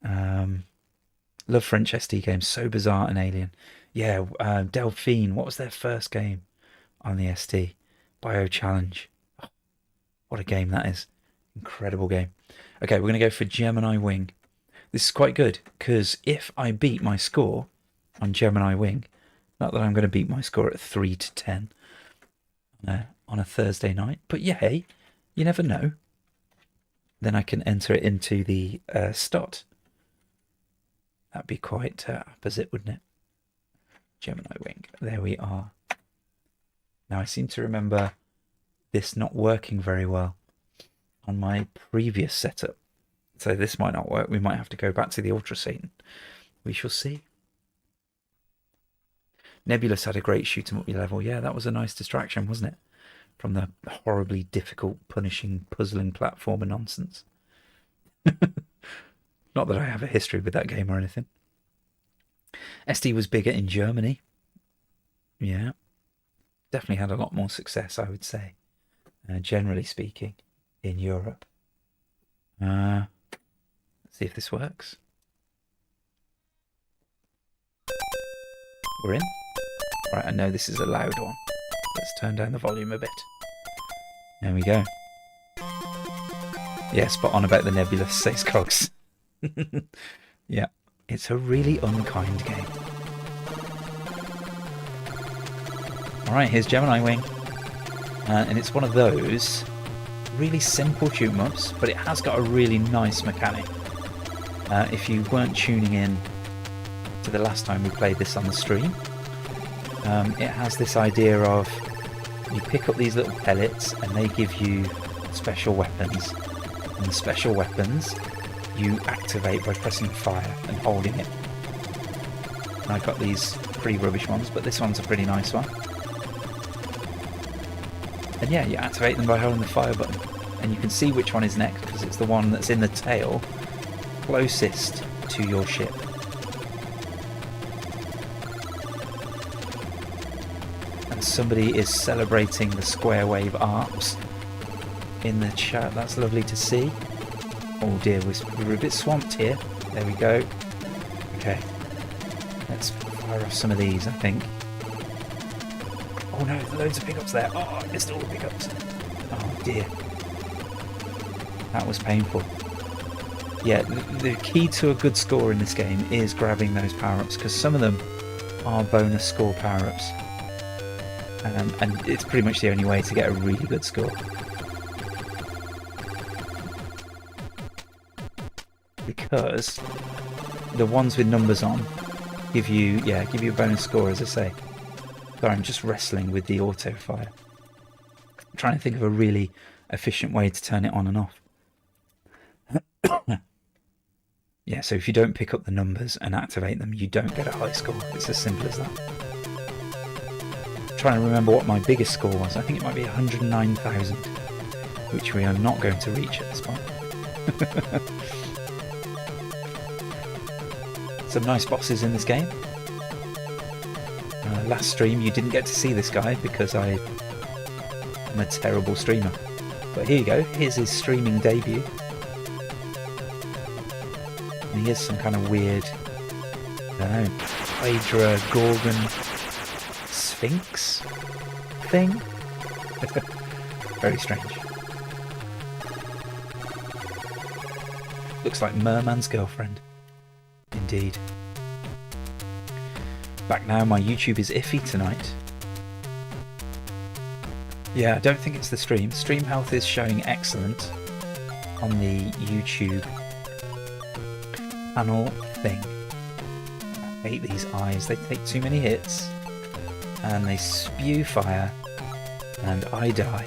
Love French ST games. So bizarre and alien. Yeah, Delphine. What was their first game on the ST? Bio Challenge. Oh, what a game that is. Incredible game. Okay, we're going to go for Gemini Wing. This is quite good, because if I beat my score on Gemini Wing, not that I'm going to beat my score at 3-10 on a Thursday night, but yeah, hey, you never know. Then I can enter it into the STOT. That'd be quite opposite, wouldn't it? Gemini Wing. There we are. Now, I seem to remember this not working very well on my previous setup. So this might not work. We might have to go back to the Ultra Satan. We shall see. Nebulous had a great shoot 'em up level. Yeah, that was a nice distraction, wasn't it? From the horribly difficult, punishing, puzzling platformer nonsense. Not that I have a history with that game or anything. ST was bigger in Germany. Yeah. Definitely had a lot more success, I would say. Generally speaking, in Europe. Let's see if this works. We're in. Right, I know this is a loud one. Let's turn down the volume a bit. There we go. Yeah, spot on about the Nebulous, says Cogs. Yeah, it's a really unkind game. Alright, here's Gemini Wing. And it's one of those really simple shoot-em-ups, but it has got a really nice mechanic. If you weren't tuning in to the last time we played this on the stream, it has this idea of you pick up these little pellets and they give you special weapons. And the special weapons you activate by pressing fire and holding it. And I got these pretty rubbish ones, but this one's a pretty nice one. And yeah, you activate them by holding the fire button. And you can see which one is next because it's the one that's in the tail closest to your ship. And somebody is celebrating the square wave arcs in the chat. That's lovely to see. Oh dear, we're a bit swamped here. There we go. Okay. Let's fire off some of these, I think. Oh no, loads of pickups there. Oh, I missed all the pickups. Oh dear. That was painful. Yeah, the key to a good score in this game is grabbing those power-ups, because some of them are bonus score power-ups. And it's pretty much the only way to get a really good score. Because the ones with numbers on give you a bonus score, as I say. Sorry, I'm just wrestling with the auto fire. I'm trying to think of a really efficient way to turn it on and off. Yeah, so if you don't pick up the numbers and activate them, you don't get a high score. It's as simple as that. I'm trying to remember what my biggest score was. I think it might be 109,000, which we are not going to reach at this point. Some nice bosses in this game. Last stream you didn't get to see this guy because I'm a terrible streamer. But here you go, here's his streaming debut. And he is some kind of weird, I don't know, Hydra Gorgon Sphinx thing? Very strange. Looks like Merman's girlfriend. Indeed. Back now, my YouTube is iffy tonight. Yeah, I don't think it's the stream. Stream health is showing excellent on the YouTube panel thing. I hate these eyes. They take too many hits and they spew fire and I die.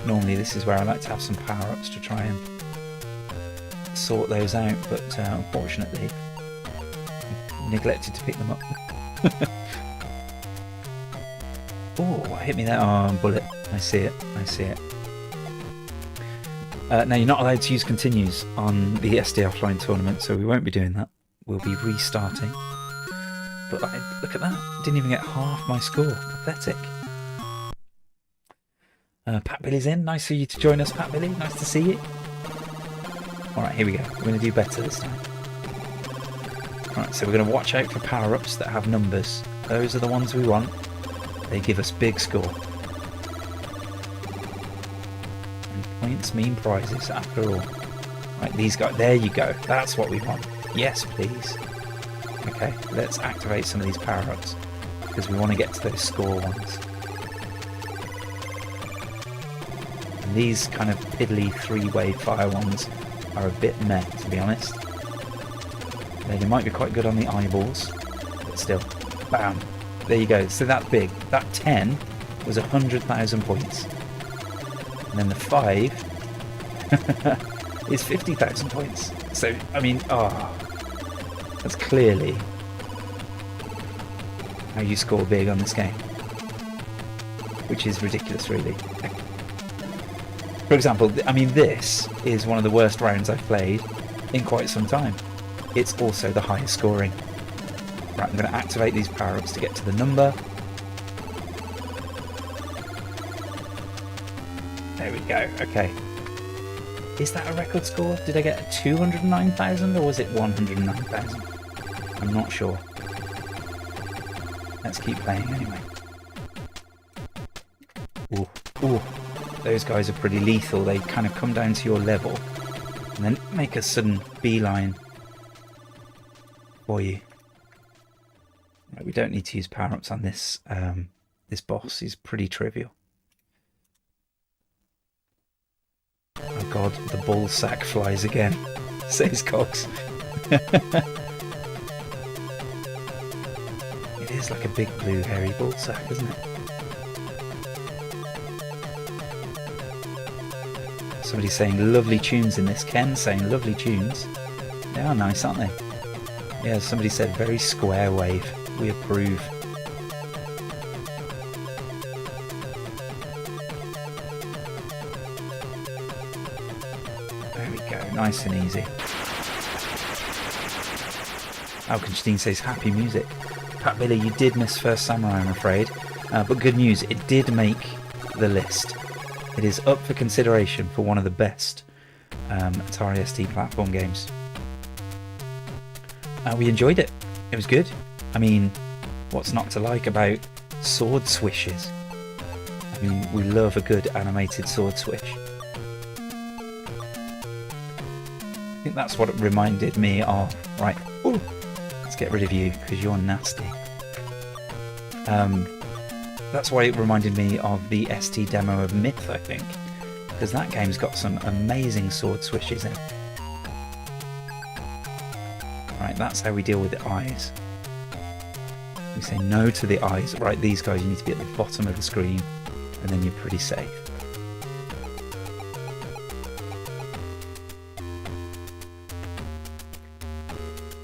Normally this is where I like to have some power-ups to try and sort those out, but unfortunately neglected to pick them up. Oh, what hit me there? Oh, bullet. I see it. I see it. Now, you're not allowed to use continues on the SD offline tournament, so we won't be doing that. We'll be restarting. But look at that. Didn't even get half my score. Pathetic. Pat Billy's in. Nice for you to join us, Pat Billy. Nice to see you. Alright, here we go. We're going to do better this time. Alright, so we're going to watch out for power-ups that have numbers. Those are the ones we want. They give us big score. And points mean prizes, after all. Right, these guys. There you go. That's what we want. Yes, please. Okay, let's activate some of these power-ups, because we want to get to those score ones. And these kind of piddly three-wave fire ones are a bit meh, to be honest. They might be quite good on the eyeballs, but still. Bam. There you go. So that big. That 10 was 100,000 points. And then the 5 is 50,000 points. So, I mean, that's clearly how you score big on this game. Which is ridiculous, really. For example, I mean, this is one of the worst rounds I've played in quite some time. It's also the highest scoring. Right, I'm going to activate these power-ups to get to the number. There we go, okay. Is that a record score? Did I get 209,000 or was it 109,000? I'm not sure. Let's keep playing anyway. Ooh, ooh. Those guys are pretty lethal. They kind of come down to your level and then make a sudden beeline for you. Right, we don't need to use power-ups on this this boss. He's pretty trivial. Oh god, the ball sack flies again, says Cox. It It's like a big blue hairy ball sack, isn't it? Somebody's saying lovely tunes in this. Ken saying lovely tunes. They are nice, aren't they? Yeah, somebody said very square wave. We approve. There we go, nice and easy. Alkenstein says happy music. Pat Billy, you did miss First Samurai, I'm afraid. But good news, it did make the list. It is up for consideration for one of the best Atari ST platform games. We enjoyed it. It was good. I mean, what's not to like about sword swishes? I mean, we love a good animated sword swish. I think that's what it reminded me of. Right, ooh, let's get rid of you because you're nasty. That's why it reminded me of the ST demo of Myth, I think, because that game's got some amazing sword swishes in it. Right, that's how we deal with the eyes. We say no to the eyes. Right, these guys, you need to be at the bottom of the screen, and then you're pretty safe.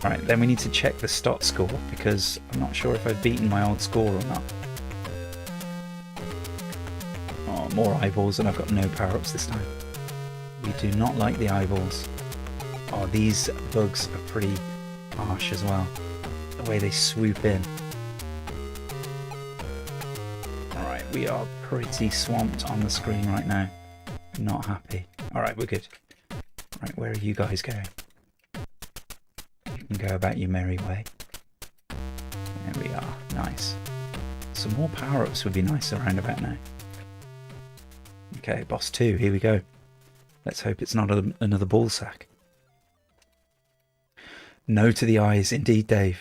Right, then we need to check the stot score, because I'm not sure if I've beaten my old score or not. Oh, more eyeballs, and I've got no power-ups this time. We do not like the eyeballs. Oh, these bugs are pretty harsh as well. The way they swoop in. Alright, we are pretty swamped on the screen right now. Not happy. Alright, we're good. Right, where are you guys going? You can go about your merry way. There we are. Nice. Some more power-ups would be nice around about now. Okay, boss 2, here we go. Let's hope it's not another ball sack. No to the eyes, indeed, Dave.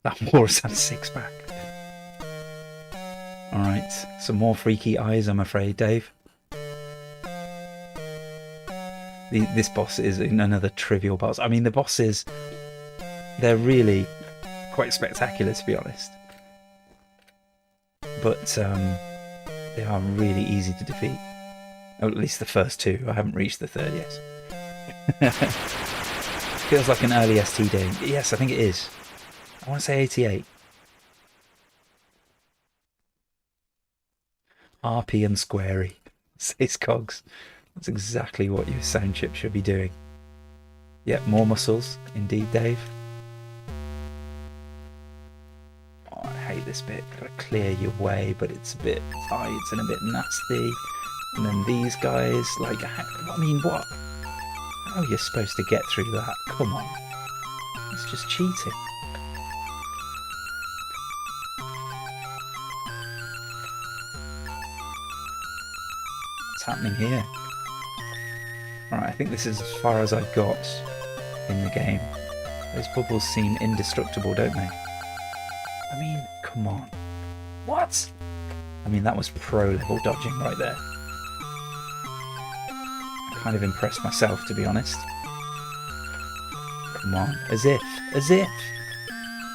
That Morris had a six-pack. Alright, some more freaky eyes, I'm afraid, Dave. This boss is another trivial boss. I mean, the bosses, they're really quite spectacular, to be honest. But they are really easy to defeat. Or at least the first two. I haven't reached the third yet. Feels like an early ST game. Yes, I think it is. I want to say 88. RP and squarey, says Cogs. That's exactly what your sound chip should be doing. Yep, more muscles. Indeed, Dave. Oh, I hate this bit. Gotta clear your way, but it's a bit tight and a bit nasty. And then these guys, like, I mean, what? How are you supposed to get through that? Come on. It's just cheating. What's happening here? Alright, I think this is as far as I've got in the game. Those bubbles seem indestructible, don't they? I mean, come on. What? I mean, that was pro level dodging right there. Kind of impressed myself, to be honest. Come on, as if.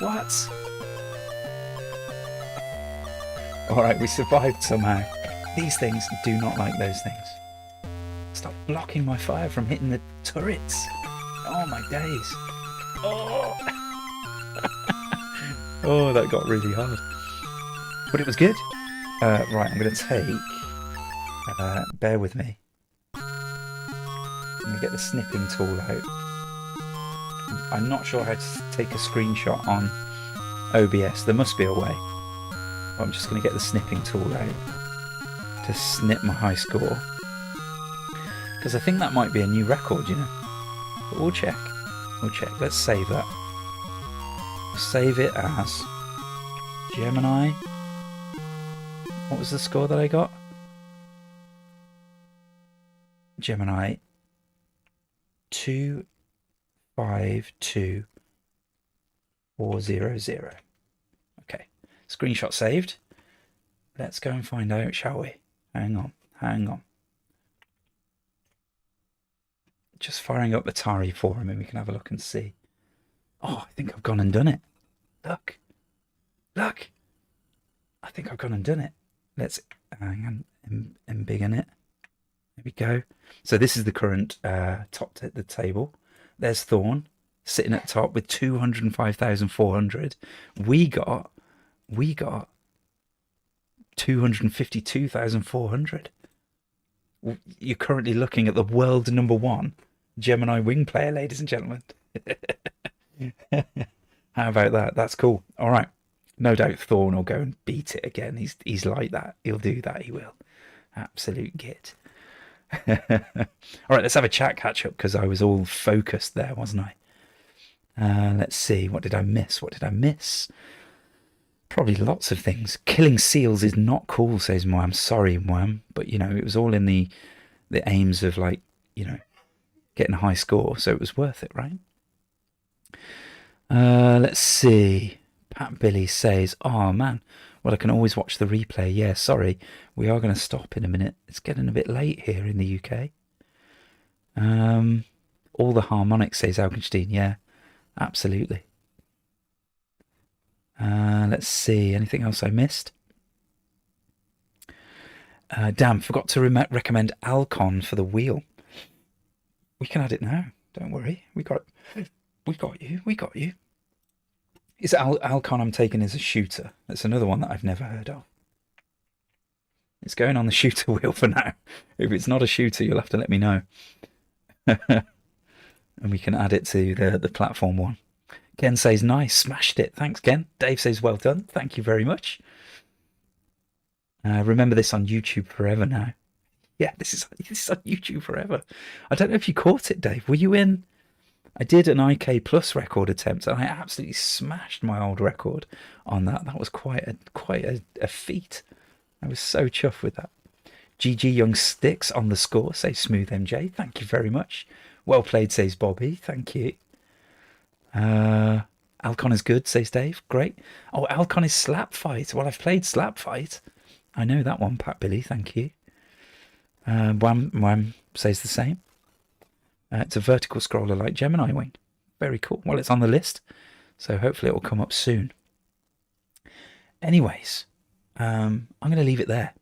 What? Alright, we survived somehow. These things do not like those things. Stop blocking my fire from hitting the turrets. Oh my days. Oh, oh, that got really hard. But it was good. Right, I'm going to take... bear with me. I'm going to get the snipping tool out. I'm not sure how to take a screenshot on OBS. There must be a way. I'm just going to get the snipping tool out to snip my high score. Because I think that might be a new record, you know. But we'll check. We'll check. Let's save that. Save it as Gemini. What was the score that I got? Gemini 252400. Okay, screenshot saved. Let's go and find out, shall we? Hang on. Just firing up Atari for him and we can have a look and see. Oh, I think I've gone and done it. Look. Look, I think I've gone and done it. Let's hang on, embiggen it. There we go. So this is the current top the table. There's Thorn sitting at top with 205,400. We got 252,400. You're currently looking at the world #1 Gemini Wing player, ladies and gentlemen. How about that? That's cool. All right. No doubt Thorn will go and beat it again. He's like that. He'll do that. He will. Absolute git. All right, let's have a chat catch up because I was all focused there, wasn't I? Let's see. What did I miss? Probably lots of things. Killing seals is not cool, says Moam. Sorry, Moam, but you know it was all in the aims of, like, you know, getting a high score, so it was worth it, right? Let's see. Pat Billy says, "Oh man, well I can always watch the replay." Yeah, sorry, we are going to stop in a minute. It's getting a bit late here in the UK. All the harmonics, says Augenstein. Yeah, absolutely. Let's see, anything else I missed? Damn, forgot to recommend Alcon for the wheel. We can add it now. Don't worry, we got you. It's Alcon I'm taking as a shooter. That's another one that I've never heard of. It's going on the shooter wheel for now. If it's not a shooter, you'll have to let me know. And we can add it to the platform one. Ken says, nice, smashed it. Thanks, Ken. Dave says, well done. Thank you very much. Remember this on YouTube forever now. Yeah, this is on YouTube forever. I don't know if you caught it, Dave. Were you in? I did an IK Plus record attempt, and I absolutely smashed my old record on that. That was quite a feat. I was so chuffed with that. GG Young Sticks on the score, says Smooth MJ. Thank you very much. Well played, says Bobby. Thank you. Alcon is good, says Dave. Great. Oh, Alcon is Slap Fight. Well, I've played Slap Fight. I know that one, Pat Billy. Thank you. Wham says the same. It's a vertical scroller like Gemini Wing. Very cool. Well, it's on the list, so hopefully it will come up soon. Anyways, I'm going to leave it there.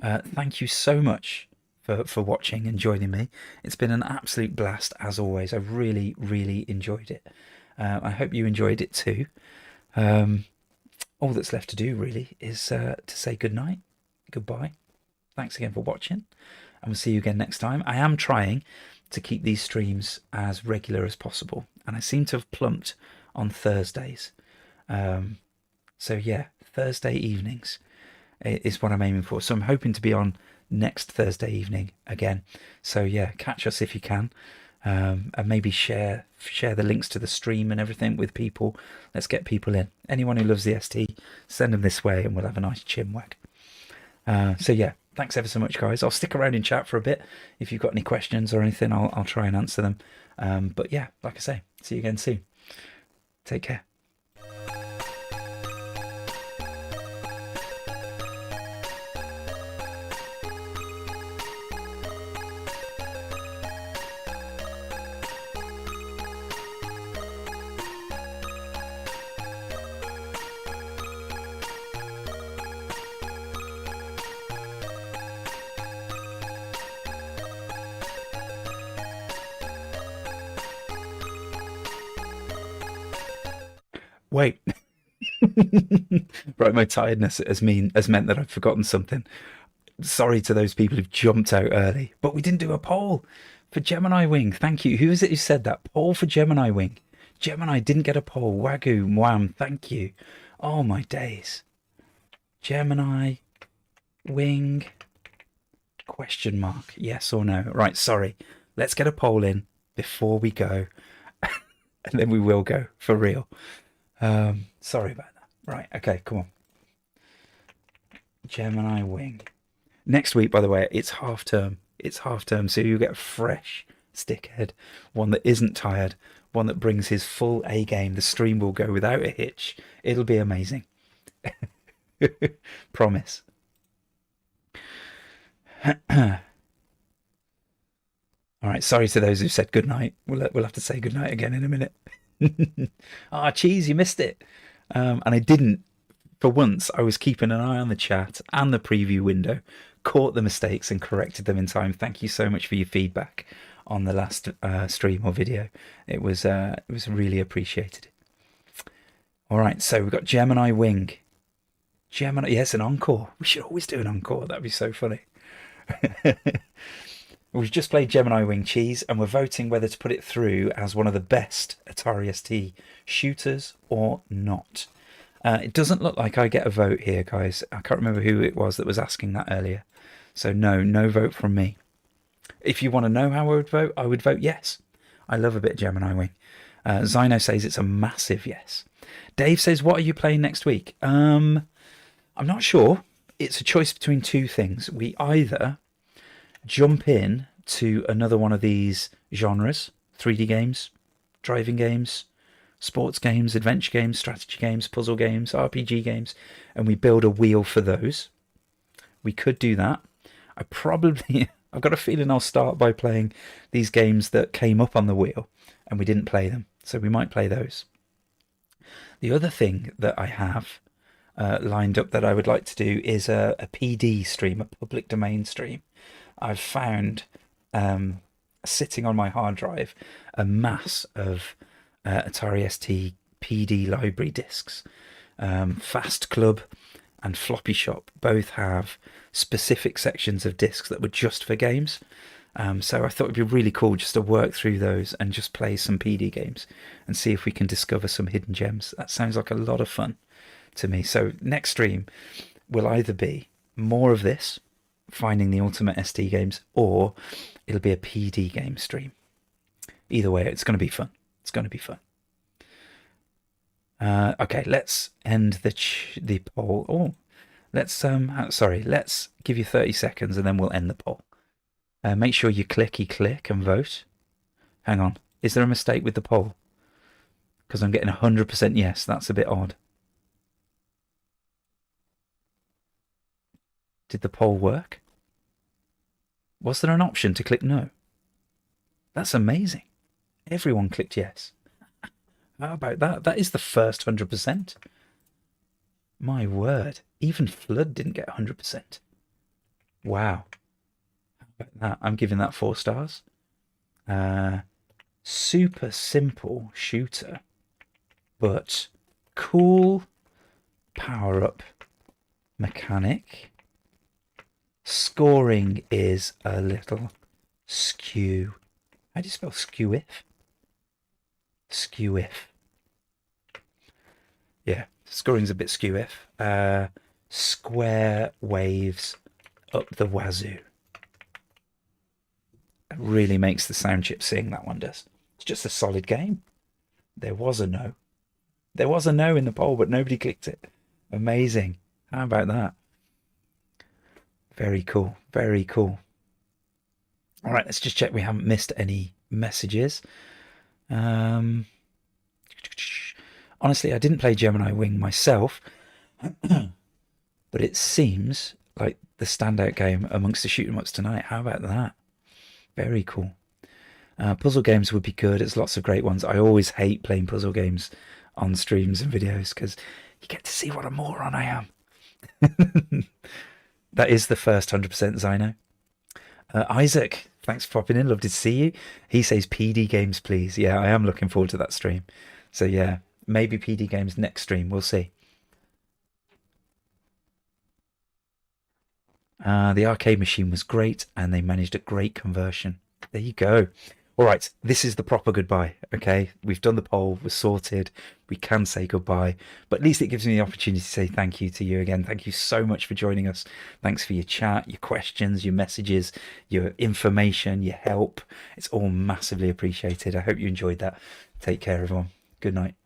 Thank you so much for watching and joining me. It's been an absolute blast, as always. I've really, really enjoyed it. I hope you enjoyed it too. All that's left to do, really, is to say goodnight, goodbye. Thanks again for watching, and we'll see you again next time. I am trying to keep these streams as regular as possible, and I seem to have plumped on Thursdays. So yeah, Thursday evenings is what I'm aiming for. So I'm hoping to be on next Thursday evening again. So yeah, catch us if you can, and maybe share the links to the stream and everything with people. Let's get people in. Anyone who loves the ST, send them this way, and we'll have a nice chinwag. So yeah, thanks ever so much, guys. I'll stick around in chat for a bit. If you've got any questions or anything, I'll try and answer them. But yeah, like I say, see you again soon. Take care. Wait. Right, my tiredness has meant that I've forgotten something. Sorry to those people who've jumped out early, but we didn't do a poll for Gemini Wing. Thank you. Who is it who said that? Poll for Gemini Wing. Gemini didn't get a poll. Wagyu, mwam, thank you. Oh my days. Gemini Wing, question mark, yes or no? Right, sorry. Let's get a poll in before we go, and then we will go for real. Sorry about that. Right, okay, come on. Gemini Wing. Next week, by the way, it's half term. It's half term, so you get a fresh stickhead, one that isn't tired, one that brings his full A game. The stream will go without a hitch. It'll be amazing. Promise. All right, sorry to those who said goodnight. We'll have to say goodnight again in a minute. Ah, cheese, you missed it. And I didn't For once, I was keeping an eye on the chat and the preview window, caught the mistakes and corrected them in time. Thank you so much for your feedback on the last stream or video. It was really appreciated. All right, so we've got Gemini Wing. Gemini, yes, an encore. We should always do an encore. That'd be so funny. We've just played Gemini Wing Cheese, and we're voting whether to put it through as one of the best Atari ST shooters or not. It doesn't look like I get a vote here, guys. I can't remember who it was that was asking that earlier. So no vote from me. If you want to know how I would vote yes. I love a bit of Gemini Wing. Zyno says it's a massive yes. Dave says, what are you playing next week? I'm not sure. It's a choice between two things. We either jump in to another one of these genres, 3D games, driving games, sports games, adventure games, strategy games, puzzle games, RPG games, and we build a wheel for those. We could do that. I've got a feeling I'll start by playing these games that came up on the wheel and we didn't play them, so we might play those. The other thing that I have lined up that I would like to do is a PD stream, a public domain stream. I've found sitting on my hard drive a mass of Atari ST PD library discs. Fast Club and Floppy Shop both have specific sections of discs that were just for games. So I thought it'd be really cool just to work through those and just play some PD games and see if we can discover some hidden gems. That sounds like a lot of fun to me. So next stream will either be more of this, finding the ultimate ST games, or it'll be a PD game stream. Either way, it's going to be fun. It's going to be fun. Okay, let's end the poll. Oh, let's let's give you 30 seconds and then we'll end the poll. Make sure you click and vote. Hang on, is there a mistake with the poll? Because I'm getting 100% yes. That's a bit odd. Did the poll work? Was there an option to click no? That's amazing. Everyone clicked yes. How about that? That is the first 100%. My word. Even Flood didn't get 100%. Wow. How about that? I'm giving that 4 stars. Super simple shooter, but cool power-up mechanic. Scoring is a little skew. How do you spell skew-if? Skew-if. Yeah, scoring's a bit skew-if. Square waves up the wazoo. It really makes the sound chip sing, that one does. It's just a solid game. There was a no. There was a no in the poll, but nobody clicked it. Amazing. How about that? Very cool. Very cool. All right, let's just check we haven't missed any messages. Honestly, I didn't play Gemini Wing myself, but it seems like the standout game amongst the shoot 'em ups tonight. How about that? Very cool. Puzzle games would be good. It's lots of great ones. I always hate playing puzzle games on streams and videos because you get to see what a moron I am. That is the first 100% Zyno. Isaac, thanks for popping in. Lovely to see you. He says PD games, please. Yeah, I am looking forward to that stream. So yeah, maybe PD games next stream. We'll see. The arcade machine was great and they managed a great conversion. There you go. All right, this is the proper goodbye, okay? We've done the poll, we're sorted, we can say goodbye, but at least it gives me the opportunity to say thank you to you again. Thank you so much for joining us. Thanks for your chat, your questions, your messages, your information, your help. It's all massively appreciated. I hope you enjoyed that. Take care, everyone. Good night.